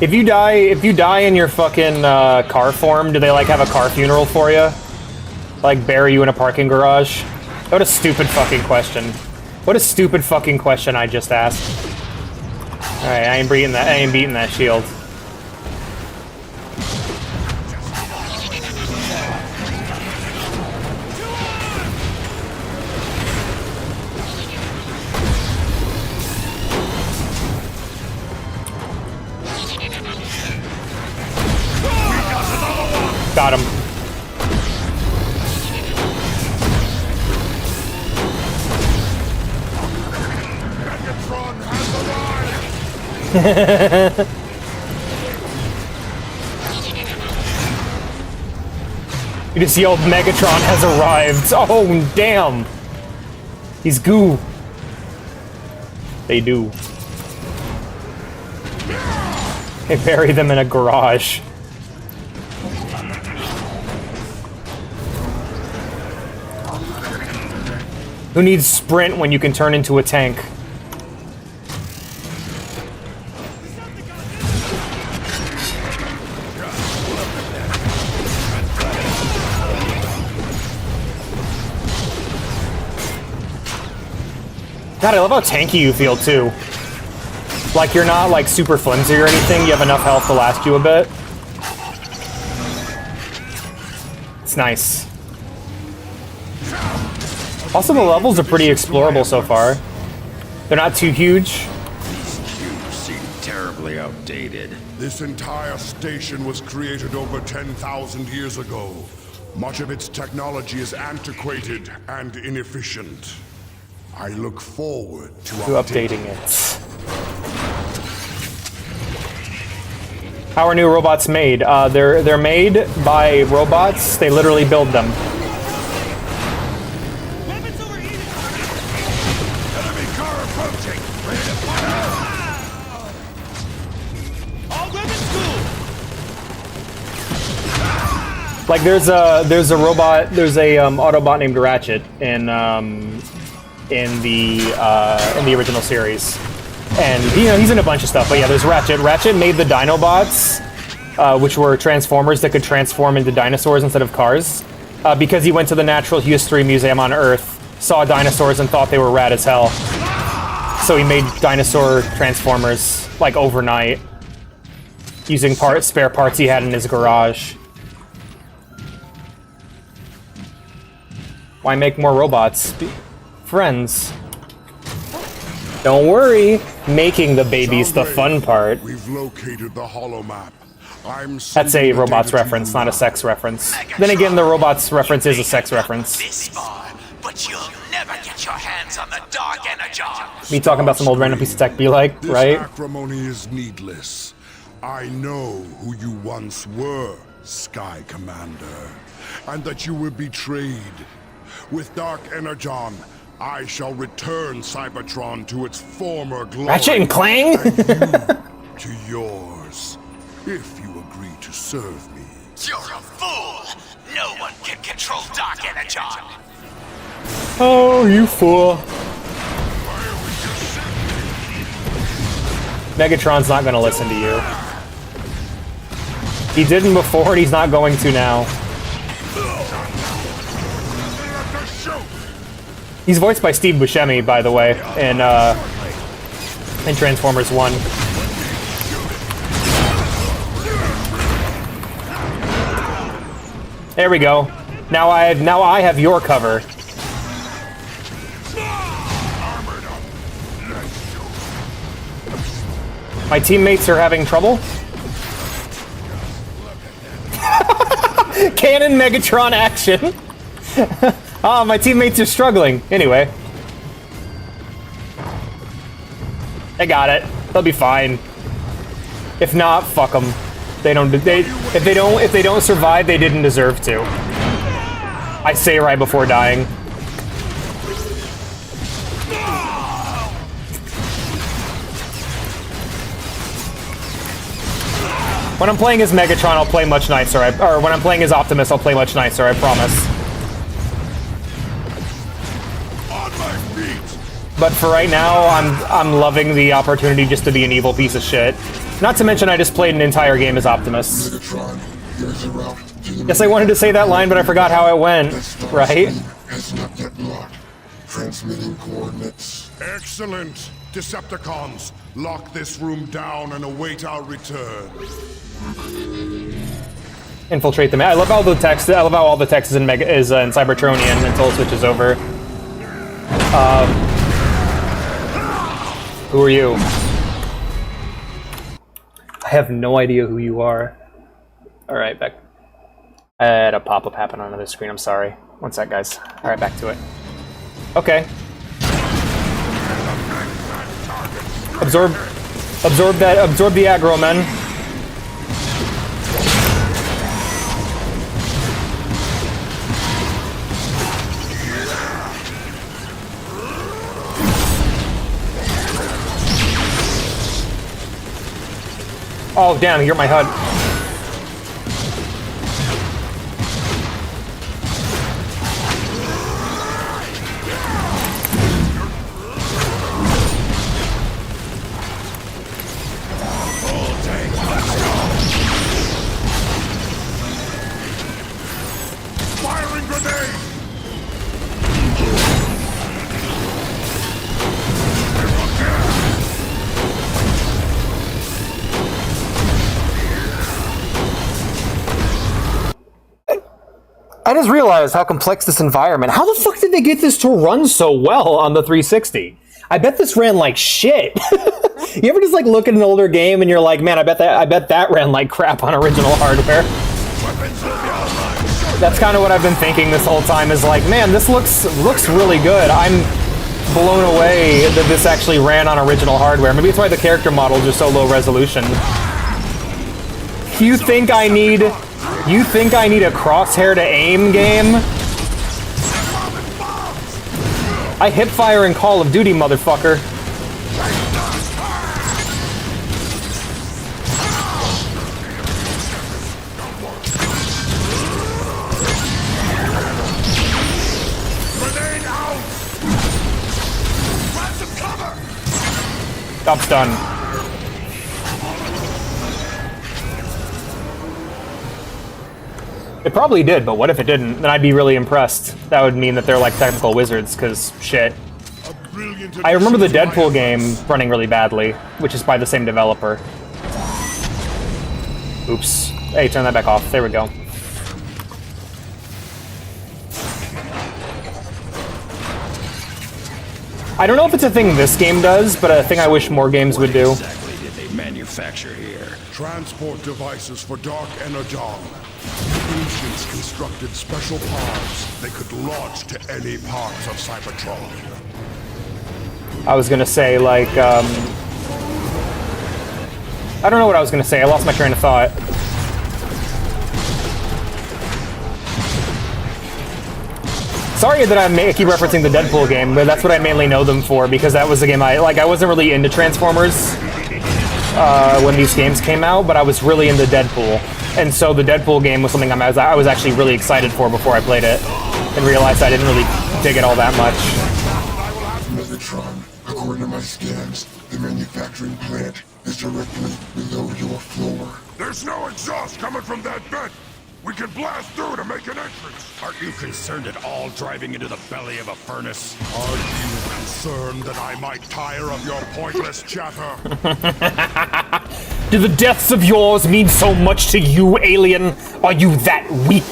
If you die in your fucking car form, do they like have a car funeral for you? Like bury you in a parking garage? What a stupid fucking question. What a stupid fucking question I just asked. Alright, I ain't beating that shield. Got him. Megatron has arrived! You just yelled, Megatron has arrived. Oh, damn. He's goo. They do. They bury them in a garage. Who needs sprint when you can turn into a tank? God, I love how tanky you feel, too. Like, you're not, like, super flimsy or anything. You have enough health to last you a bit. It's nice. Also, the levels are pretty explorable so far. They're not too huge. These cubes seem terribly outdated. This entire station was created over 10,000 years ago. Much of its technology is antiquated and inefficient. I look forward to Updating it. How are new robots made? They're made by robots. They literally build them. Weapons overheated! Enemy car approaching! Ready to fire! All weapons cool! Like there's a robot, there's a Autobot named Ratchet in the original series, and he's in a bunch of stuff. But yeah, there's Ratchet. Ratchet made the Dinobots, which were Transformers that could transform into dinosaurs instead of cars, because he went to the Natural History Museum on Earth, saw dinosaurs, and thought they were rad as hell. So he made dinosaur Transformers like overnight, using spare parts he had in his garage. Why make more robots? Friends. Don't worry, making the baby's the fun part. We've located the hollow map. That's a robots reference, not a sex reference. Then again, the robots reference is a sex reference. This far, but you'll never get your hands on the Dark Energon. Me talking about some old random piece of tech be like, This right? acrimony is needless. I know who you once were, Sky Commander, and that you were betrayed. With Dark Energon, I shall return Cybertron to its former glory. Ratchet and Clang? And you to yours, if you agree to serve me. You're a fool! No one can control Dark Energon! Oh, you fool. Megatron's not gonna listen to you. He didn't before, and he's not going to now. He's voiced by Steve Buscemi, by the way, in Transformers 1. There we go. Now I have your cover. My teammates are having trouble. Canon Megatron action. Ah, my teammates are struggling. Anyway. I got it. They'll be fine. If not, fuck them. If they don't survive, they didn't deserve to. I say right before dying. When I'm playing as Megatron, I'll play much nicer. Or when I'm playing as Optimus, I'll play much nicer, I promise. But for right now, I'm loving the opportunity just to be an evil piece of shit. Not to mention I just played an entire game as Optimus. Megatron, there's a route to the Yes, I wanted to say that line, but I forgot how it went, right? has not yet locked. Transmitting coordinates. Excellent! Decepticons, lock this room down and await our return. Infiltrate them. I love all the text. I love how all the text is in Cybertronian until it switches over. Who are you? I have no idea who you are. All right, back. I had a pop-up happen on another screen, I'm sorry. One sec, guys. Alright, back to it. Okay. Absorb the aggro, men. Oh, damn, you're my HUD. Firing grenade! I just realized how complex this environment. How the fuck did they get this to run so well on the 360? I bet this ran like shit. You ever just like look at an older game and you're like, man, I bet that ran like crap on original hardware. That's kind of what I've been thinking this whole time. Is like, man, this looks really good. I'm blown away that this actually ran on original hardware. Maybe it's why the character models are so low resolution. You think I need a crosshair to aim game? I hip fire in Call of Duty, motherfucker. Grenade out! Grab some cover! Job's done. It probably did, but what if it didn't? Then I'd be really impressed. That would mean that they're like technical wizards, because shit. I remember the Deadpool game running really badly, which is by the same developer. Oops. Hey, turn that back off. There we go. I don't know if it's a thing this game does, but a thing I wish more games would do. What exactly did they manufacture here? Transport devices for Dark Energon. The ancients constructed special pods they could launch to any parts of Cybertron. I was gonna say, like, I don't know what I was gonna say. I lost my train of thought. Sorry that I keep referencing the Deadpool game, but that's what I mainly know them for, because that was the game I wasn't really into Transformers when these games came out, but I was really into Deadpool. And so the Deadpool game was something I was actually really excited for before I played it, and realized I didn't really dig it all that much. MEGATRON, according to my scans, the manufacturing plant is directly below your floor. There's no exhaust coming from that vent! We can blast through to make an entrance! Aren't you concerned at all driving into the belly of a furnace? Are you concerned that I might tire of your pointless chatter? Do the deaths of yours mean so much to you, alien? Are you that weak?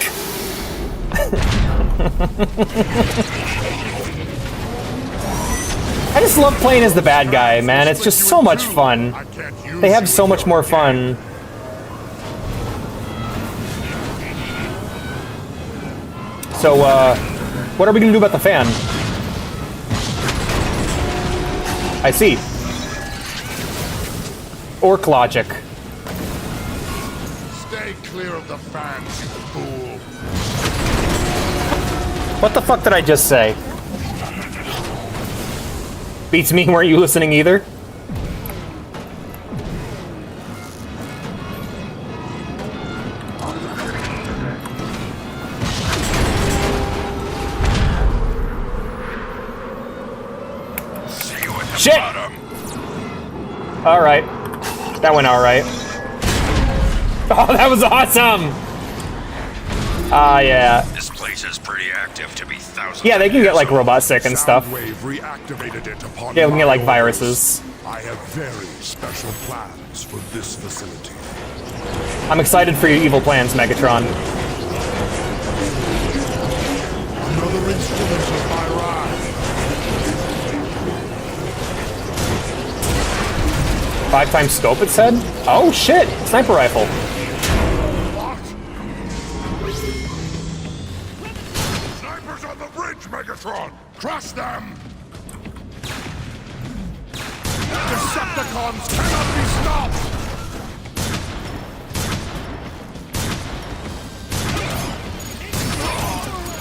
I just love playing as the bad guy, man. It's just so much fun. They have so much more fun. So, what are we gonna do about the fan? I see. Orc logic. Stay clear of the fans, you fool! What the fuck did I just say? Beats me, weren't you listening either? Shit! Alright. That went alright. Oh, that was awesome! Ah, yeah. This place is pretty active to be thousands. Yeah, they can get like robot sick and stuff. Soundwave reactivated it upon Yeah, we can get like my viruses. orders. I have very special plans for this facility. I'm excited for your evil plans, Megatron. Another instrument of my wrath. 5x scope, it said? Oh shit! Sniper rifle. Snipers on the bridge, Megatron! Crush them! Decepticons cannot be stopped!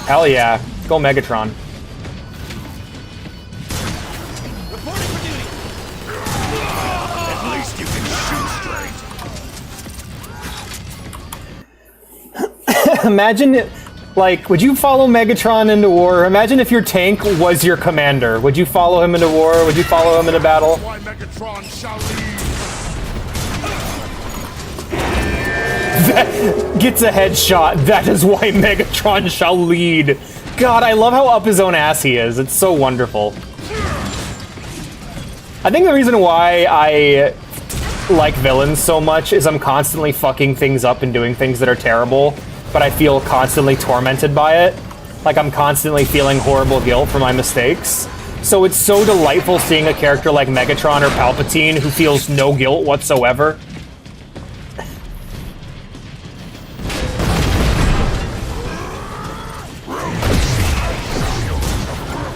Hell yeah. Go Megatron. Reporting for duty. At least you can shoot straight. Imagine, like, would you follow Megatron into war? Imagine if your tank was your commander. Would you follow him into war? Would you follow him into battle? Why Megatron shall lead. Gets a headshot. That is why Megatron shall lead. God, I love how up his own ass he is. It's so wonderful. I think the reason why I like villains so much is I'm constantly fucking things up and doing things that are terrible, but I feel constantly tormented by it. Like I'm constantly feeling horrible guilt for my mistakes. So it's so delightful seeing a character like Megatron or Palpatine who feels no guilt whatsoever.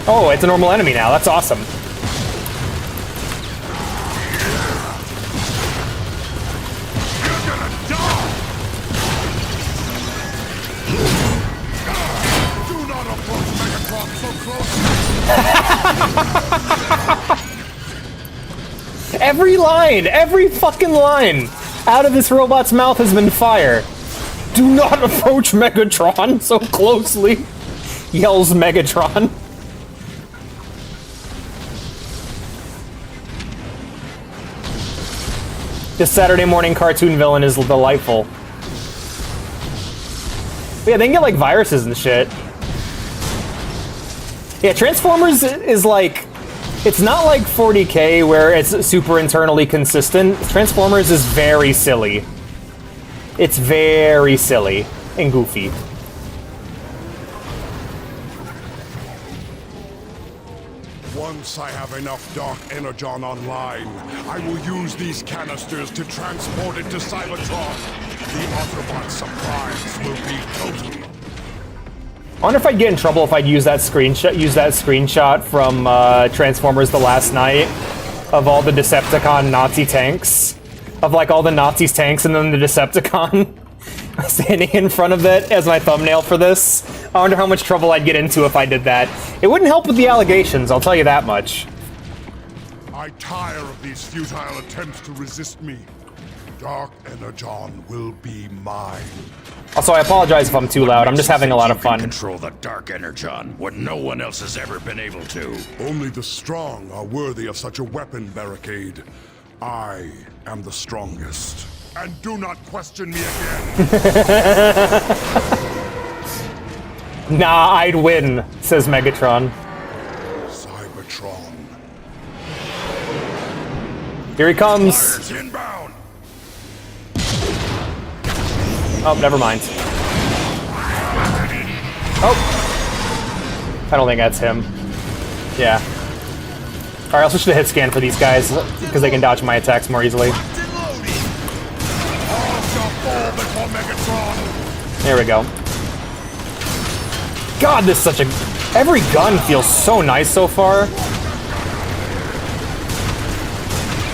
Oh, it's a normal enemy now. That's awesome. Do not approach Megatron so close! Every fucking line out of this robot's mouth has been fire. Do not approach Megatron so closely, yells Megatron. This Saturday morning cartoon villain is delightful. But yeah, they can get like viruses and shit. Yeah, Transformers is like, it's not like 40K where it's super internally consistent. Transformers is very silly. It's very silly and goofy. Once I have enough Dark Energon online, I will use these canisters to transport it to Cybertron. The Autobot supplies will be total. I wonder if I'd get in trouble if I'd use that screenshot from Transformers: The Last Night of all the Decepticon Nazi tanks, of like all the Nazis tanks and then the Decepticon standing in front of it as my thumbnail for this. I wonder how much trouble I'd get into if I did that. It wouldn't help with the allegations, I'll tell you that much. I tire of these futile attempts to resist me. Dark Energon will be mine. Also, I apologize if I'm too loud. I'm just having a lot of fun. Control the Dark Energon, what no one else has ever been able to. Only the strong are worthy of such a weapon barricade. I am the strongest. And do not question me again. Nah, I'd win, says Megatron. Cybertron. Here he comes. Fires inbound. Oh, never mind. Oh. I don't think that's him. Yeah. Alright, I'll switch to hit scan for these guys, because they can dodge my attacks more easily. There we go. God, this is such a... Every gun feels so nice so far.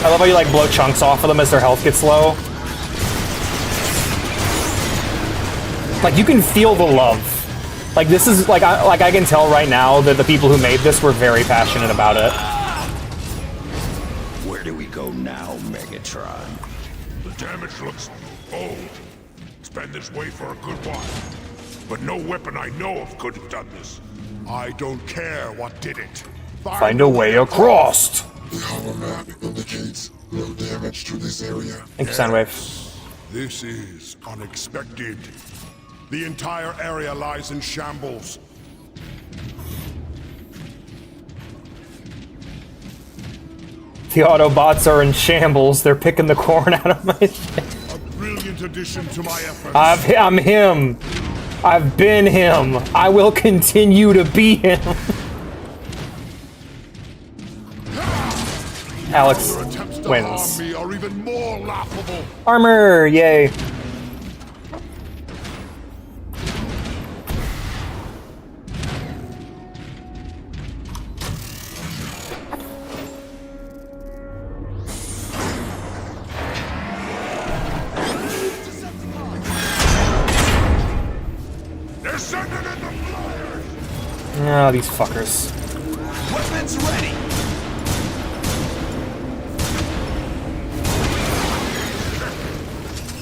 I love how you, like, blow chunks off of them as their health gets low. Like, you can feel the love. Like, this is, like I can tell right now that the people who made this were very passionate about it. Where do we go now, Megatron? The damage looks old. It's been this way for a good while. But no weapon I know of could have done this. I don't care what did it. Find a way across. The hollow map indicates no damage to this area. Thank you, Soundwave. This is unexpected. The entire area lies in shambles. The Autobots are in shambles. They're picking the corn out of my shit. A brilliant addition to my efforts. I'm him. I've been him. I will continue to be him. Alex Your attempts to wins. harm me are even more laughable. Armor, yay. They're sending in the flyers! Oh, these fuckers. Weapons ready!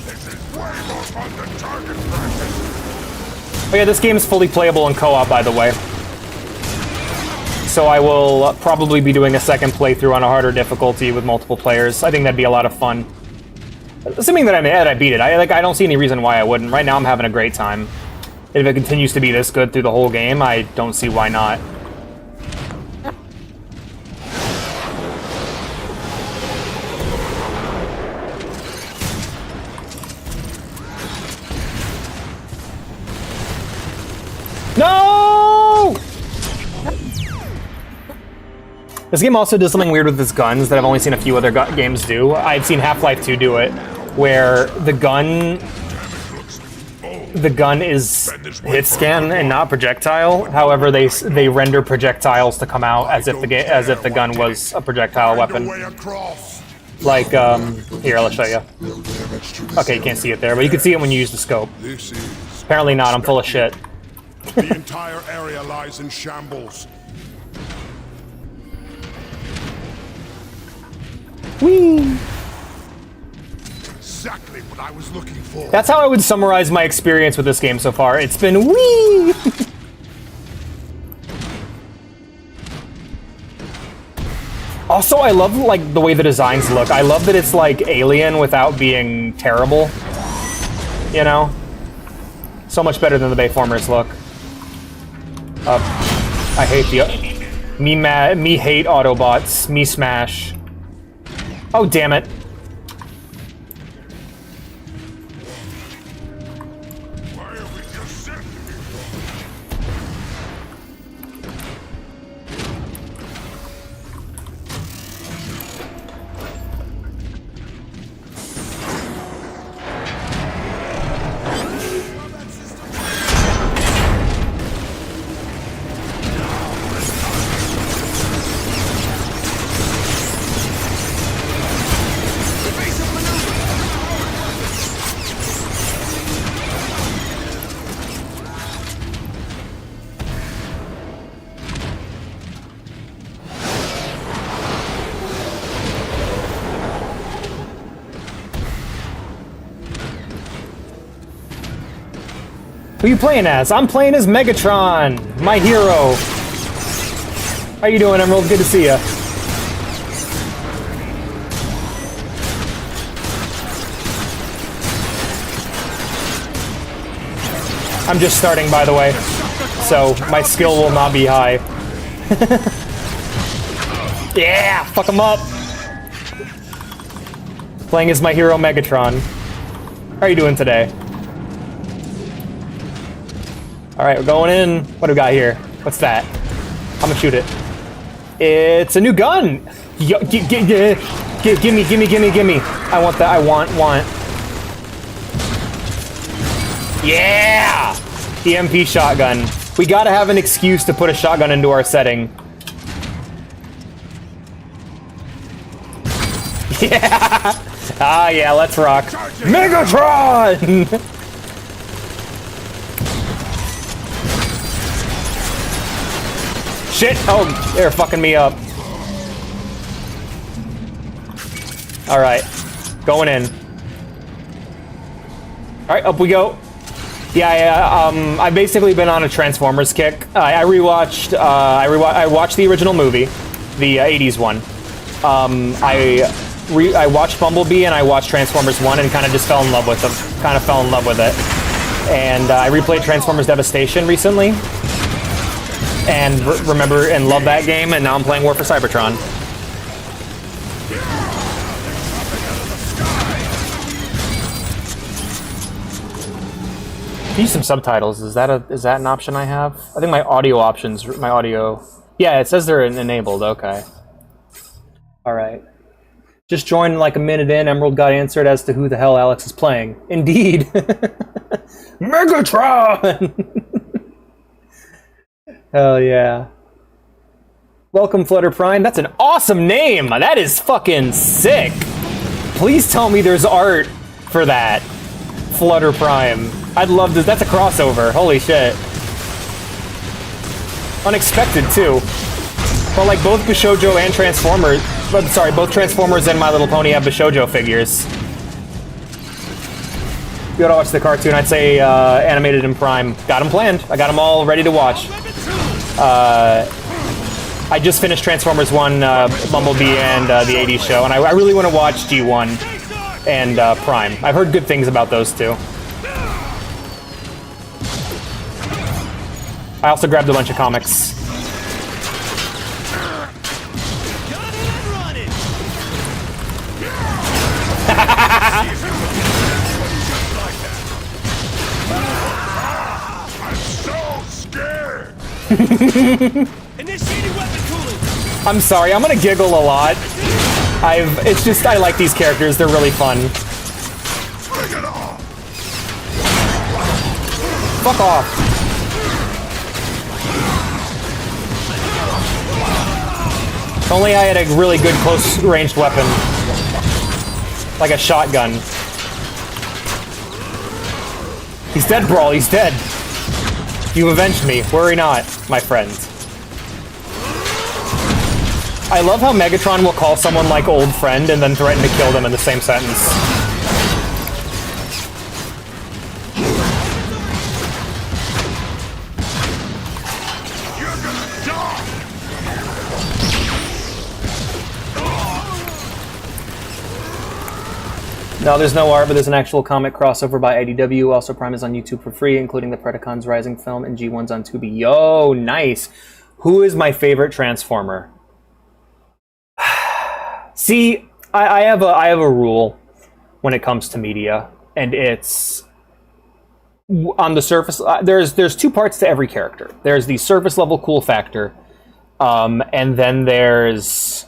This is way more fun than target practice! Oh yeah, this game is fully playable in co-op, by the way. So I will probably be doing a second playthrough on a harder difficulty with multiple players. I think that'd be a lot of fun. Assuming that I beat it. I don't see any reason why I wouldn't. Right now I'm having a great time. If it continues to be this good through the whole game, I don't see why not. No! This game also does something weird with its guns that I've only seen a few other games do. I've seen Half-Life 2 do it, where the gun is hit scan and not projectile. However, they render projectiles to come out as if the gun was a projectile weapon. Like here, I'll show you. Okay, you can't see it there, but you can see it when you use the scope. Apparently not. I'm full of shit. The entire area lies in shambles. Whee! Exactly what I was looking for. That's how I would summarize my experience with this game so far. It's been whee! Also, I love like the way the designs look. I love that it's like Alien without being terrible. You know? So much better than the Bayformers look. I hate the... Me hate Autobots. Me smash. Oh, damn it. Who you playing as? I'm playing as Megatron, my hero. How you doing, Emerald? Good to see ya. I'm just starting, by the way, so my skill will not be high. Yeah, fuck him up. Playing as my hero, Megatron. How are you doing today? Alright, we're going in. What do we got here? What's that? I'm gonna shoot it. It's a new gun! Gimme. I want that. I want. Yeah! EMP shotgun. We gotta have an excuse to put a shotgun into our setting. Yeah! Ah, yeah, let's rock. Megatron! Shit! Oh, they're fucking me up. Alright. Going in. Alright, up we go. Yeah, I've basically been on a Transformers kick. I watched the original movie, the 80s one. I watched Bumblebee and I watched Transformers 1 and kind of just fell in love with them. Kind of fell in love with it. And I replayed Transformers Devastation recently. And remember and love that game, and now I'm playing War for Cybertron. Use some subtitles. Is that an option I have? I think my audio options, yeah, it says they're enabled. Okay. All right. Just joined like a minute in. Emerald got answered as to who the hell Alex is playing. Indeed. Megatron. Hell yeah. Welcome, Flutter Prime. That's an awesome name. That is fucking sick. Please tell me there's art for that. Flutter Prime. I'd love this. That's a crossover. Holy shit. Unexpected, too. Well, like, both Bishojo and Transformers... Sorry, both Transformers and My Little Pony have Bishojo figures. If you gotta watch the cartoon, I'd say animated in Prime. Got them planned. I got them all ready to watch. I just finished Transformers 1, Bumblebee, and the 80s show, and I really want to watch G1 and Prime. I've heard good things about those two. I also grabbed a bunch of comics. I'm so scared. I'm sorry, I'm gonna giggle a lot. It's just, I like these characters, they're really fun. Bring it on. Fuck off. If only I had a really good close-ranged weapon. Like a shotgun. He's dead, Brawl, he's dead. You avenged me, worry not, my friend. I love how Megatron will call someone like old friend and then threaten to kill them in the same sentence. You're gonna die. No, there's no art, but there's an actual comic crossover by IDW. Also, Prime is on YouTube for free, including the Predacons Rising film, and G1's on Tubi. Yo, nice. Who is my favorite Transformer? See, I have a rule when it comes to media, and it's on the surface. There's two parts to every character. There's the surface level cool factor, and then there is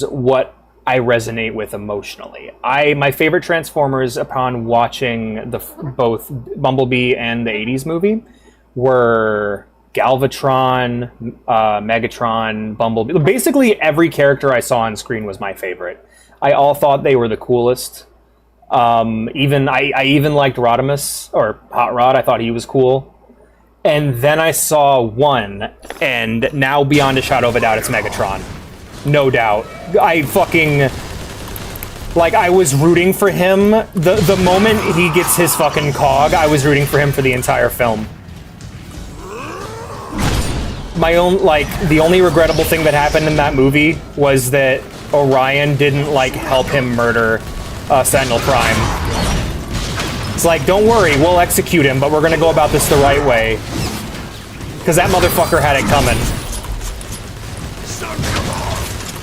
what I resonate with emotionally. My favorite Transformers upon watching both Bumblebee and the 80s movie were Galvatron, Megatron, Bumblebee. Basically every character I saw on screen was my favorite. I all thought they were the coolest. I even liked Rodimus, or Hot Rod. I thought he was cool. And then I saw one, and now beyond a shadow of a doubt, it's Megatron. No doubt. I was rooting for him. The moment he gets his fucking cog, I was rooting for him for the entire film. The only regrettable thing that happened in that movie was that Orion didn't, help him murder Sentinel Prime. It's like, don't worry, we'll execute him, but we're gonna go about this the right way. Because that motherfucker had it coming.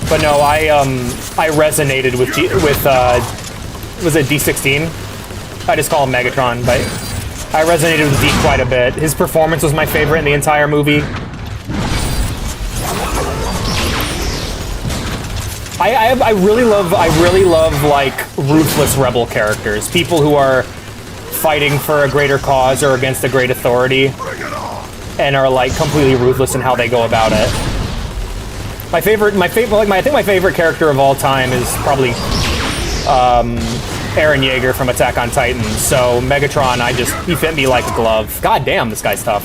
But no, I resonated with was it D16? I just call him Megatron, but I resonated with D quite a bit. His performance was my favorite in the entire movie. I really love ruthless rebel characters, people who are fighting for a greater cause or against a great authority, and are completely ruthless in how they go about it. I think my favorite character of all time is probably Eren Yeager from Attack on Titan. So Megatron, he fit me like a glove. God damn, this guy's tough.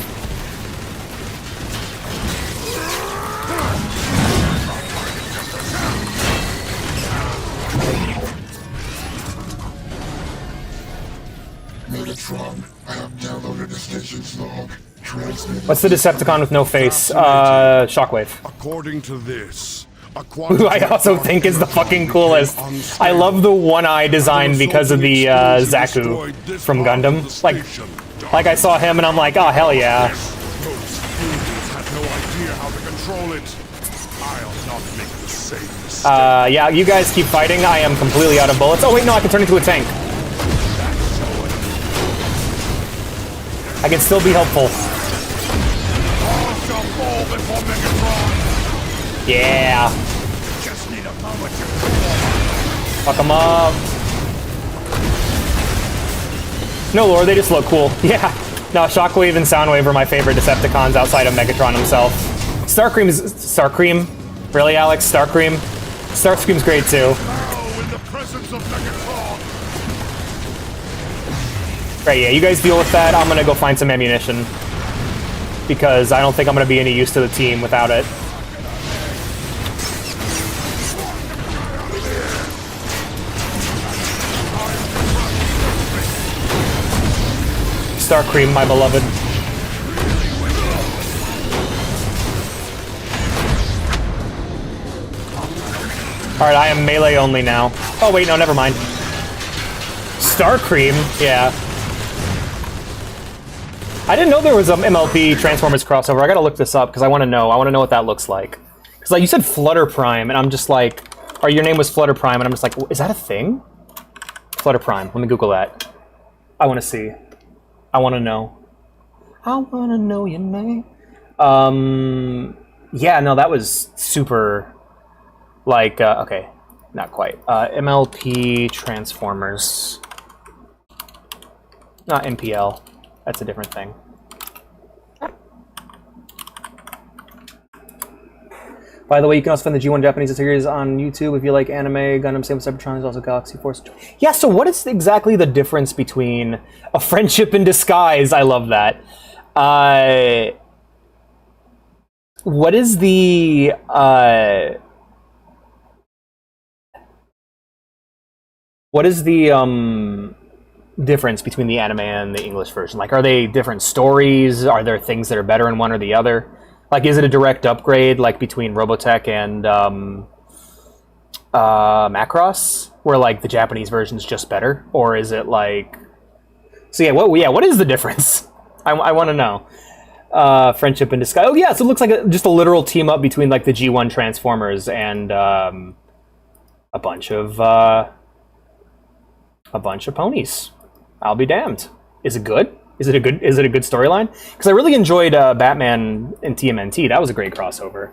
Megatron, I have downloaded the station's log. What's the Decepticon with no face? Shockwave. According to this, who I also think is the fucking coolest. I love the one-eye design because of the Zaku from Gundam. Like I saw him and I'm like, oh hell yeah. Those humans had no idea how to control it. I'll not make the same mistake. Yeah, you guys keep fighting. I am completely out of bullets. Oh wait, no, I can turn into a tank. I can still be helpful. Yeah. Just need a moment to Fuck them up. No lore, they just look cool. Yeah. No, Shockwave and Soundwave are my favorite Decepticons outside of Megatron himself. Starscream? Really, Alex? Starscream? Starscream's great too. Now, in the presence of Megatron. Right, yeah, you guys deal with that. I'm gonna go find some ammunition. Because I don't think I'm gonna be any use to the team without it. Star Cream, my beloved. Alright, I am melee only now. Oh wait, no, never mind. Star Cream? Yeah. I didn't know there was an MLP Transformers crossover. I gotta look this up because I want to know. I want to know what that looks like. Because like you said Flutter Prime, and I'm just like, or your name was Flutter Prime, and I'm just like, is that a thing? Flutter Prime. Let me Google that. I want to see. I want to know. I want to know your name. Yeah, no, that was super. Like, okay, not quite. MLP Transformers. Not MPL. That's a different thing. By the way, you can also find the G1 Japanese series on YouTube if you like anime. Gundam, same with Cybertron, is also Galaxy Force. Yeah, so what is exactly the difference between a friendship in disguise? I love that. What is the difference between the anime and the English version? Like, are they different stories? Are there things that are better in one or the other? Like, is it a direct upgrade, like, between Robotech and Macross? Where, like, the Japanese version is just better? Or is it, like... So, yeah, what is the difference? I want to know. Friendship in Disguise. Oh, yeah, so it looks like just a literal team-up between, like, the G1 Transformers and a bunch of ponies. I'll be damned. Is it good? Is it a good storyline? Because I really enjoyed Batman and TMNT. That was a great crossover.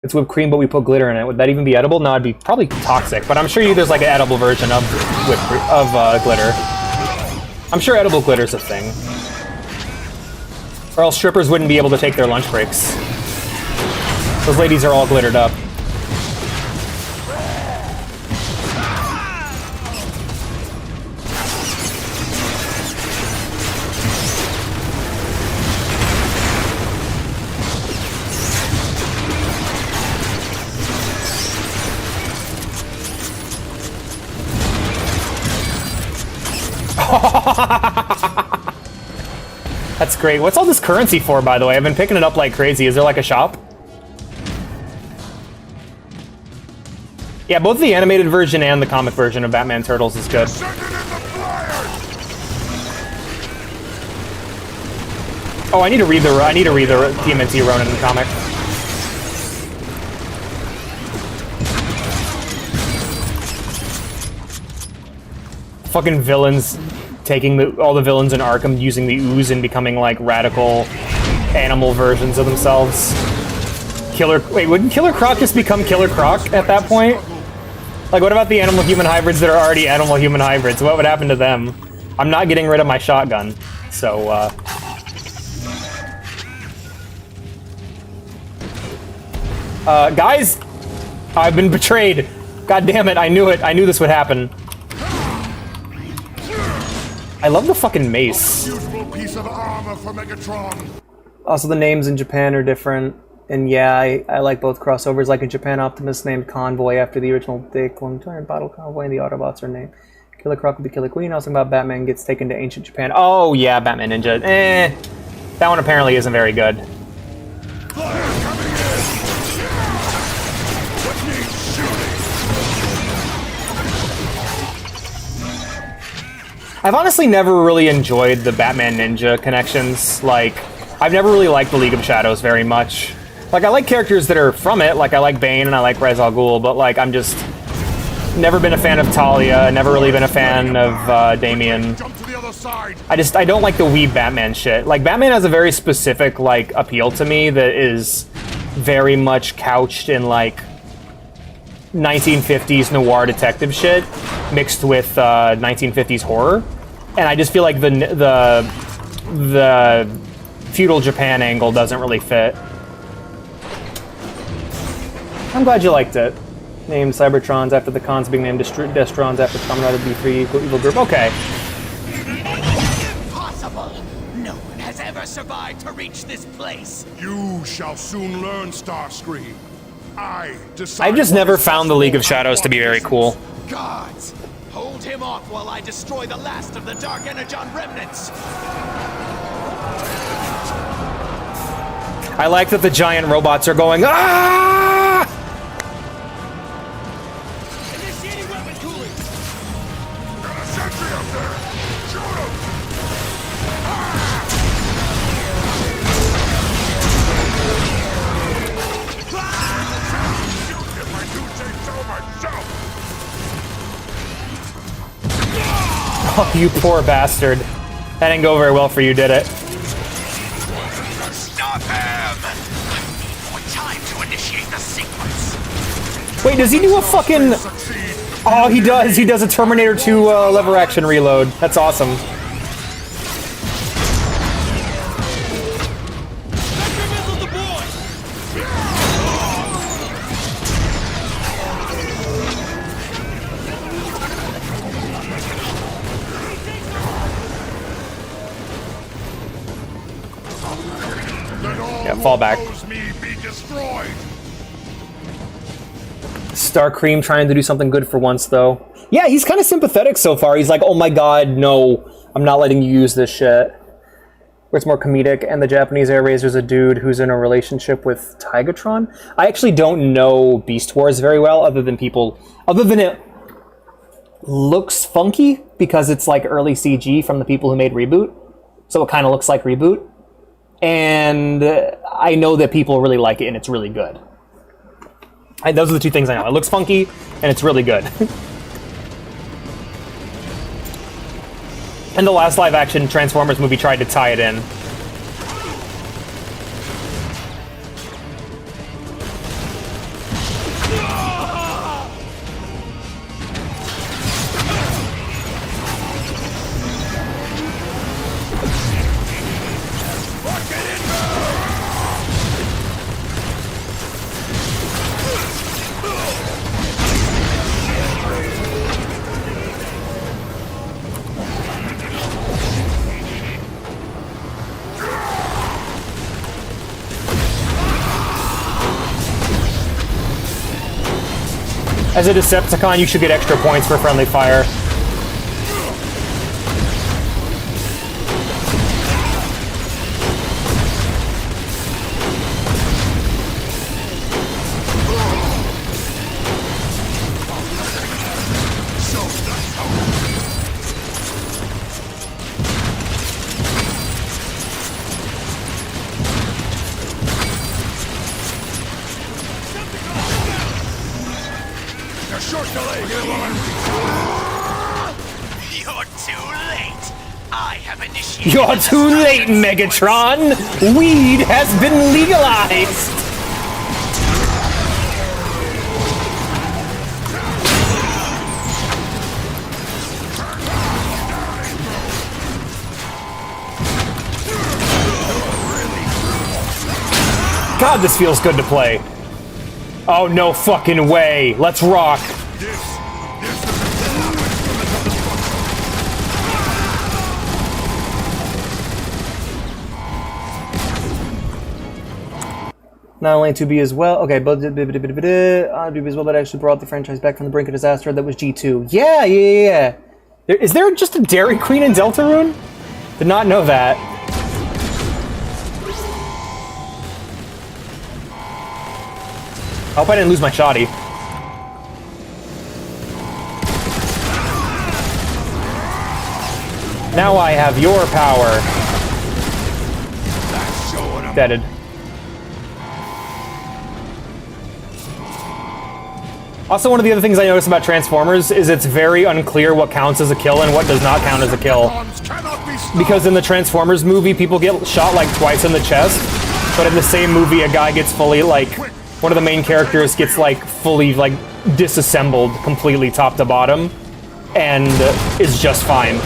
It's whipped cream, but we put glitter in it. Would that even be edible? No, it'd be probably toxic. But I'm sure there's like an edible version of glitter. I'm sure edible glitter's a thing. Or else strippers wouldn't be able to take their lunch breaks. Those ladies are all glittered up. That's great. What's all this currency for, by the way? I've been picking it up like crazy. Is there like a shop? Yeah, both the animated version and the comic version of Batman Turtles is good. Oh, I need to read the TMNT Ronin comic. Fucking villains taking all the villains in Arkham, using the ooze and becoming like radical animal versions of themselves. Wouldn't Killer Croc just become Killer Croc at that point? Like, what about the animal-human hybrids that are already animal-human hybrids? What would happen to them? I'm not getting rid of my shotgun, so, guys! I've been betrayed! God damn it, I knew it! I knew this would happen. I love the fucking mace. Beautiful piece of armor for Megatron. Also, the names in Japan are different. And yeah, I like both crossovers. Like in Japan, Optimus named Convoy after the original Dick 100 Bottle Convoy, and the Autobots are named Killer Croc would be Killer Queen. Also about Batman gets taken to ancient Japan. Oh yeah, Batman Ninja. That one apparently isn't very good. I've honestly never really enjoyed the Batman Ninja connections. Like, I've never really liked the League of Shadows very much. Like, I like characters that are from it. Like, I like Bane and I like Ra's al Ghul, but, like, I'm just never been a fan of Talia, never really been a fan of Damian. I don't like the weeb Batman shit. Like, Batman has a very specific, like, appeal to me that is very much couched in, like, 1950s noir detective shit mixed with 1950s horror, and I just feel like the feudal Japan angle doesn't really fit. I'm glad you liked it. Named Cybertrons after the cons being named Destrons after Kamen Rider B3 Evil Group. Okay. Impossible! No one has ever survived to reach this place! You shall soon learn, Starscream. I decide. I've just never found the League of Shadows to be very cool. Guards! Hold him off while I destroy the last of the Dark Energon remnants! I like that the giant robots are going, ah! Initiating weapon cooling! Got a sentry up there. Shoot him. Shoot if I do say so myself. Oh, you poor bastard. That didn't go very well for you, did it? Stop him! More time to initiate the sequence! Wait, does he do a fucking... Oh, he does. He does a Terminator 2 lever action reload. That's awesome. Yeah, fall back. Me be destroyed. Starcream trying to do something good for once, though. Yeah, he's kind of sympathetic so far. He's like, oh my god, no. I'm not letting you use this shit. Where it's more comedic, and the Japanese Air Razor's a dude who's in a relationship with Megatron. I actually don't know Beast Wars very well, other than it looks funky, because it's like early CG from the people who made Reboot. So it kind of looks like Reboot. And I know that people really like it, and it's really good. Those are the two things I know. It looks funky, and it's really good. And the last live-action Transformers movie tried to tie it in. As a Decepticon, you should get extra points for friendly fire. You're too late, Megatron! Weed has been legalized! God, this feels good to play. Oh, no fucking way. Let's rock. Not only 2B as well. Okay, but 2B as well, but actually brought the franchise back from the brink of disaster. That was G2. Yeah. Is there just a Dairy Queen in Deltarune? Did not know that. I hope I didn't lose my shoddy. Now I have your power. Deaded. Also, one of the other things I noticed about Transformers is it's very unclear what counts as a kill and what does not count as a kill. Because in the Transformers movie, people get shot like twice in the chest, but in the same movie, a guy gets fully, like, one of the main characters gets, like, fully, like, disassembled completely top to bottom, and is just fine.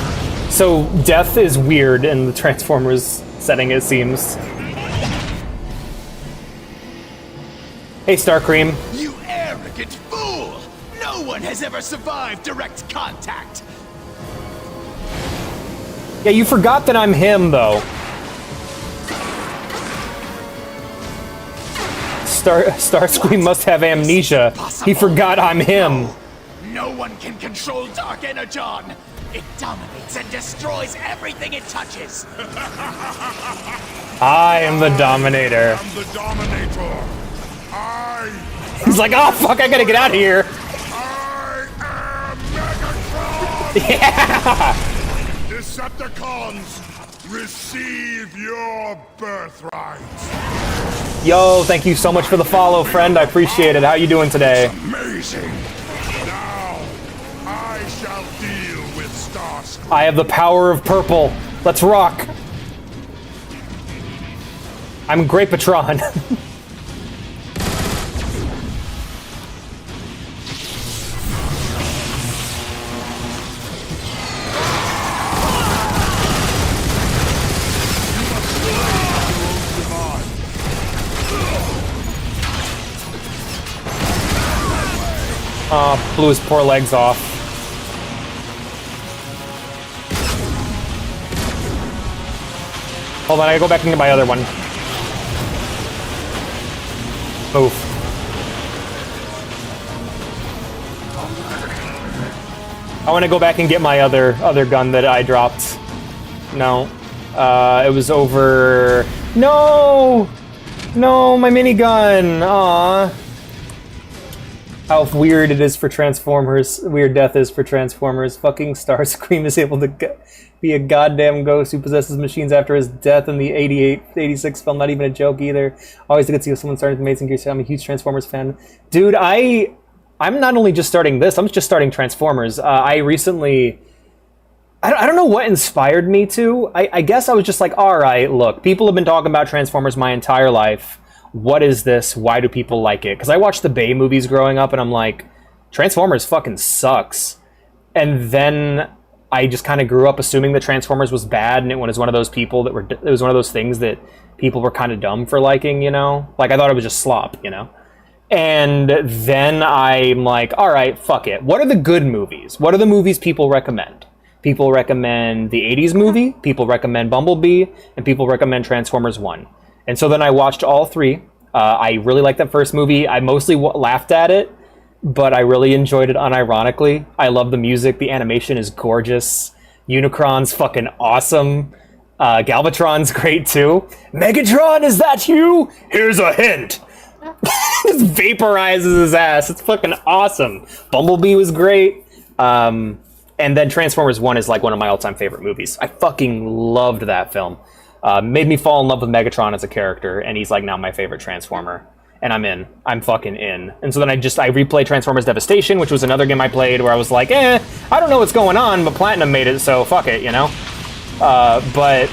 So, death is weird in the Transformers setting, it seems. Hey, Starcream. You arrogant fool! No one has ever survived direct contact! Yeah, you forgot that I'm him, though. Starscream must have amnesia. He forgot I'm him. No one can control Dark Energon. It dominates and destroys everything it touches. I am the Dominator. I'm the Dominator. He's like, oh fuck, I gotta get out of here. I am Megatron! Yeah! Decepticons, receive your birthright. Yo, thank you so much for the follow, friend. I appreciate it. How you doing today? Amazing. Now, I shall deal with Starscream. I have the power of purple. Let's rock. I'm Grapatron. Blew his poor legs off. Hold on, I gotta go back and get my other one. Move. I want to go back and get my other gun that I dropped. No. It was over... No! No, my minigun! Aww. How weird it is for Transformers. Weird death is for Transformers. Fucking Starscream is able to be a goddamn ghost who possesses machines after his death in the 86 film. Not even a joke either. Always good to see someone starting with Amazing Gears. I'm a huge Transformers fan. Dude, I'm not only just starting this, I'm just starting Transformers. I recently... I don't know what inspired me to. I guess I was just like, alright, look, people have been talking about Transformers my entire life. What is this? Why do people like it? Because I watched the Bay movies growing up, and I'm like, Transformers fucking sucks. And then I just kind of grew up assuming that Transformers was bad, and it was one of those people that it was one of those things that people were kind of dumb for liking, you know? Like, I thought it was just slop, you know? And then I'm like, all right, fuck it. What are the good movies? What are the movies people recommend? People recommend the 80s movie, people recommend Bumblebee, and people recommend Transformers 1. And so then I watched all three. I really liked that first movie. I mostly laughed at it, but I really enjoyed it unironically. I love the music. The animation is gorgeous. Unicron's fucking awesome. Galvatron's great too. Megatron, is that you? Here's a hint. Just vaporizes his ass. It's fucking awesome. Bumblebee was great. And then Transformers 1 is like one of my all-time favorite movies. I fucking loved that film. Made me fall in love with Megatron as a character, and he's like now my favorite Transformer. And I'm in. I'm fucking in. And so then I replayed Transformers Devastation, which was another game I played where I was like, I don't know what's going on, but Platinum made it, so fuck it, you know? But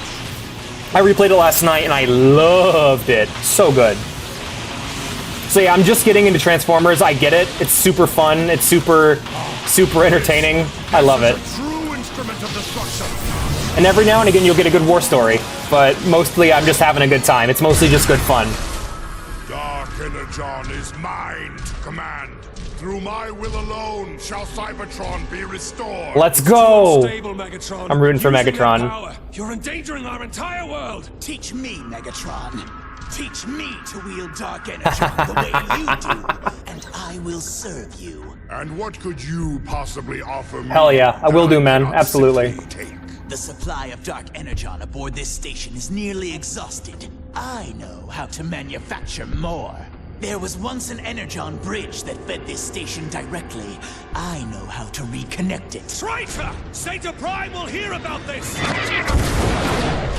I replayed it last night, and I loved it. So good. So yeah, I'm just getting into Transformers. I get it. It's super fun. It's super entertaining. I love it. True instrument of destruction. And every now and again you'll get a good war story, but mostly I'm just having a good time. It's mostly just good fun. Dark Energon is mine to command. Through my will alone shall Cybertron be restored. Let's go! Unstable, Megatron. I'm rooting for Using your Megatron. power, you're endangering our entire world. Teach me, Megatron. Teach me to wield Dark Energon the way you do, and I will serve you. And what could you possibly offer me? Hell yeah, I will do, man. cannot Absolutely. simply take? The supply of Dark Energon aboard this station is nearly exhausted. I know how to manufacture more. There was once an Energon bridge that fed this station directly. I know how to reconnect it. Traitor! Zeta Prime will hear about this!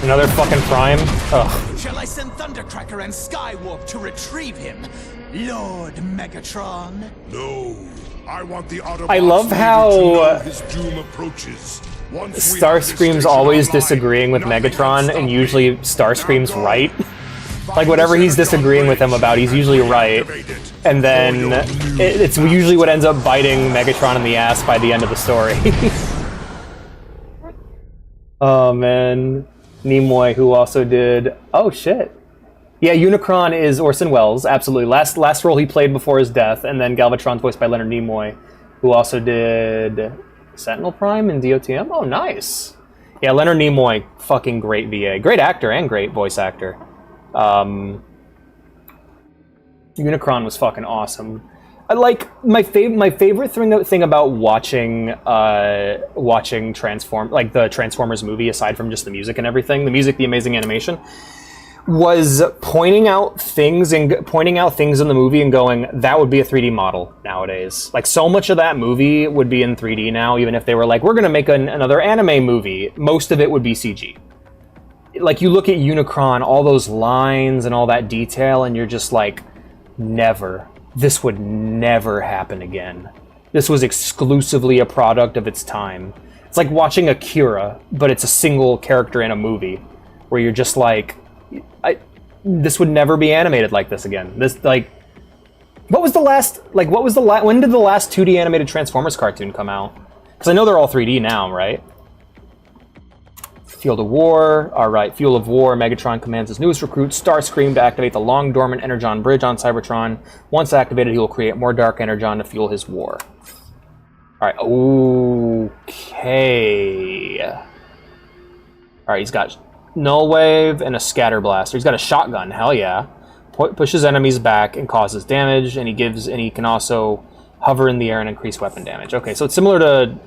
Another fucking Prime? Ugh. Shall I send Thundercracker and Skywarp to retrieve him? Lord Megatron? No. I want the Autobots I love leader how, to know his doom approaches. Once we have this Starscream's station always online, disagreeing with nothing can Megatron, stop and me. usually Starscream's Now go. right. Find Like, whatever the he's disagreeing with him about, he's usually right. Activate it. And then it's usually what ends up biting Megatron in the ass by the end of the story. Oh, man. Nimoy, who also did... Oh, shit. Yeah, Unicron is Orson Welles, absolutely. Last role he played before his death, and then Galvatron's voiced by Leonard Nimoy, who also did Sentinel Prime and DOTM. Oh, nice. Yeah, Leonard Nimoy, fucking great VA. Great actor and great voice actor. Unicron was fucking awesome. I like my favorite thing about watching the Transformers movie, aside from just the music and everything, the music, the amazing animation, was pointing out things in the movie and going, that would be a 3D model nowadays. Like, so much of that movie would be in 3D now, even if they were like, we're gonna make another anime movie. Most of it would be CG. Like, you look at Unicron, all those lines and all that detail, and you're just like, never. This would never happen again. This was exclusively a product of its time. It's like watching Akira, but it's a single character in a movie, where you're just like, this would never be animated like this again. This, like, when did the last 2D animated Transformers cartoon come out? Because I know they're all 3D now, right? Field of War. Alright, Field of War. Megatron commands his newest recruit, Starscream, to activate the long-dormant Energon Bridge on Cybertron. Once activated, he will create more Dark Energon to fuel his war. Alright, okay. Alright, he's got Null Wave and a Scatter Blaster. He's got a shotgun, hell yeah. Pushes enemies back and causes damage, and he can also hover in the air and increase weapon damage. Okay, so it's similar to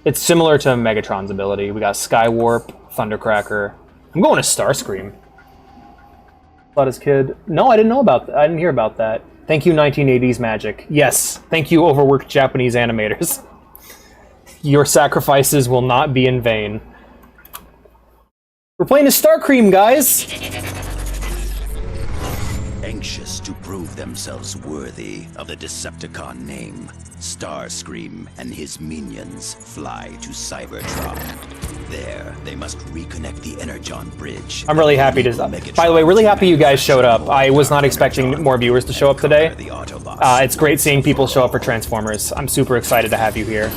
Megatron's ability. We got Skywarp, Thundercracker. I'm going to Starscream. About his kid. No, I didn't know about that. I didn't hear about that. Thank you, 1980s Magic. Yes, thank you, overworked Japanese animators. Your sacrifices will not be in vain. We're playing as Starscream, guys! Anxious to prove themselves worthy of the Decepticon name, Starscream and his minions fly to Cybertron. There, they must reconnect the Energon Bridge. I'm really happy to... By the way, really happy you guys showed up. I was not expecting more viewers to show up today. It's great seeing people show up for Transformers. I'm super excited to have you here.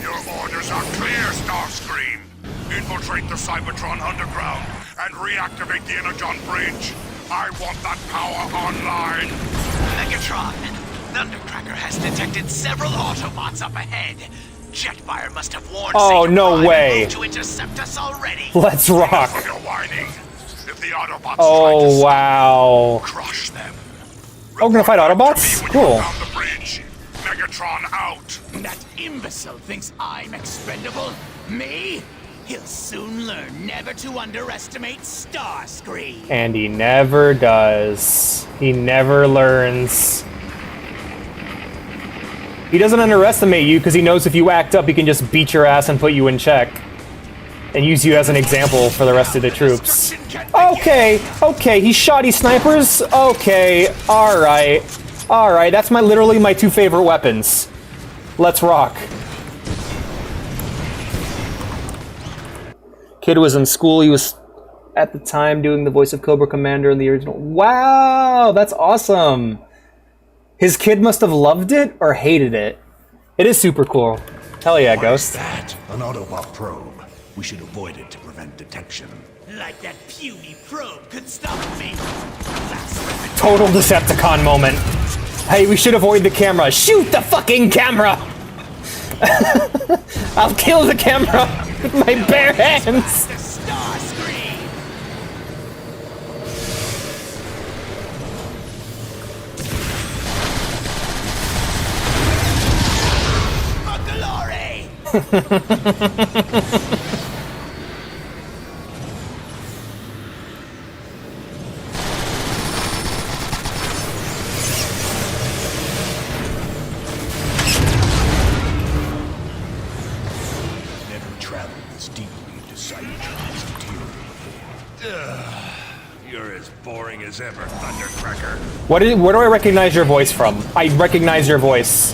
Your orders are clear, Starscream. Infiltrate the Cybertron underground and reactivate the Energon Bridge. I want that power online. Megatron, Thundercracker has detected several Autobots up ahead. Jetfire must have warned Oh, no way. to intercept us already. Let's rock. No whining. If the Autobots Oh, wow. crush them. Oh, we're gonna fight Autobots? Cool. Around the bridge. Megatron out. That imbecile thinks I'm expendable? Me? He'll soon learn never to underestimate Starscream. And he never does. He never learns. He doesn't underestimate you because he knows if you act up, he can just beat your ass and put you in check. And use you as an example for the rest of the troops. Okay, he shoddy snipers? Okay, alright. Alright, that's literally my two favorite weapons. Let's rock. Kid was in school, he was at the time doing the voice of Cobra Commander in the original. Wow, that's awesome. His kid must have loved it or hated it. It is super cool. Hell yeah, Ghost. That an Autobot probe. We should avoid it to prevent detection. Like that puny probe could stop me. Total Decepticon moment. Hey, we should avoid the camera. Shoot the fucking camera! I'll kill the camera with my bare hands. Starscream! For glory! You're as boring as ever, Thundercracker. Where do I recognize your voice from? I recognize your voice.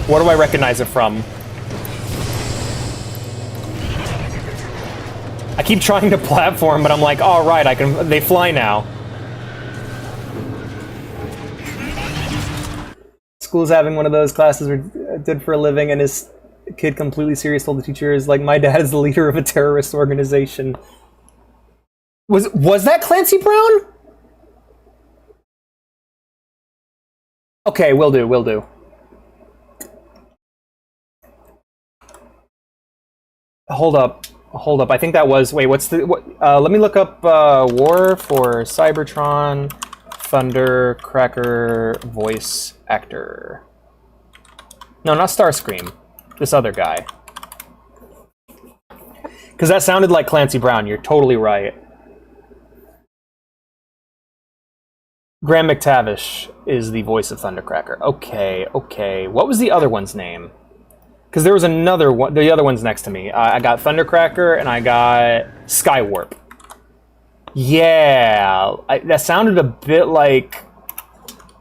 Where do I recognize it from? I keep trying to platform, but I'm like, all right, they fly now. School's having one of those classes we did for a living, and his kid completely serious told the teacher, is like, my dad is the leader of a terrorist organization. Was that Clancy Brown? Okay, will do. Hold up. Hold up. I think that was... Wait, what's the... let me look up War for Cybertron Thundercracker voice actor. No, not Starscream. This other guy. Because that sounded like Clancy Brown. You're totally right. Graham McTavish is the voice of Thundercracker. Okay, okay. What was the other one's name? Because there was another one. The other one's next to me. I got Thundercracker and I got Skywarp. Yeah, that sounded a bit like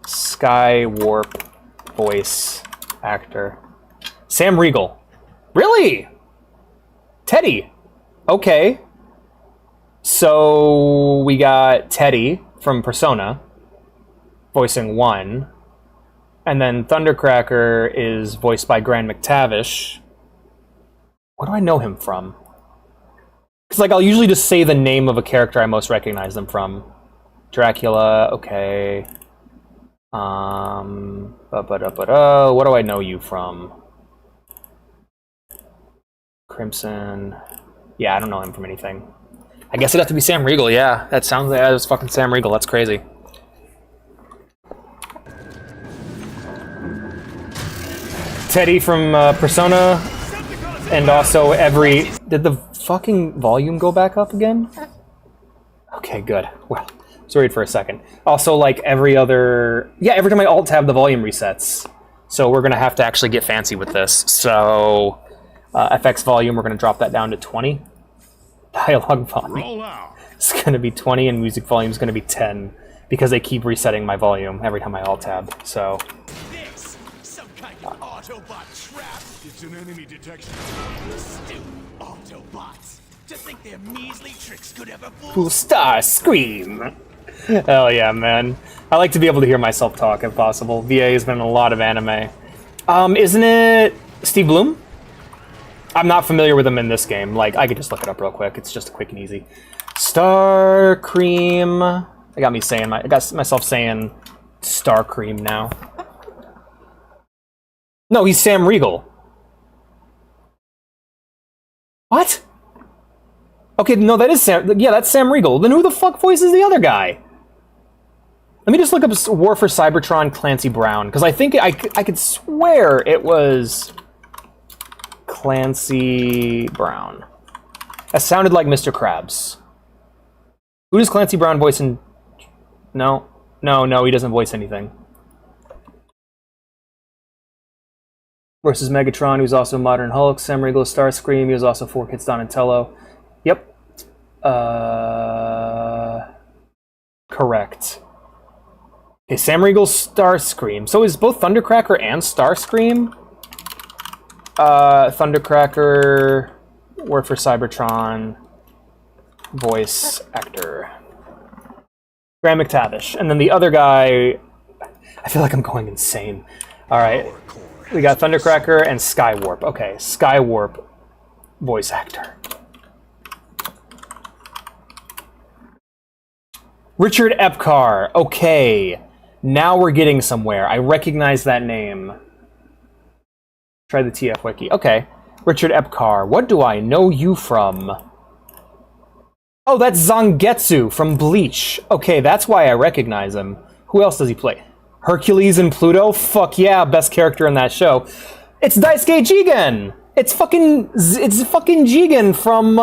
Skywarp voice actor. Sam Riegel. Really? Teddy. Okay. So we got Teddy from Persona voicing 1. And then Thundercracker is voiced by Graham McTavish. What do I know him from? Because like I'll usually just say the name of a character I most recognize them from. Dracula, okay. What do I know you from? Crimson. Yeah, I don't know him from anything. I guess it'd have to be Sam Riegel, yeah. That sounds like that was fucking Sam Riegel, that's crazy. Teddy from Persona, and also every... Did the fucking volume go back up again? Okay, good. Well, I was worried for a second. Also, like, every other... Yeah, every time I alt-tab, the volume resets. So we're going to have to actually get fancy with this. So, FX volume, we're going to drop that down to 20. Dialogue volume is going to be 20, and music volume is going to be 10, because they keep resetting my volume every time I alt-tab, so... Autobot trap! It's an enemy detection. Stupid Autobots! To think their measly tricks could ever fool... Cool Starscream! Hell yeah, man. I like to be able to hear myself talk if possible. VA has been in a lot of anime. Isn't it Steve Bloom? I'm not familiar with him in this game. Like, I could just look it up real quick. It's just quick and easy. Starcream. I got myself saying Starcream now. No, he's Sam Riegel. What? Okay, no, that is Sam... Yeah, that's Sam Riegel. Then who the fuck voices the other guy? Let me just look up War for Cybertron Clancy Brown, because I think I could swear it was Clancy Brown. That sounded like Mr. Krabs. Who does Clancy Brown voice in... No, he doesn't voice anything. Versus Megatron, who's also Modern Hulk. Sam Riegel, Starscream. He was also 4Kids Donatello. Yep. Correct. Okay, Sam Riegel, Starscream. So is both Thundercracker and Starscream? Thundercracker, War for Cybertron, voice actor. Graham McTavish. And then the other guy... I feel like I'm going insane. Alright. We got Thundercracker and Skywarp. Okay, Skywarp, voice actor. Richard Epcar. Okay, now we're getting somewhere. I recognize that name. Try the TF Wiki. Okay, Richard Epcar. What do I know you from? Oh, that's Zangetsu from Bleach. Okay, that's why I recognize him. Who else does he play? Hercules and Pluto? Fuck yeah, best character in that show. It's Daisuke Jigen! It's fucking Jigen from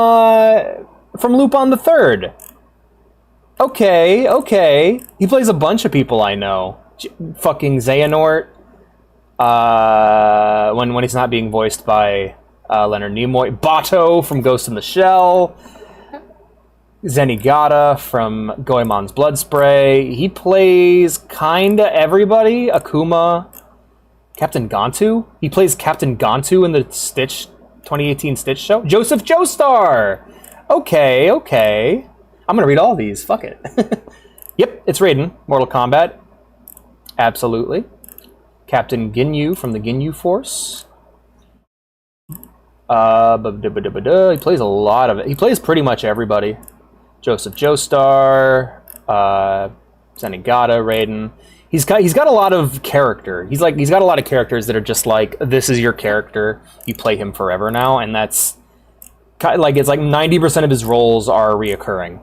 Lupin the Third. Okay. He plays a bunch of people I know. Fucking Xehanort. When he's not being voiced by Leonard Nimoy. Bato from Ghost in the Shell. Zenigata from Goemon's Blood Spray. He plays kinda everybody. Akuma. Captain Gantu? He plays Captain Gantu in the Stitch 2018 Stitch show. Joseph Joestar! Okay. I'm gonna read all these. Fuck it. Yep, it's Raiden. Mortal Kombat. Absolutely. Captain Ginyu from the Ginyu Force. He plays a lot of it. He plays pretty much everybody. Joseph Joestar, Zenigata, Raiden. He's got a lot of character. He's got a lot of characters that are just like, this is your character. You play him forever now, and that's Like, it's like 90% of his roles are reoccurring.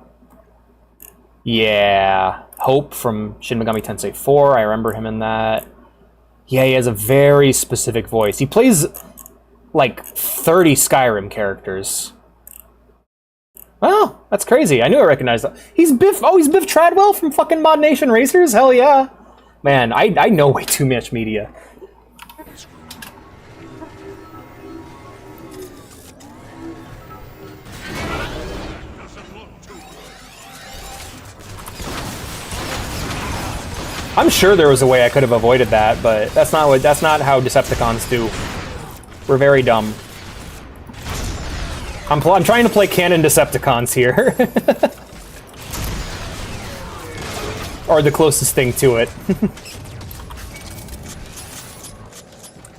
Yeah. Hope from Shin Megami Tensei 4. I remember him in that. Yeah, he has a very specific voice. He plays, like, 30 Skyrim characters. Oh, that's crazy. I knew I recognized that. He's Biff. Oh, he's Biff Treadwell from fucking Mod Nation Racers? Hell yeah. Man, I know way too much media. I'm sure there was a way I could have avoided that, but that's not how Decepticons do. We're very dumb. I'm trying to play canon Decepticons here. Or the closest thing to it.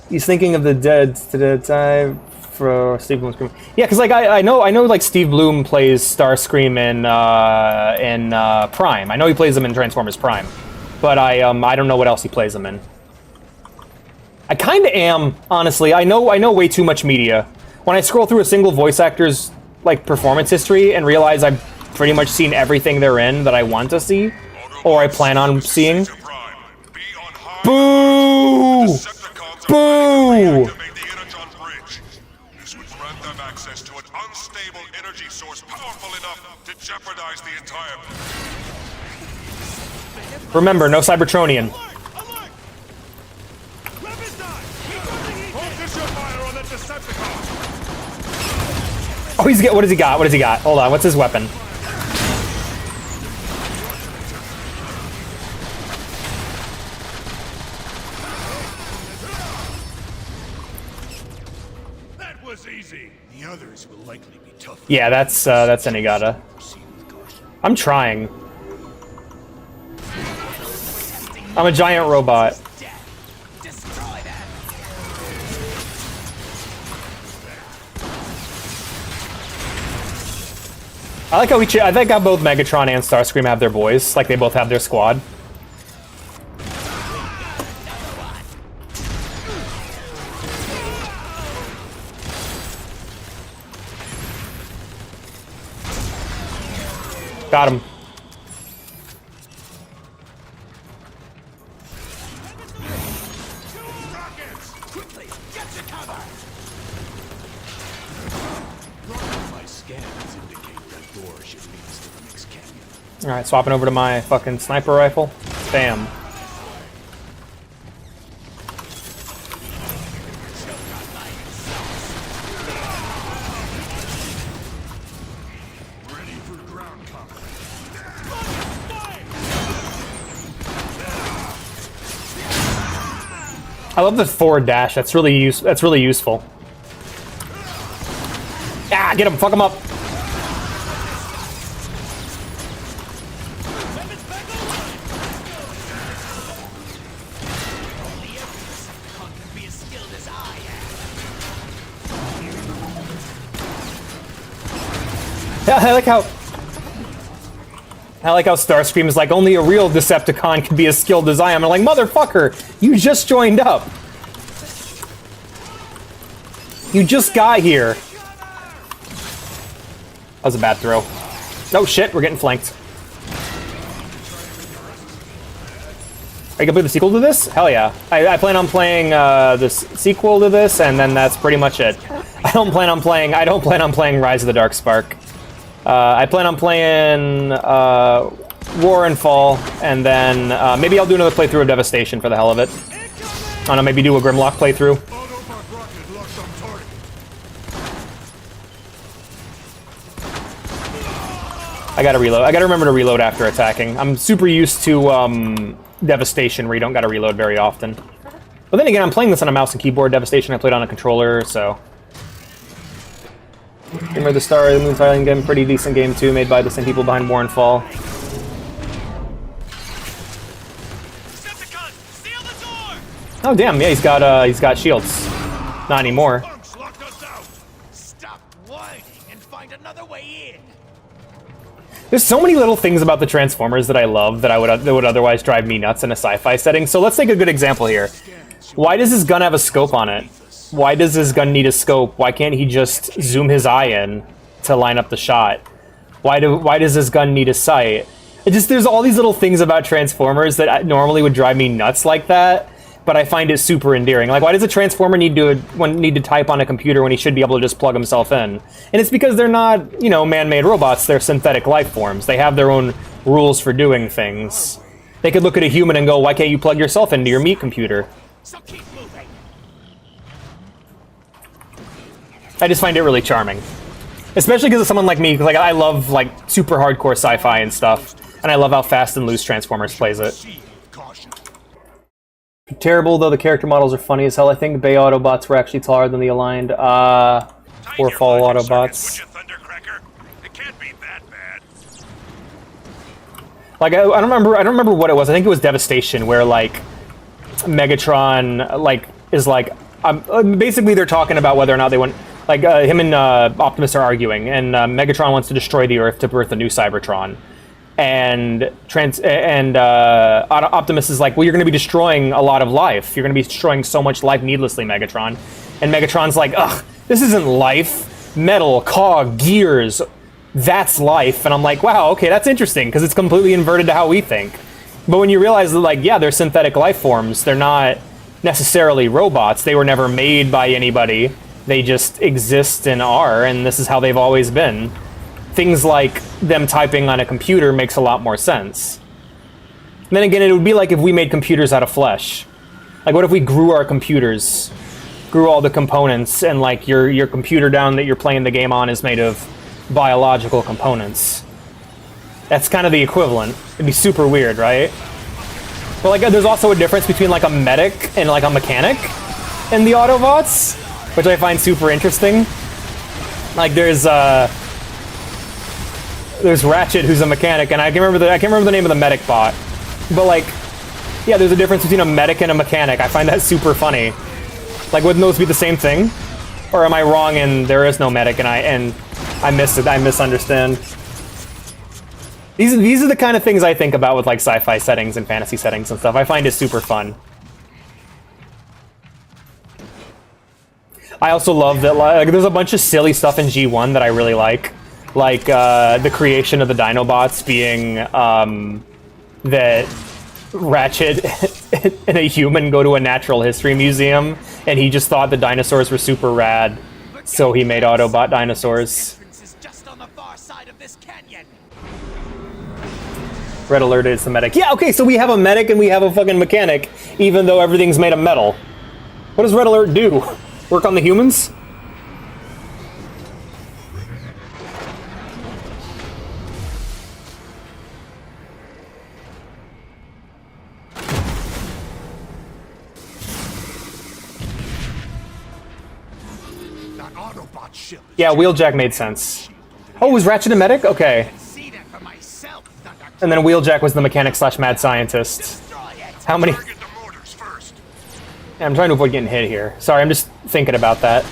He's thinking of the dead to the time for Steve Bloom's Scream. Yeah, because like I know like Steve Bloom plays Starscream in Prime. I know he plays them in Transformers Prime. But I don't know what else he plays them in. I kind of am, honestly. I know way too much media. When I scroll through a single voice actor's like performance history and realize I've pretty much seen everything they're in that I want to see, or I plan on seeing. Boo! Boo! This would grant them access to an unstable energy source powerful enough to jeopardize the entire. Remember, no Cybertronian. Oh, what does he got? What does he got? Hold on, what's his weapon? That was easy. The others will likely be tough. Yeah, that's Senigata. I'm trying. I'm a giant robot. I like how I think how both Megatron and Starscream have their boys. Like they both have their squad. Got him. Alright, swapping over to my fucking sniper rifle. Bam. I love the forward dash. That's really useful. Ah, get him! Fuck him up! I like how Starscream is like, only a real Decepticon can be as skilled as I am. I'm like, motherfucker, you just joined up. You just got here. That was a bad throw. Oh shit, we're getting flanked. Are you gonna play the sequel to this? Hell yeah. I plan on playing the sequel to this, and then that's pretty much it. I don't plan on playing Rise of the Dark Spark. I plan on playing War and Fall, and then maybe I'll do another playthrough of Devastation for the hell of it. I don't know, maybe do a Grimlock playthrough. I gotta reload. I gotta remember to reload after attacking. I'm super used to Devastation, where you don't gotta reload very often. But then again, I'm playing this on a mouse and keyboard. Devastation, I played on a controller, so... Gamer the Star, the Moon Fighting game, pretty decent game too, made by the same people behind War and Fall. Oh damn, yeah, he's got shields. Not anymore. Stop whining and find another way in. There's so many little things about the Transformers that I love that would otherwise drive me nuts in a sci-fi setting. So let's take a good example here. Why does his gun have a scope on it? Why does his gun need a scope? Why can't he just zoom his eye in to line up the shot? Why does his gun need a sight? There's all these little things about Transformers that normally would drive me nuts like that, but I find it super endearing. Like, why does a Transformer need to type on a computer when he should be able to just plug himself in? And it's because they're not, you know, man-made robots, they're synthetic life forms. They have their own rules for doing things. They could look at a human and go, why can't you plug yourself into your meat computer? So keep moving. I just find it really charming. Especially because of someone like me, like I love like super hardcore sci-fi and stuff, and I love how Fast and Loose Transformers plays it. Terrible, though the character models are funny as hell. I think Bay Autobots were actually taller than the Aligned. Or Fall Autobots. It can't be that bad. Like I don't remember what it was. I think it was Devastation, where like Megatron like is like basically they're talking about whether or not they want. Like, him and Optimus are arguing, and Megatron wants to destroy the Earth to birth a new Cybertron. And Optimus is like, well, you're going to be destroying a lot of life. You're going to be destroying so much life needlessly, Megatron. And Megatron's like, ugh, this isn't life. Metal, cog, gears, that's life. And I'm like, wow, okay, that's interesting, because it's completely inverted to how we think. But when you realize that, like, yeah, they're synthetic life forms. They're not necessarily robots. They were never made by anybody. They just exist and are, and this is how they've always been. Things like them typing on a computer makes a lot more sense. And then again, it would be like if we made computers out of flesh. Like, what if we grew our computers, grew all the components, and like your computer down that you're playing the game on is made of biological components? That's kind of the equivalent. It'd be super weird, right? But like, there's also a difference between like a medic and like a mechanic in the Autobots, which I find super interesting. Like there's Ratchet, who's a mechanic, and I can't remember the name of the medic bot. But like, yeah, there's a difference between a medic and a mechanic. I find that super funny. Like, wouldn't those be the same thing? Or am I wrong and there is no medic and I missed it? I misunderstand. These are the kind of things I think about with like sci-fi settings and fantasy settings and stuff. I find it super fun. I also love that, like, there's a bunch of silly stuff in G1 that I really like the creation of the Dinobots being that Ratchet and a human go to a natural history museum, and he just thought the dinosaurs were super rad, so he made Autobot dinosaurs. Red Alert is the medic. Yeah, okay, so we have a medic and we have a fucking mechanic, even though everything's made of metal. What does Red Alert do? Work on the humans? That Autobot ship. Yeah, Wheeljack made sense. Oh, was Ratchet a medic? Okay. And then Wheeljack was the mechanic / mad scientist. How many... Yeah, I'm trying to avoid getting hit here. Sorry, I'm just thinking about that.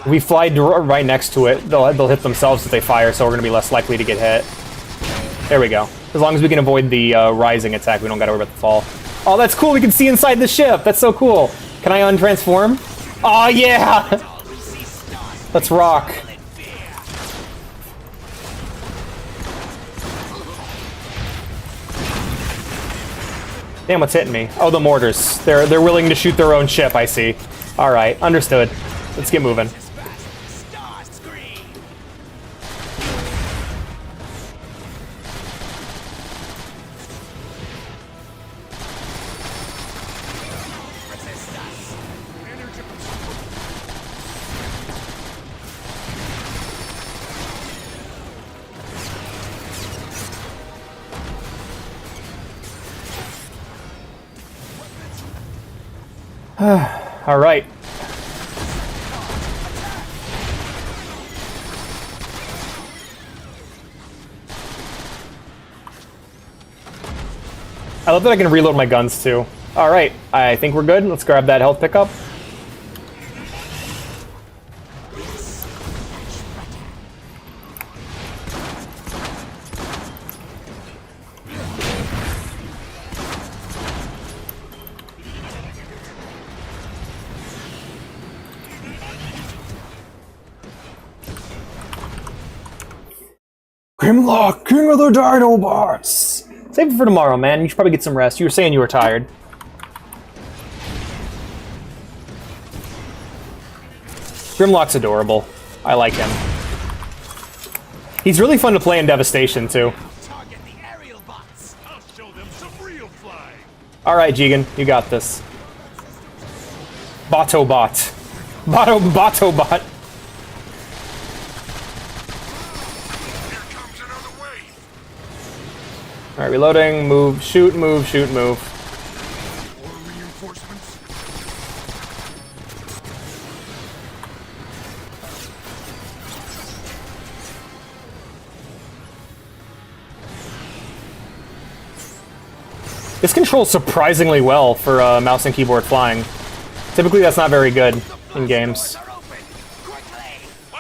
We fly right next to it, they'll hit themselves if they fire, so we're going to be less likely to get hit. There we go. As long as we can avoid the rising attack, we don't got to worry about the fall. Oh, that's cool! We can see inside the ship! That's so cool! Can I untransform? Oh, yeah! Let's rock. Damn, what's hitting me? Oh, the mortars. They're willing to shoot their own ship, I see. Alright, understood. Let's get moving. All right. I love that I can reload my guns too. All right, I think we're good. Let's grab that health pickup. Grimlock, king of the Dinobots! Save it for tomorrow, man. You should probably get some rest. You were saying you were tired. Grimlock's adorable. I like him. He's really fun to play in Devastation, too. Target the aerial bots. I'll show them some real flying. Alright, Jigen, you got this. Botobot. Botobot. Here comes another wave. Alright, reloading, move, shoot, move, shoot, move. More reinforcements. This controls surprisingly well for mouse and keyboard flying. Typically that's not very good in games.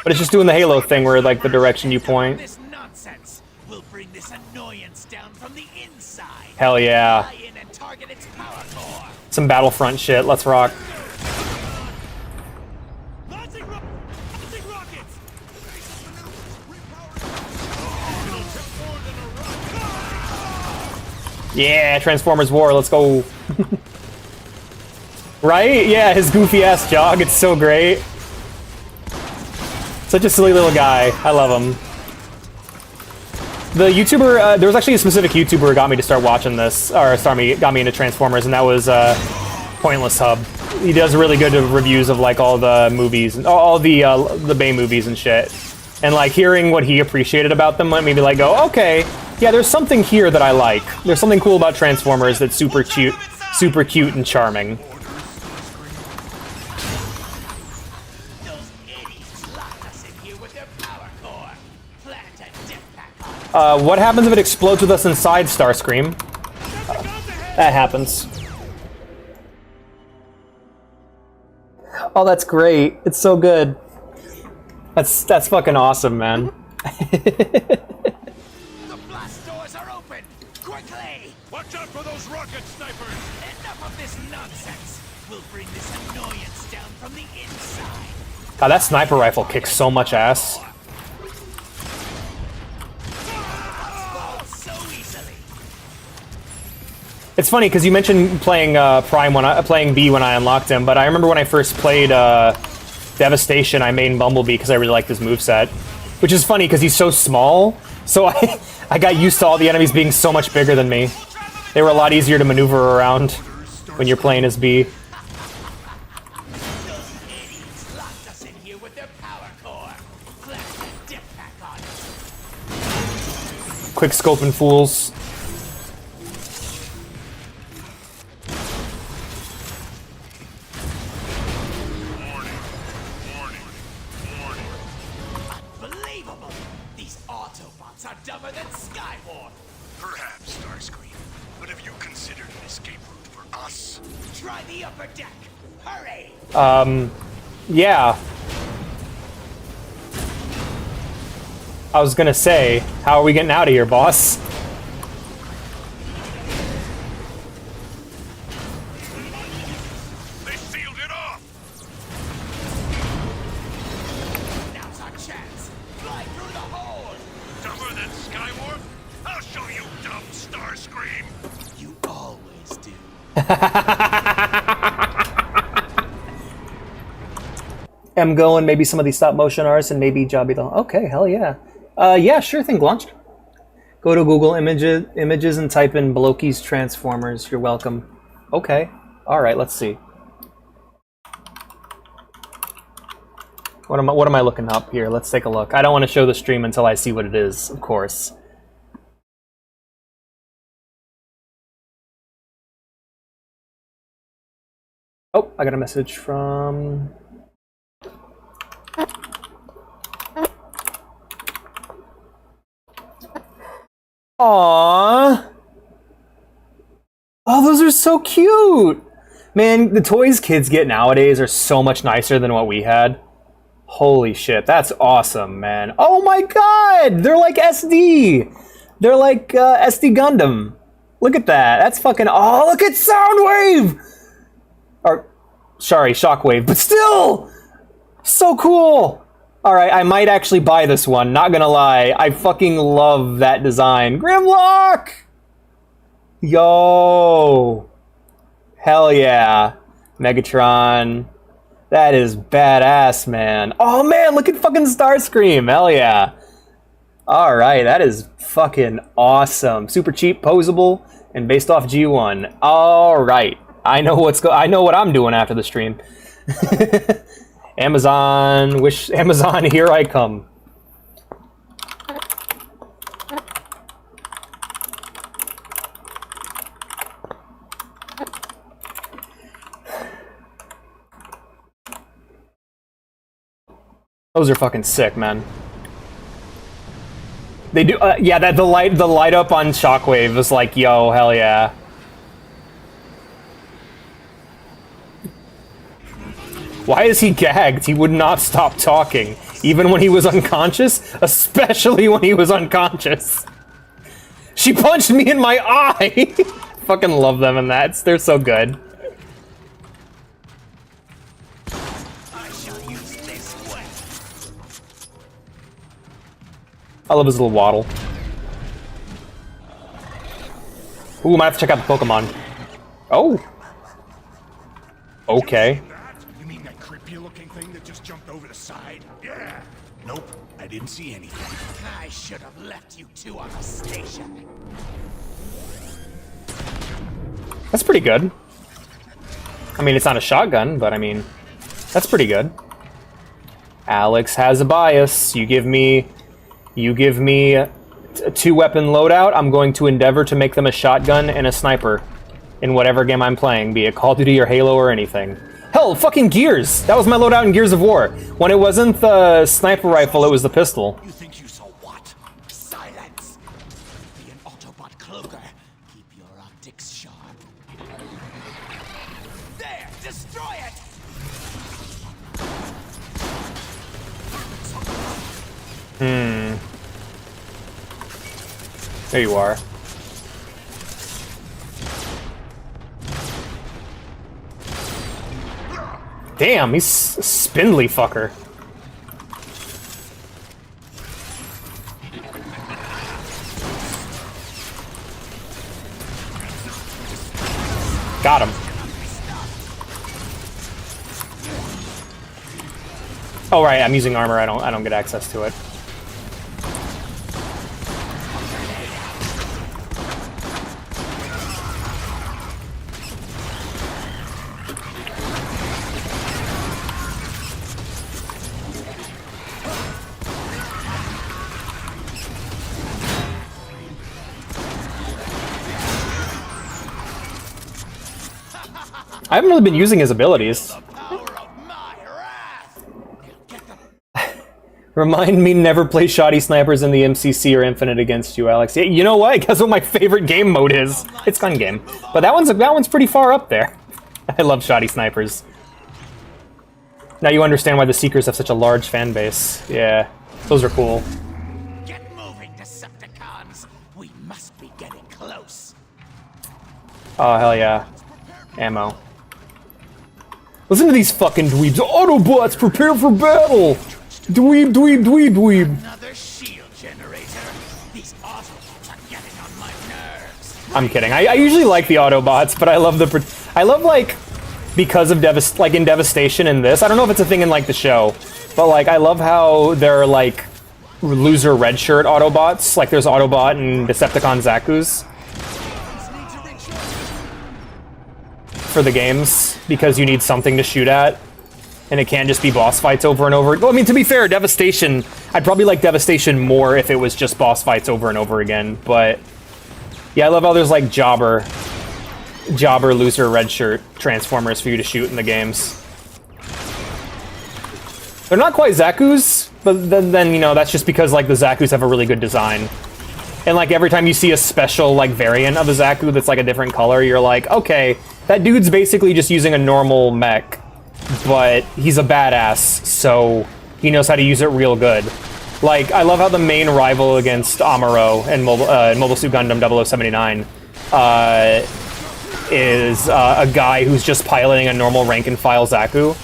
But it's just doing the Halo thing where like the direction you point. This nonsense will bring this annoyance down from the inside. Hell yeah. Fly in and target its power core. Some Battlefront shit, let's rock. Launching rockets. Yeah, Transformers War, let's go. Right? Yeah, his goofy ass jog, it's so great. Such a silly little guy. I love him. The YouTuber, there was actually a specific YouTuber who got me to start watching this, or got me into Transformers, and that was Pointless Hub. He does really good reviews of like all the movies, all the Bay movies and shit. And like hearing what he appreciated about them made me like go, okay, yeah, there's something here that I like. There's something cool about Transformers that's super cute and charming. Those idiots locked us in here with their power core. Plant a dip pack on it. What happens if it explodes with us inside Starscream? That happens. Oh, that's great. It's so good. That's fucking awesome, man. The blast doors are open. Quickly! Watch out for those rocket snipers. Enough of this nonsense. We'll bring this annoyance down from the inside. God, that sniper rifle kicks so much ass. Fall so easily. It's funny because you mentioned playing playing B when I unlocked him, but I remember when I first played Devastation, I made Bumblebee because I really liked his moveset. Which is funny because he's so small, so I got used to all the enemies being so much bigger than me. They were a lot easier to maneuver around when you're playing as B. Those idiots locked us in here with their power core. Plant a dip pack on it. Quick scoping fools. Unbelievable! These Autobots are dumber than Skywarp. Perhaps, Starscream. But have you considered an escape route for us? Try the upper deck. Hurry! Yeah. I was gonna say, how are we getting out of here, boss? They sealed it off. Now's our chance. Fly through the hole. Dumber than Skywarp? I'll show you, dumb Starscream. You always do. I'm going maybe some of these stop motion artists and maybe Jobby the... Okay, hell yeah. Yeah, sure thing, launched. Go to Google Images and type in Bloki's Transformers. You're welcome. Okay. Alright, let's see. What am I looking up here? Let's take a look. I don't want to show the stream until I see what it is, of course. Oh, I got a message from... Aww. Oh, those are so cute. Man, the toys kids get nowadays are so much nicer than what we had. Holy shit, that's awesome, man. Oh my god, they're like SD. They're like SD Gundam. Look at that. That's fucking... Oh, look at Soundwave. Or, sorry, Shockwave, but still, so cool. Alright, I might actually buy this one, not gonna lie. I fucking love that design. Grimlock! Yo! Hell yeah. Megatron. That is badass, man. Oh man, look at fucking Starscream. Hell yeah. Alright, that is fucking awesome. Super cheap, posable, and based off G1. Alright. I know what I'm doing after the stream. Amazon, here I come. Those are fucking sick, man. They do, yeah. That the light up on Shockwave is like, yo, hell yeah. Why is he gagged? He would not stop talking, even when he was unconscious, especially when he was unconscious. She punched me in my eye! Fucking love them in that. They're so good. I love his little waddle. Ooh, might have to check out the Pokemon. Oh! Okay. You mean that creepy looking thing that just jumped over the side? Yeah. Nope, I didn't see anything. I should have left you two on the station. That's pretty good. I mean, it's not a shotgun, but I mean, that's pretty good. Alex has a bias. You give me a two-weapon loadout, I'm going to endeavor to make them a shotgun and a sniper in whatever game I'm playing, be it Call of Duty or Halo or anything. Hell, fucking Gears! That was my loadout in Gears of War. When it wasn't the sniper rifle, it was the pistol. You think you saw what? Silence! Be an Autobot cloaker. Keep your optics sharp. There! Destroy it! There you are. Damn, he's a spindly fucker. Got him. Oh right, I'm using armor. I don't get access to it. I haven't really been using his abilities. Remind me never play shoddy snipers in the MCC or Infinite against you, Alex. Yeah, you know what? Guess what my favorite game mode is? It's gun game, but that one's pretty far up there. I love shoddy snipers. Now you understand why the Seekers have such a large fan base. Yeah, those are cool. Get moving, Decepticons. We must be getting close. Oh hell yeah, ammo. Listen to these fucking dweebs. Autobots, prepare for battle! Dweeb, dweeb, dweeb, dweeb. Another shield generator. These Autobots are getting on my nerves. I'm kidding. I usually like the Autobots, but I love like, because of in Devastation in this, I don't know if it's a thing in like the show, but like I love how they're like loser red shirt Autobots. Like there's Autobot and Decepticon Zaku's for the games, because you need something to shoot at. And it can't just be boss fights over and over. Well, I mean, to be fair, Devastation, I'd probably like Devastation more if it was just boss fights over and over again. But yeah, I love how there's like Jobber, loser, red shirt Transformers for you to shoot in the games. They're not quite Zaku's, but then you know, that's just because like the Zaku's have a really good design. And like every time you see a special like variant of a Zaku that's like a different color, you're like, okay, that dude's basically just using a normal mech. But he's a badass, so he knows how to use it real good. Like, I love how the main rival against Amuro in Mobile Suit Gundam 0079 is a guy who's just piloting a normal rank-and-file Zaku.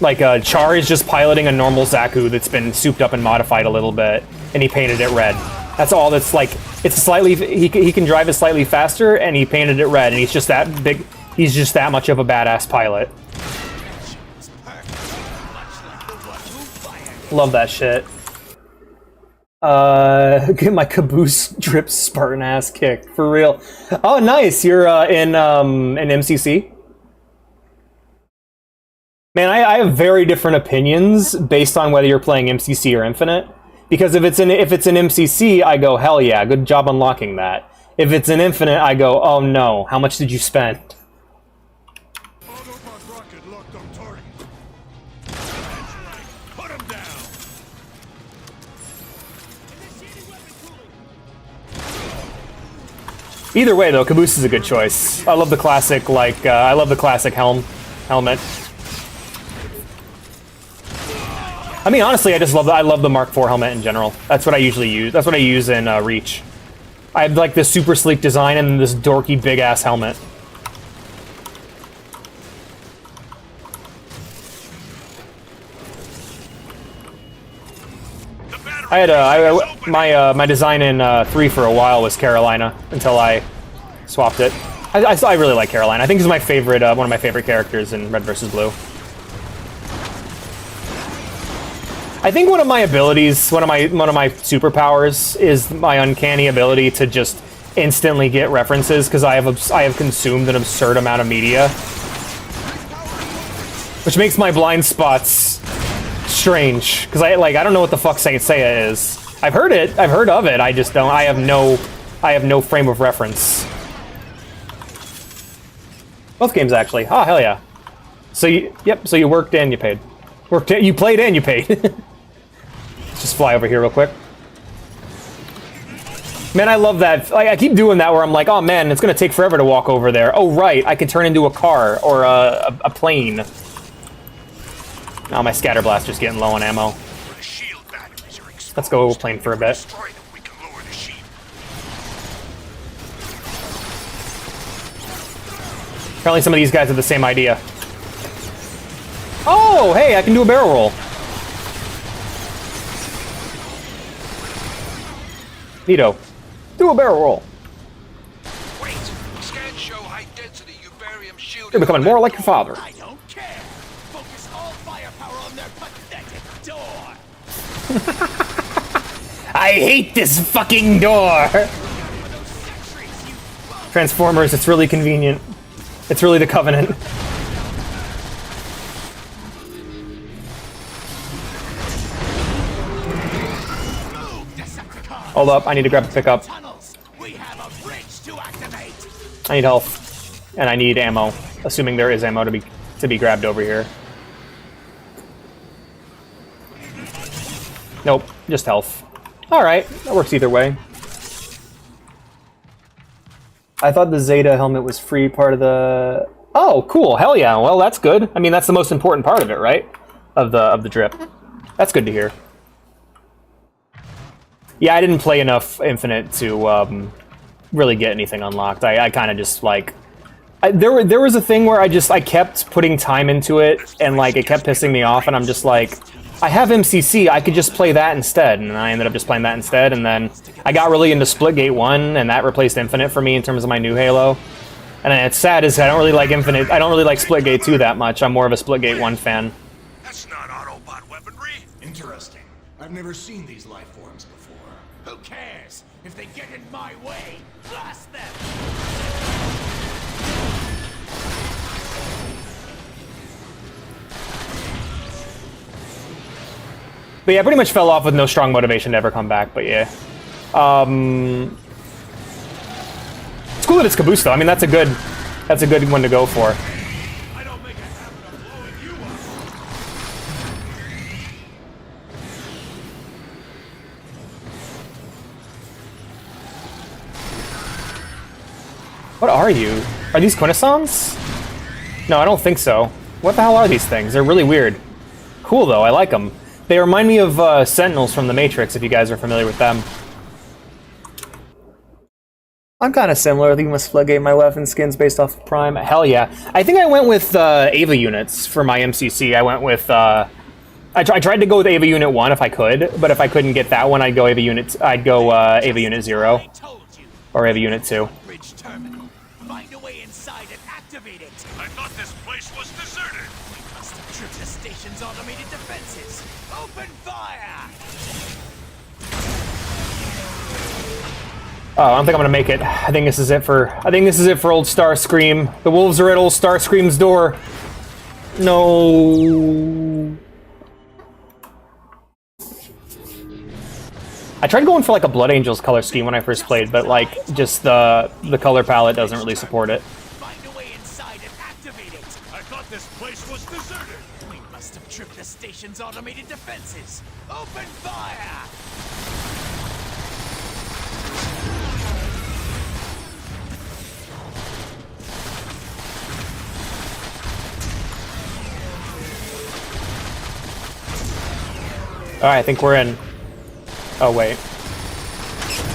Like, Char is just piloting a normal Zaku that's been souped up and modified a little bit, and he painted it red. That's all that's like, it's slightly, he can drive it slightly faster, and he painted it red, and he's just that big, he's just that much of a badass pilot. Love that shit. Get my caboose drip Spartan ass kicked, for real. Oh, nice, you're, in MCC? Man, I have very different opinions based on whether you're playing MCC or Infinite. Because if it's an MCC, I go, hell yeah, good job unlocking that. If it's an Infinite, I go, oh no, how much did you spend? Autobot rocket locked on target. That's right. Put him down. Either way, though, Caboose is a good choice. I love the classic, like, I love the classic helmet. I mean, honestly, I love the Mark IV helmet in general. That's what I usually use. That's what I use in Reach. I have like this super sleek design and this dorky big ass helmet. I had my design in 3 for a while was Carolina until I swapped it. I really like Carolina. I think he's my favorite, one of my favorite characters in Red vs. Blue. I think one of my abilities, one of my superpowers, is my uncanny ability to just instantly get references because I have consumed an absurd amount of media, which makes my blind spots strange because I don't know what the fuck Saint Seiya is. I've heard it, I've heard of it. I just don't. I have no frame of reference. Both games actually. Oh hell yeah. So so you worked and you paid. You played and you paid. Just fly over here real quick. Man, I love that. Like, I keep doing that where I'm like, oh man, it's gonna take forever to walk over there. Oh right, I can turn into a car or a plane. Now my scatter blaster's getting low on ammo. Let's go plane for a bit. Apparently some of these guys have the same idea. Oh, hey, I can do a barrel roll. Neato. Do a barrel roll. Wait, scans show high density Ubarium shield. You're becoming more like your father. I don't care. Focus all firepower on their pathetic door. I hate this fucking door. Transformers, it's really convenient. It's really the Covenant. Hold up, I need to grab a pickup. I need health. And I need ammo. Assuming there is ammo to be grabbed over here. Nope, just health. Alright, that works either way. I thought the Zeta helmet was free part of the... Oh, cool, hell yeah, well that's good. I mean, that's the most important part of it, right? Of the drip. That's good to hear. Yeah, I didn't play enough Infinite to really get anything unlocked. I kind of just like... There was a thing where I kept putting time into it, and like it kept pissing me off, and I'm just like, I have MCC, I could just play that instead, and I ended up just playing that instead, and then I got really into Splitgate 1, and that replaced Infinite for me in terms of my new Halo. And it's sad is I don't really like Infinite, I don't really like Splitgate 2 that much, I'm more of a Splitgate 1 fan. That's not Autobot weaponry. Interesting. I've never seen these life forms before. Who cares? If they get in my way, blast them! But yeah, I pretty much fell off with no strong motivation to ever come back, but yeah. It's cool that it's Caboose though. I mean, that's a good one to go for. I don't make a habit of blowing you up. What are you? Are these Quintessons? No, I don't think so. What the hell are these things? They're really weird. Cool though, I like them. They remind me of Sentinels from The Matrix, if you guys are familiar with them. I'm kind of similar. I think I must floodgate my weapon skins based off of Prime. Hell yeah. I think I went with Ava units for my MCC. I went with... I tried to go with Ava Unit 1 if I could, but if I couldn't get that one, I'd go Ava Unit 0. Or Ava Unit 2. Bridge terminal. Find a way inside and activate it. I thought this place was deserted. We must have tripped the station's automated defenses. Open fire! Oh, I don't think I'm gonna make it. I think this is it for old Starscream. The wolves are at old Starscream's door. No. I tried going for like a Blood Angels color scheme when I first played, but like just the color palette doesn't really support it. Find a way inside and activate it. I thought this place was deserted. We must have tripped the station's automated defenses. Open fire! Alright, I think we're in. Oh, wait.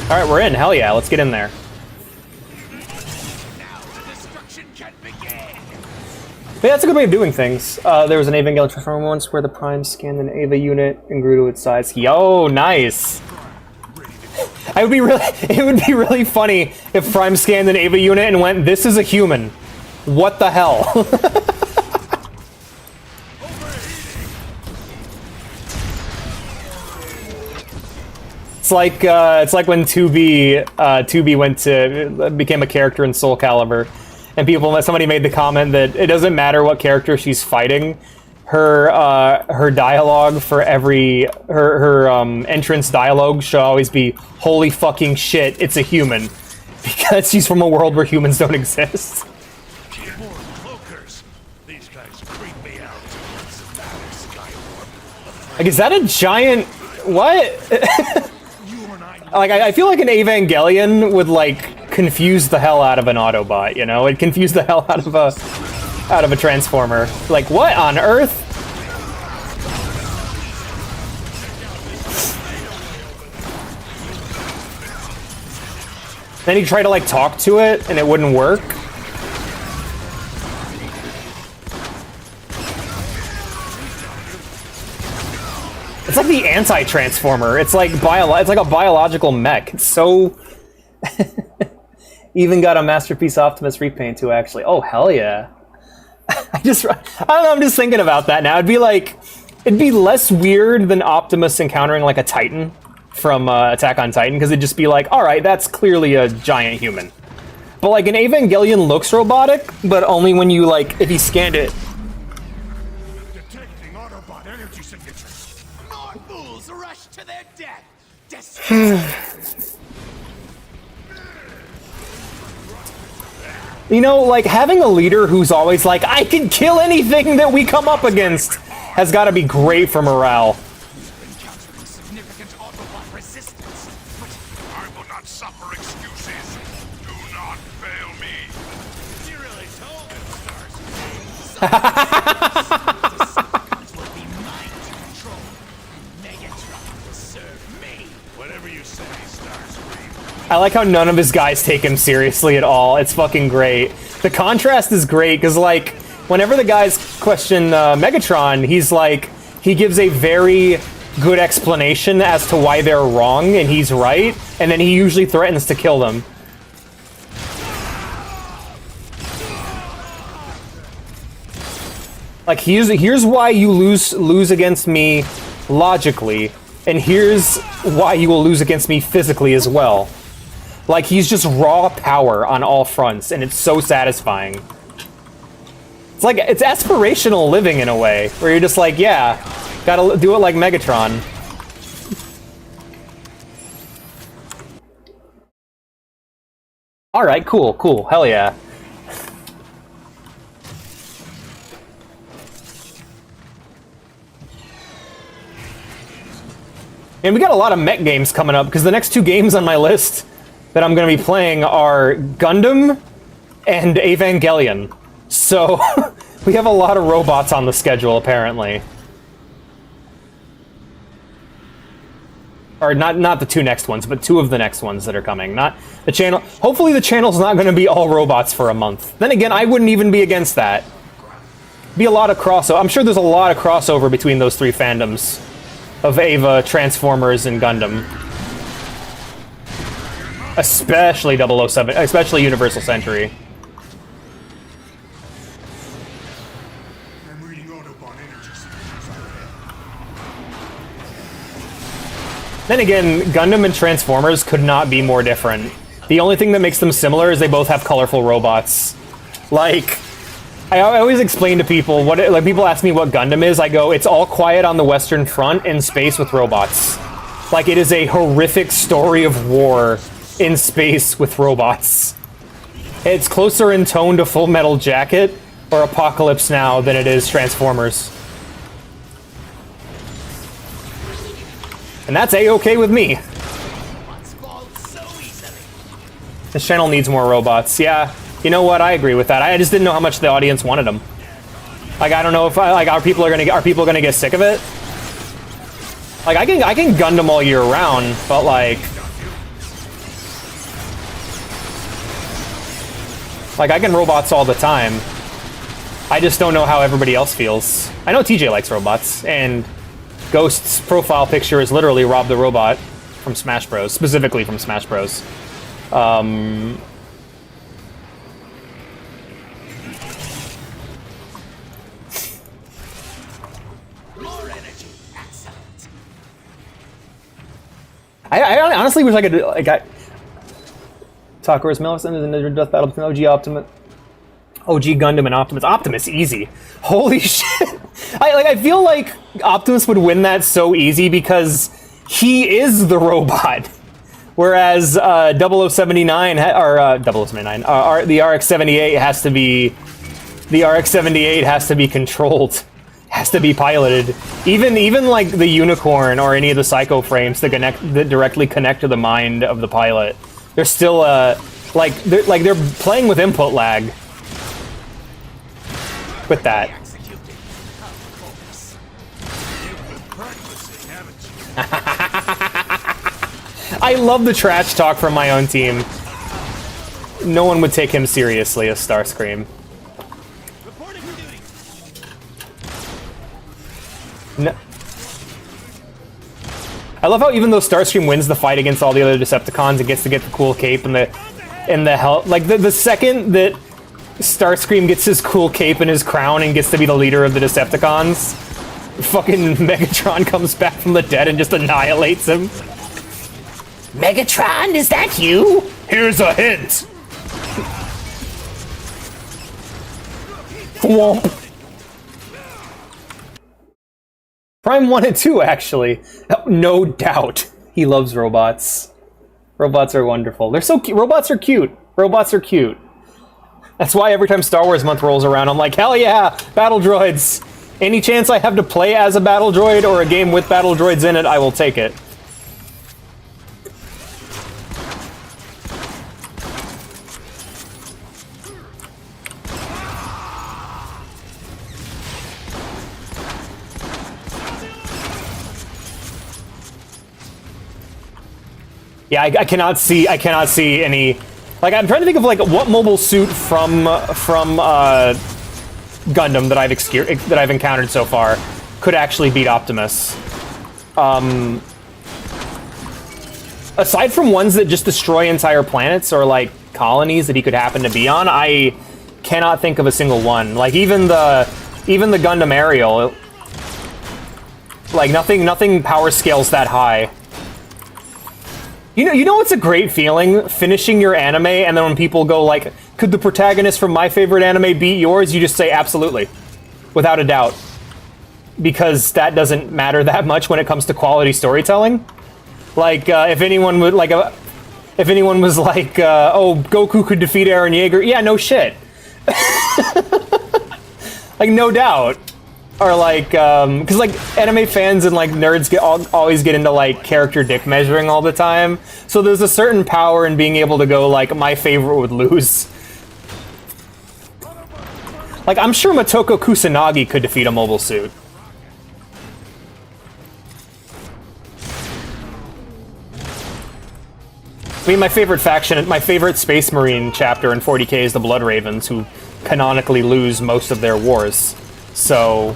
Alright, we're in. Hell yeah, let's get in there. Now the destruction can begin! But yeah, that's a good way of doing things. There was an Evangelion Transformer once where the Prime scanned an Ava unit and grew to its size. Yo, nice! It would be really funny if Prime scanned an Ava unit and went, "This is a human. What the hell?" It's like when 2B became a character in Soul Calibur, and somebody made the comment that it doesn't matter what character she's fighting, her dialogue for her entrance dialogue should always be "Holy fucking shit, it's a human," because she's from a world where humans don't exist. More cloakers. These guys creep me out. What's the matter, Skywarp? Like, is that a giant? What? Like, I feel like an Evangelion would, like, confuse the hell out of an Autobot, you know? It'd confuse the hell out of a Transformer. Like, what on earth? Then you try to, like, talk to it, and it wouldn't work. It's like the anti-Transformer. It's like it's like a biological mech. It's so... Even got a Masterpiece Optimus repaint too, actually. Oh, hell yeah. I don't know, I'm just thinking about that now. It'd be less weird than Optimus encountering like a Titan from Attack on Titan, because it'd just be like, alright, that's clearly a giant human. But like an Evangelion looks robotic, but only when you like, if you scanned it. Detecting Autobot energy signatures. More fools rush to their death! You know, like, having a leader who's always like, I can kill anything that we come up against, has got to be great for morale. Encountering significant Autobot resistance, but I will not suffer excuses. Do not fail me. you really told them, Decepticons will be mine to control. Megatron will serve me. Whatever you say, Starscream. I like how none of his guys take him seriously at all. It's fucking great. The contrast is great, because, like, whenever the guys question Megatron, he's like, he gives a very good explanation as to why they're wrong, and he's right, and then he usually threatens to kill them. Like, here's why you lose against me logically, and here's why you will lose against me physically as well. Like, he's just raw power on all fronts, and it's so satisfying. It's like, it's aspirational living in a way, where you're just like, yeah, gotta do it like Megatron. Alright, cool, hell yeah. And we got a lot of mech games coming up, because the next two games on my list that I'm going to be playing are Gundam and Evangelion. So, we have a lot of robots on the schedule, apparently. Or not the two next ones, but two of the next ones that are coming. Not the channel. Hopefully the channel's not going to be all robots for a month. Then again, I wouldn't even be against that. Be a lot of crossover. I'm sure there's a lot of crossover between those three fandoms of Ava, Transformers, and Gundam. Especially 007, especially Universal Century. I'm reading Autobahn energy signatures out ahead. Then again, Gundam and Transformers could not be more different. The only thing that makes them similar is they both have colorful robots. Like, I always explain to people, like people ask me what Gundam is, I go, it's all quiet on the Western Front in space with robots. Like, it is a horrific story of war in space with robots. It's closer in tone to Full Metal Jacket or Apocalypse Now than it is Transformers. And that's A-okay with me. This channel needs more robots. Yeah, you know what? I agree with that. I just didn't know how much the audience wanted them. Like, I don't know if are people gonna get sick of it? Like, I can Gundam all year round, but like I can robots all the time. I just don't know how everybody else feels. I know TJ likes robots, and Ghost's profile picture is literally Rob the Robot from Smash Bros. Specifically from Smash Bros. I honestly wish I could, like, Sakura's Maleficent is in the Death Battle between OG Gundam and Optimus. Optimus, easy. Holy shit. I feel like Optimus would win that so easy because he is the robot. Whereas 0079 or 0079, the RX-78 has to be controlled, has to be piloted. Even like the Unicorn or any of the Psycho frames that directly connect to the mind of the pilot, they're still they're playing with input lag with that. I love the trash talk from my own team. No one would take him seriously as Starscream. No. I love how even though Starscream wins the fight against all the other Decepticons and gets to get the cool cape and the hell, like the second that Starscream gets his cool cape and his crown and gets to be the leader of the Decepticons, fucking Megatron comes back from the dead and just annihilates him. Megatron, is that you? Here's a hint. Thwomp. Prime 1 and 2, actually. No doubt. He loves robots. Robots are wonderful. They're so cute. Robots are cute. Robots are cute. That's why every time Star Wars month rolls around, I'm like, hell yeah, battle droids. Any chance I have to play as a battle droid or a game with battle droids in it, I will take it. Yeah, I cannot see any. Like, I'm trying to think of like what mobile suit from Gundam that I've encountered so far could actually beat Optimus. Aside from ones that just destroy entire planets or like colonies that he could happen to be on, I cannot think of a single one. Like even the Gundam Aerial, like nothing power scales that high. You know what's a great feeling? Finishing your anime, and then when people go like, could the protagonist from my favorite anime beat yours? You just say absolutely. Without a doubt. Because that doesn't matter that much when it comes to quality storytelling. Like, if anyone was like, oh, Goku could defeat Eren Yeager, yeah, no shit. Like, no doubt. Or like, because like anime fans and like nerds always get into like character dick measuring all the time. So there's a certain power in being able to go like, my favorite would lose. Like, I'm sure Motoko Kusanagi could defeat a mobile suit. I mean, my favorite faction, my favorite Space Marine chapter in 40k is the Blood Ravens, who canonically lose most of their wars. So...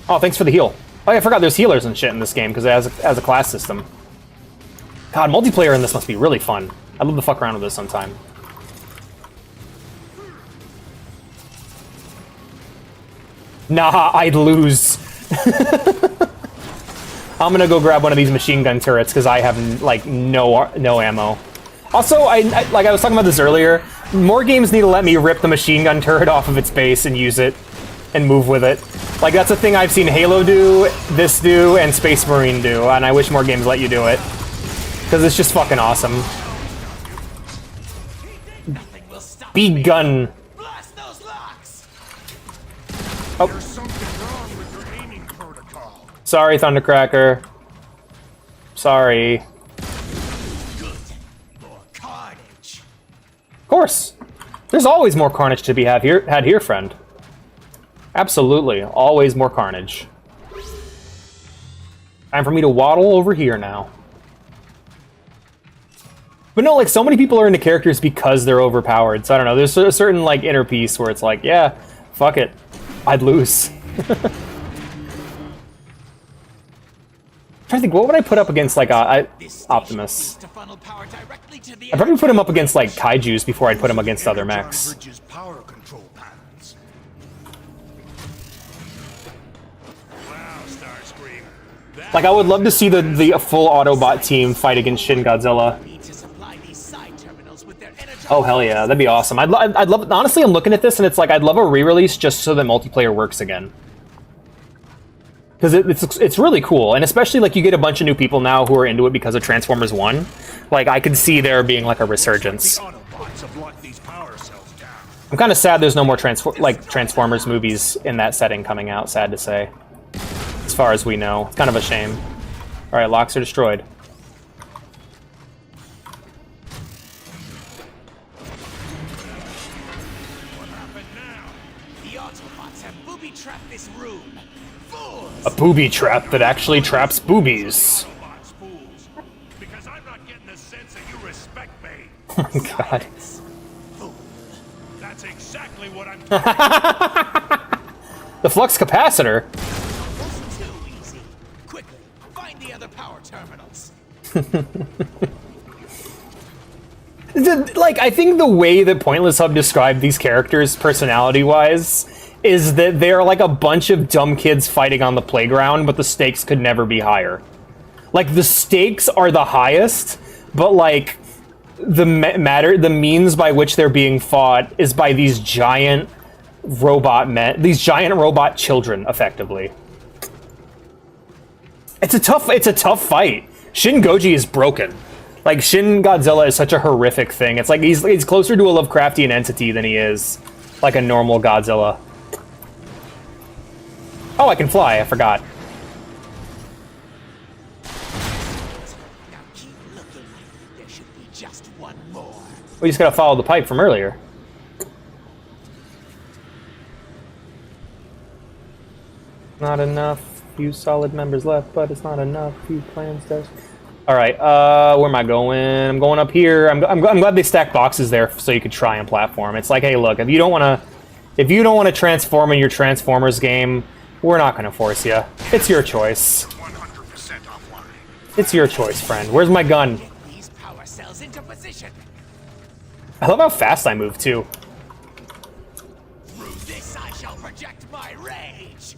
Oh, thanks for the heal. Oh, yeah, I forgot there's healers and shit in this game, because it has a class system. God, multiplayer in this must be really fun. I'd love to fuck around with this sometime. Nah, I'd lose. I'm gonna go grab one of these machine gun turrets because I have like no ammo. Also, like I was talking about this earlier, more games need to let me rip the machine gun turret off of its base and use it and move with it. Like that's a thing I've seen Halo do, this do, and Space Marine do, and I wish more games let you do it because it's just fucking awesome. Be gun. Oh. There's something wrong with your aiming protocol. Sorry, Thundercracker. Sorry. Good. More carnage. Of course. There's always more carnage to be had here, friend. Absolutely. Always more carnage. Time for me to waddle over here now. But no, like, so many people are into characters because they're overpowered. So I don't know. There's a certain, like, inner peace where it's like, yeah, fuck it. I'd lose. I'm trying to think, what would I put up against, like, Optimus? I'd probably put him up against, like, Kaijus before I'd put him against other mechs. Power control patterns. Wow, Starscream. Like, I would love to see the full Autobot team fight against Shin Godzilla. Oh, hell yeah, that'd be awesome. I'd love, honestly, I'm looking at this and it's like, I'd love a re-release just so that multiplayer works again. Because it's really cool, and especially, like, you get a bunch of new people now who are into it because of Transformers 1. Like, I could see there being, like, a resurgence. I'm kind of sad there's no more Transformers movies in that setting coming out, sad to say. As far as we know. It's kind of a shame. Alright, locks are destroyed. A booby trap that actually traps boobies. Because I'm not getting the sense that you respect me. Oh my god. That's exactly what I'm The flux capacitor? That's too easy. Quickly, find the other power terminals. Like, I think the way that Pointless Hub described these characters personality-wise is that they're like a bunch of dumb kids fighting on the playground, but the stakes could never be higher. Like, the stakes are the highest, but like the means by which they're being fought is by these giant robot children, effectively. It's a tough fight. Shin Goji is broken. Like, Shin Godzilla is such a horrific thing. It's like he's closer to a Lovecraftian entity than he is like a normal Godzilla. Oh, I can fly, I forgot. Now keep looking. There should be just one more. We just gotta follow the pipe from earlier. Not enough. Few solid members left, but it's not enough. Few plans to... Alright, where am I going? I'm going up here. I'm glad they stacked boxes there so you could try and platform. It's like, hey, look, if you don't want to transform in your Transformers game, we're not going to force you. It's your choice. 100% offline. It's your choice, friend. Where's my gun? Get these power cells into position. I love how fast I move, too. Through this I shall project my rage.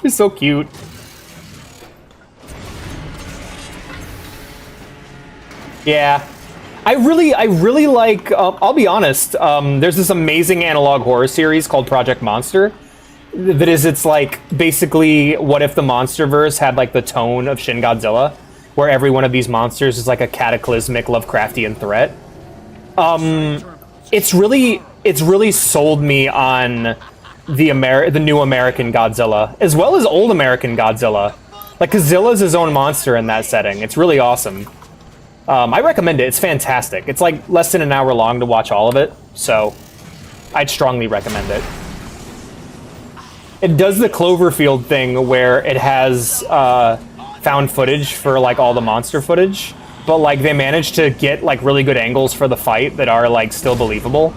He's so cute. Yeah. I really like, I'll be honest, there's this amazing analog horror series called Project Monster. It's like, basically, what if the Monsterverse had like the tone of Shin Godzilla, where every one of these monsters is like a cataclysmic Lovecraftian threat. It's really sold me on the new American Godzilla, as well as old American Godzilla. Like, Godzilla's his own monster in that setting. It's really awesome. I recommend it. It's fantastic. It's like less than an hour long to watch all of it, so I'd strongly recommend it. It does the Cloverfield thing where it has found footage for like all the monster footage, but like they managed to get like really good angles for the fight that are like still believable.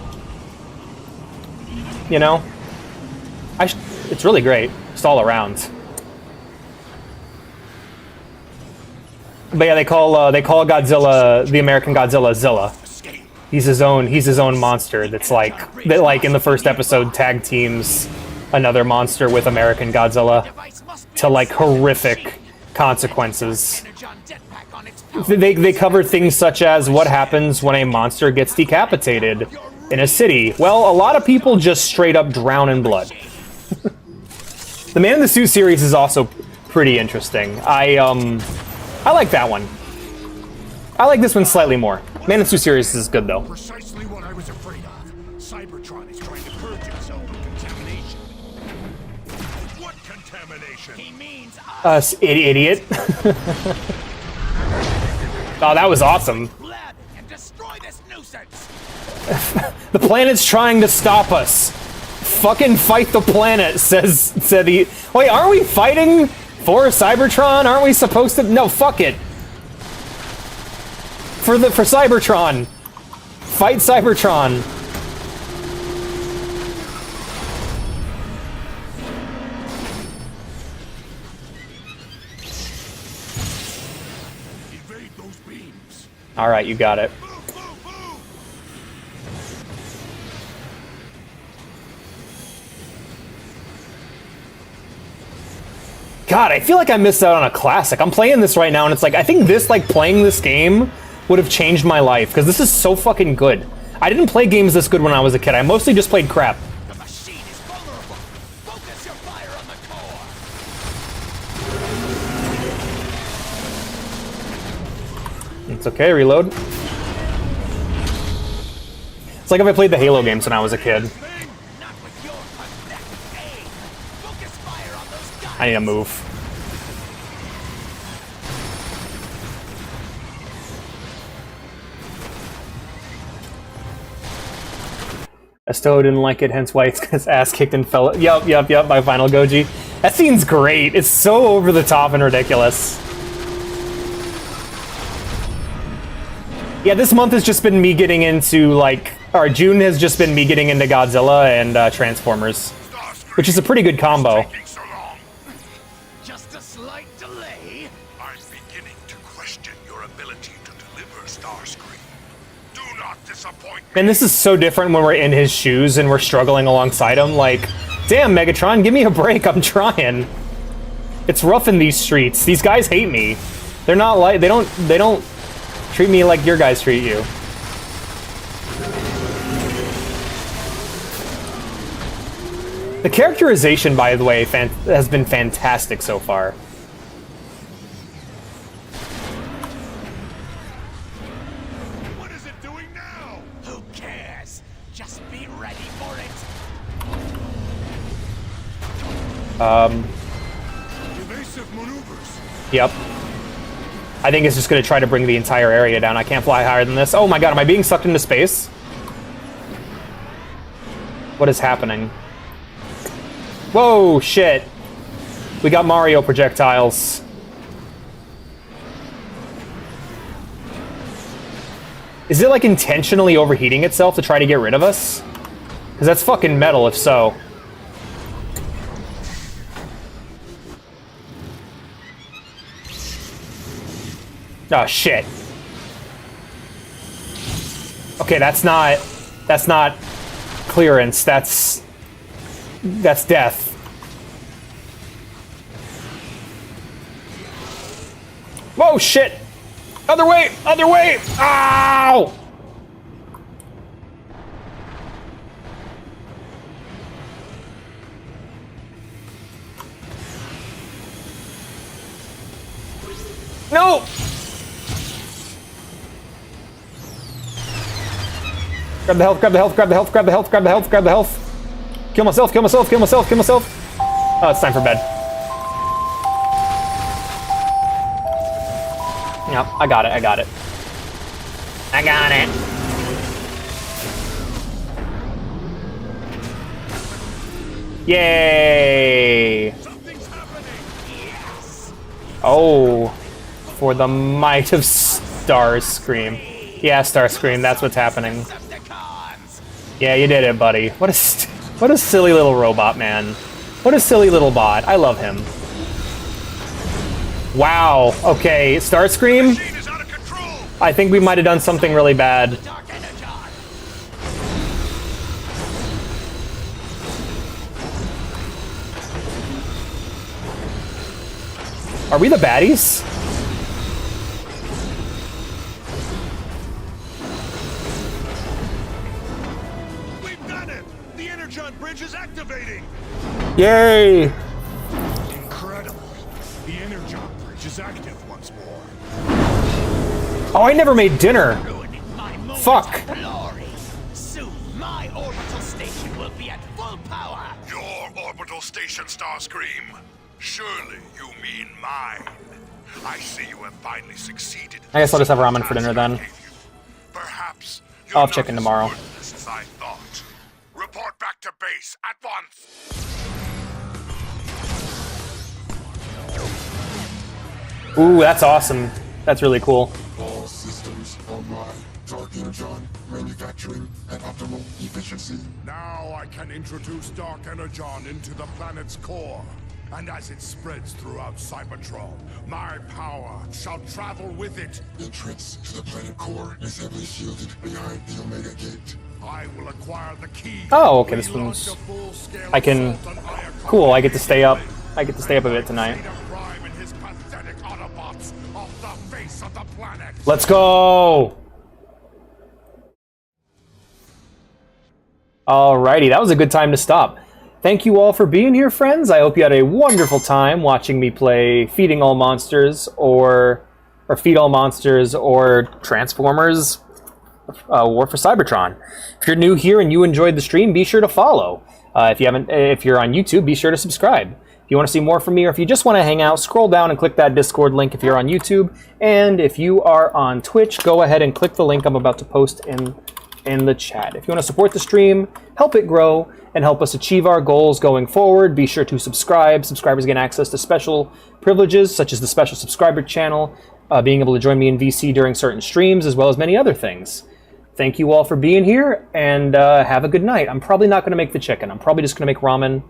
You know, it's really great, just all around. But yeah, they call Godzilla, the American Godzilla, Zilla. He's his own monster. That's like in the first episode tag teams another monster with American Godzilla to like horrific consequences. They cover things such as what happens when a monster gets decapitated in a city. Well, a lot of people just straight up drown in blood. The Man in the Suit series is also pretty interesting. I like that one. I like this one slightly more. Man in the Suit series is good though. Precisely what I was afraid of. Cybertron is trying to purge itself of contamination. What contamination? He means Idiot. Oh, that was awesome. and destroy this nuisance. The planet's trying to stop us. Fucking fight the planet, said he. Wait, aren't we fighting for Cybertron? Aren't we supposed to? No, fuck it. For Cybertron. Fight Cybertron. Evade those beams. All right, you got it. God, I feel like I missed out on a classic. I'm playing this right now, and it's like, I think playing this game would have changed my life, because this is so fucking good. I didn't play games this good when I was a kid. I mostly just played crap. The machine is vulnerable. Focus your fire on the core. It's okay, reload. It's like if I played the Halo games when I was a kid. Not with your pathetic aim. Focus fire on those guys. I need to move. I still didn't like it, hence why it's got his ass kicked and fell. Yup, my final Goji. That scene's great. It's so over the top and ridiculous. Yeah, this month has just been me getting into, like, or June has just been me getting into Godzilla and Transformers, which is a pretty good combo. Taking so long. Just a slight delay. I'm beginning to question your ability to deliver Starscream. Do not disappoint me. And this is so different when we're in his shoes and we're struggling alongside him. Like, damn, Megatron, give me a break. I'm trying. It's rough in these streets. These guys hate me. They're not like, they don't treat me like your guys treat you. The characterization, by the way, has been fantastic so far. What is it doing now? Who cares? Just be ready for it. Evasive maneuvers. Yep. I think it's just going to try to bring the entire area down. I can't fly higher than this. Oh my god, am I being sucked into space? What is happening? Whoa, shit. We got Mario projectiles. Is it like intentionally overheating itself to try to get rid of us? Because that's fucking metal if so. Oh shit. Okay, that's not clearance, that's death. Whoa, shit! Other way! Other way! Ow! No! Grab the health, grab the health, grab the health, grab the health, grab the health, grab the health. Kill myself, kill myself, kill myself, kill myself. Oh, it's time for bed. Yep, I got it, I got it. I got it. Yay! Oh, for the might of Starscream. Yeah, Starscream, that's what's happening. Yeah, you did it, buddy. What a silly little robot, man. What a silly little bot. I love him. Wow. Okay, Starscream. I think we might have done something really bad. Are we the baddies? We've got it! The Energon bridge is activating! Yay! Incredible. The Energon bridge is active once more. Oh, I never made dinner. Ruining my moment Fuck. of glory. Soon, my orbital station will be at full power. Your orbital station, Starscream. Surely you mean mine. I see you have finally succeeded. I guess I'll just have ramen for dinner then. Perhaps I'll have chicken tomorrow. As I thought. Report back to base at once. Ooh, that's awesome. That's really cool. All systems online. Dark Energon, manufacturing at optimal efficiency. Now I can introduce Dark Energon into the planet's core. And as it spreads throughout Cybertron, my power shall travel with it. Entrance to the planet core is heavily shielded behind the Omega Gate. I will acquire the key. Oh, okay, this one's... I can... Cool, I get to stay up. I get to stay up a bit tonight. Let's go! Alrighty, that was a good time to stop. Thank you all for being here, friends. I hope you had a wonderful time watching me play Feeding All Monsters or Feed All Monsters or Transformers War for Cybertron. If you're new here and you enjoyed the stream, be sure to follow. If you're on YouTube, be sure to subscribe. If you want to see more from me or if you just want to hang out, scroll down and click that Discord link if you're on YouTube. And if you are on Twitch, go ahead and click the link I'm about to post in the chat. If you want to support the stream, help it grow, and help us achieve our goals going forward, be sure to subscribe. Subscribers gain access to special privileges, such as the special subscriber channel, being able to join me in VC during certain streams, as well as many other things. Thank you all for being here, and have a good night. I'm probably not going to make the chicken. I'm probably just going to make ramen.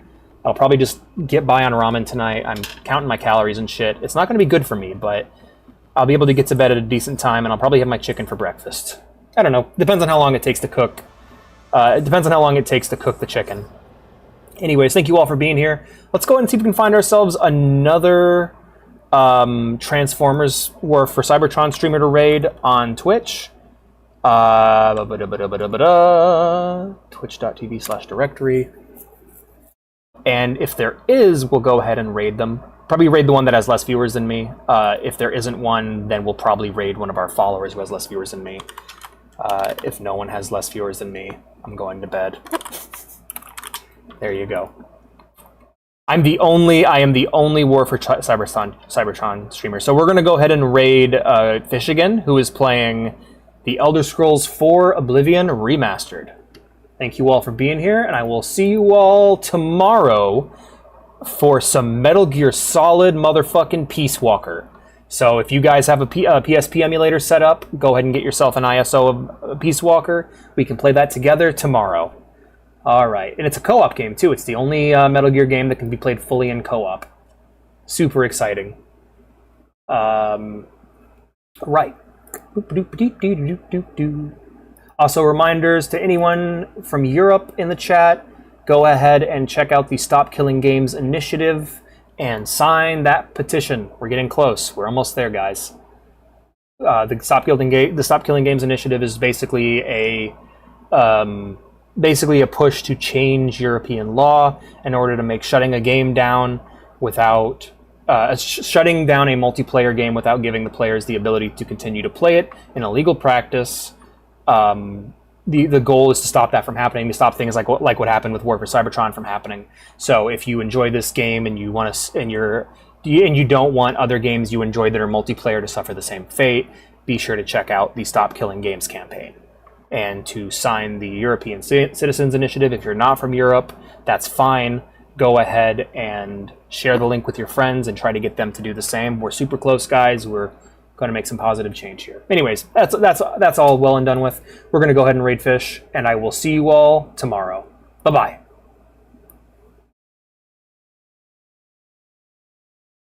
I'll probably just get by on ramen tonight. I'm counting my calories and shit. It's not going to be good for me, but I'll be able to get to bed at a decent time, and I'll probably have my chicken for breakfast. I don't know. Depends on how long it takes to cook. It depends on how long it takes to cook the chicken. Anyways, thank you all for being here. Let's go ahead and see if we can find ourselves another Transformers War for Cybertron streamer to raid on Twitch. Twitch.tv/directory. And if there is, we'll go ahead and raid them. Probably raid the one that has less viewers than me. If there isn't one, then we'll probably raid one of our followers who has less viewers than me. If no one has less viewers than me, I'm going to bed. There you go. I am the only War for Cybertron streamer. So we're going to go ahead and raid Fishigan, who is playing The Elder Scrolls 4 Oblivion Remastered. Thank you all for being here, and I will see you all tomorrow for some Metal Gear Solid motherfucking Peace Walker. So if you guys have a PSP emulator set up, go ahead and get yourself an ISO of Peace Walker. We can play that together tomorrow. Alright, and it's a co-op game too. It's the only Metal Gear game that can be played fully in co-op. Super exciting. Right. Also, reminders to anyone from Europe in the chat, go ahead and check out the Stop Killing Games initiative and sign that petition. We're getting close. We're almost there, guys. The Stop Killing Games initiative is basically a push to change European law in order to make shutting a game down without shutting down a multiplayer game without giving the players the ability to continue to play it in a legal practice. The goal is to stop that from happening, to stop things like what happened with War for Cybertron from happening. So if you enjoy this game and you want to, and you don't want other games you enjoy that are multiplayer to suffer the same fate, be sure to check out the Stop Killing Games campaign and to sign the European Citizens Initiative. If you're not from Europe, that's fine. go ahead and share the link with your friends and try to get them to do the same. We're super close, guys. We're going to make some positive change here. Anyways, that's all well and done with. We're going to go ahead and raid fish, and I will see you all tomorrow. Bye-bye.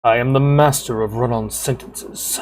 I am the master of run-on sentences.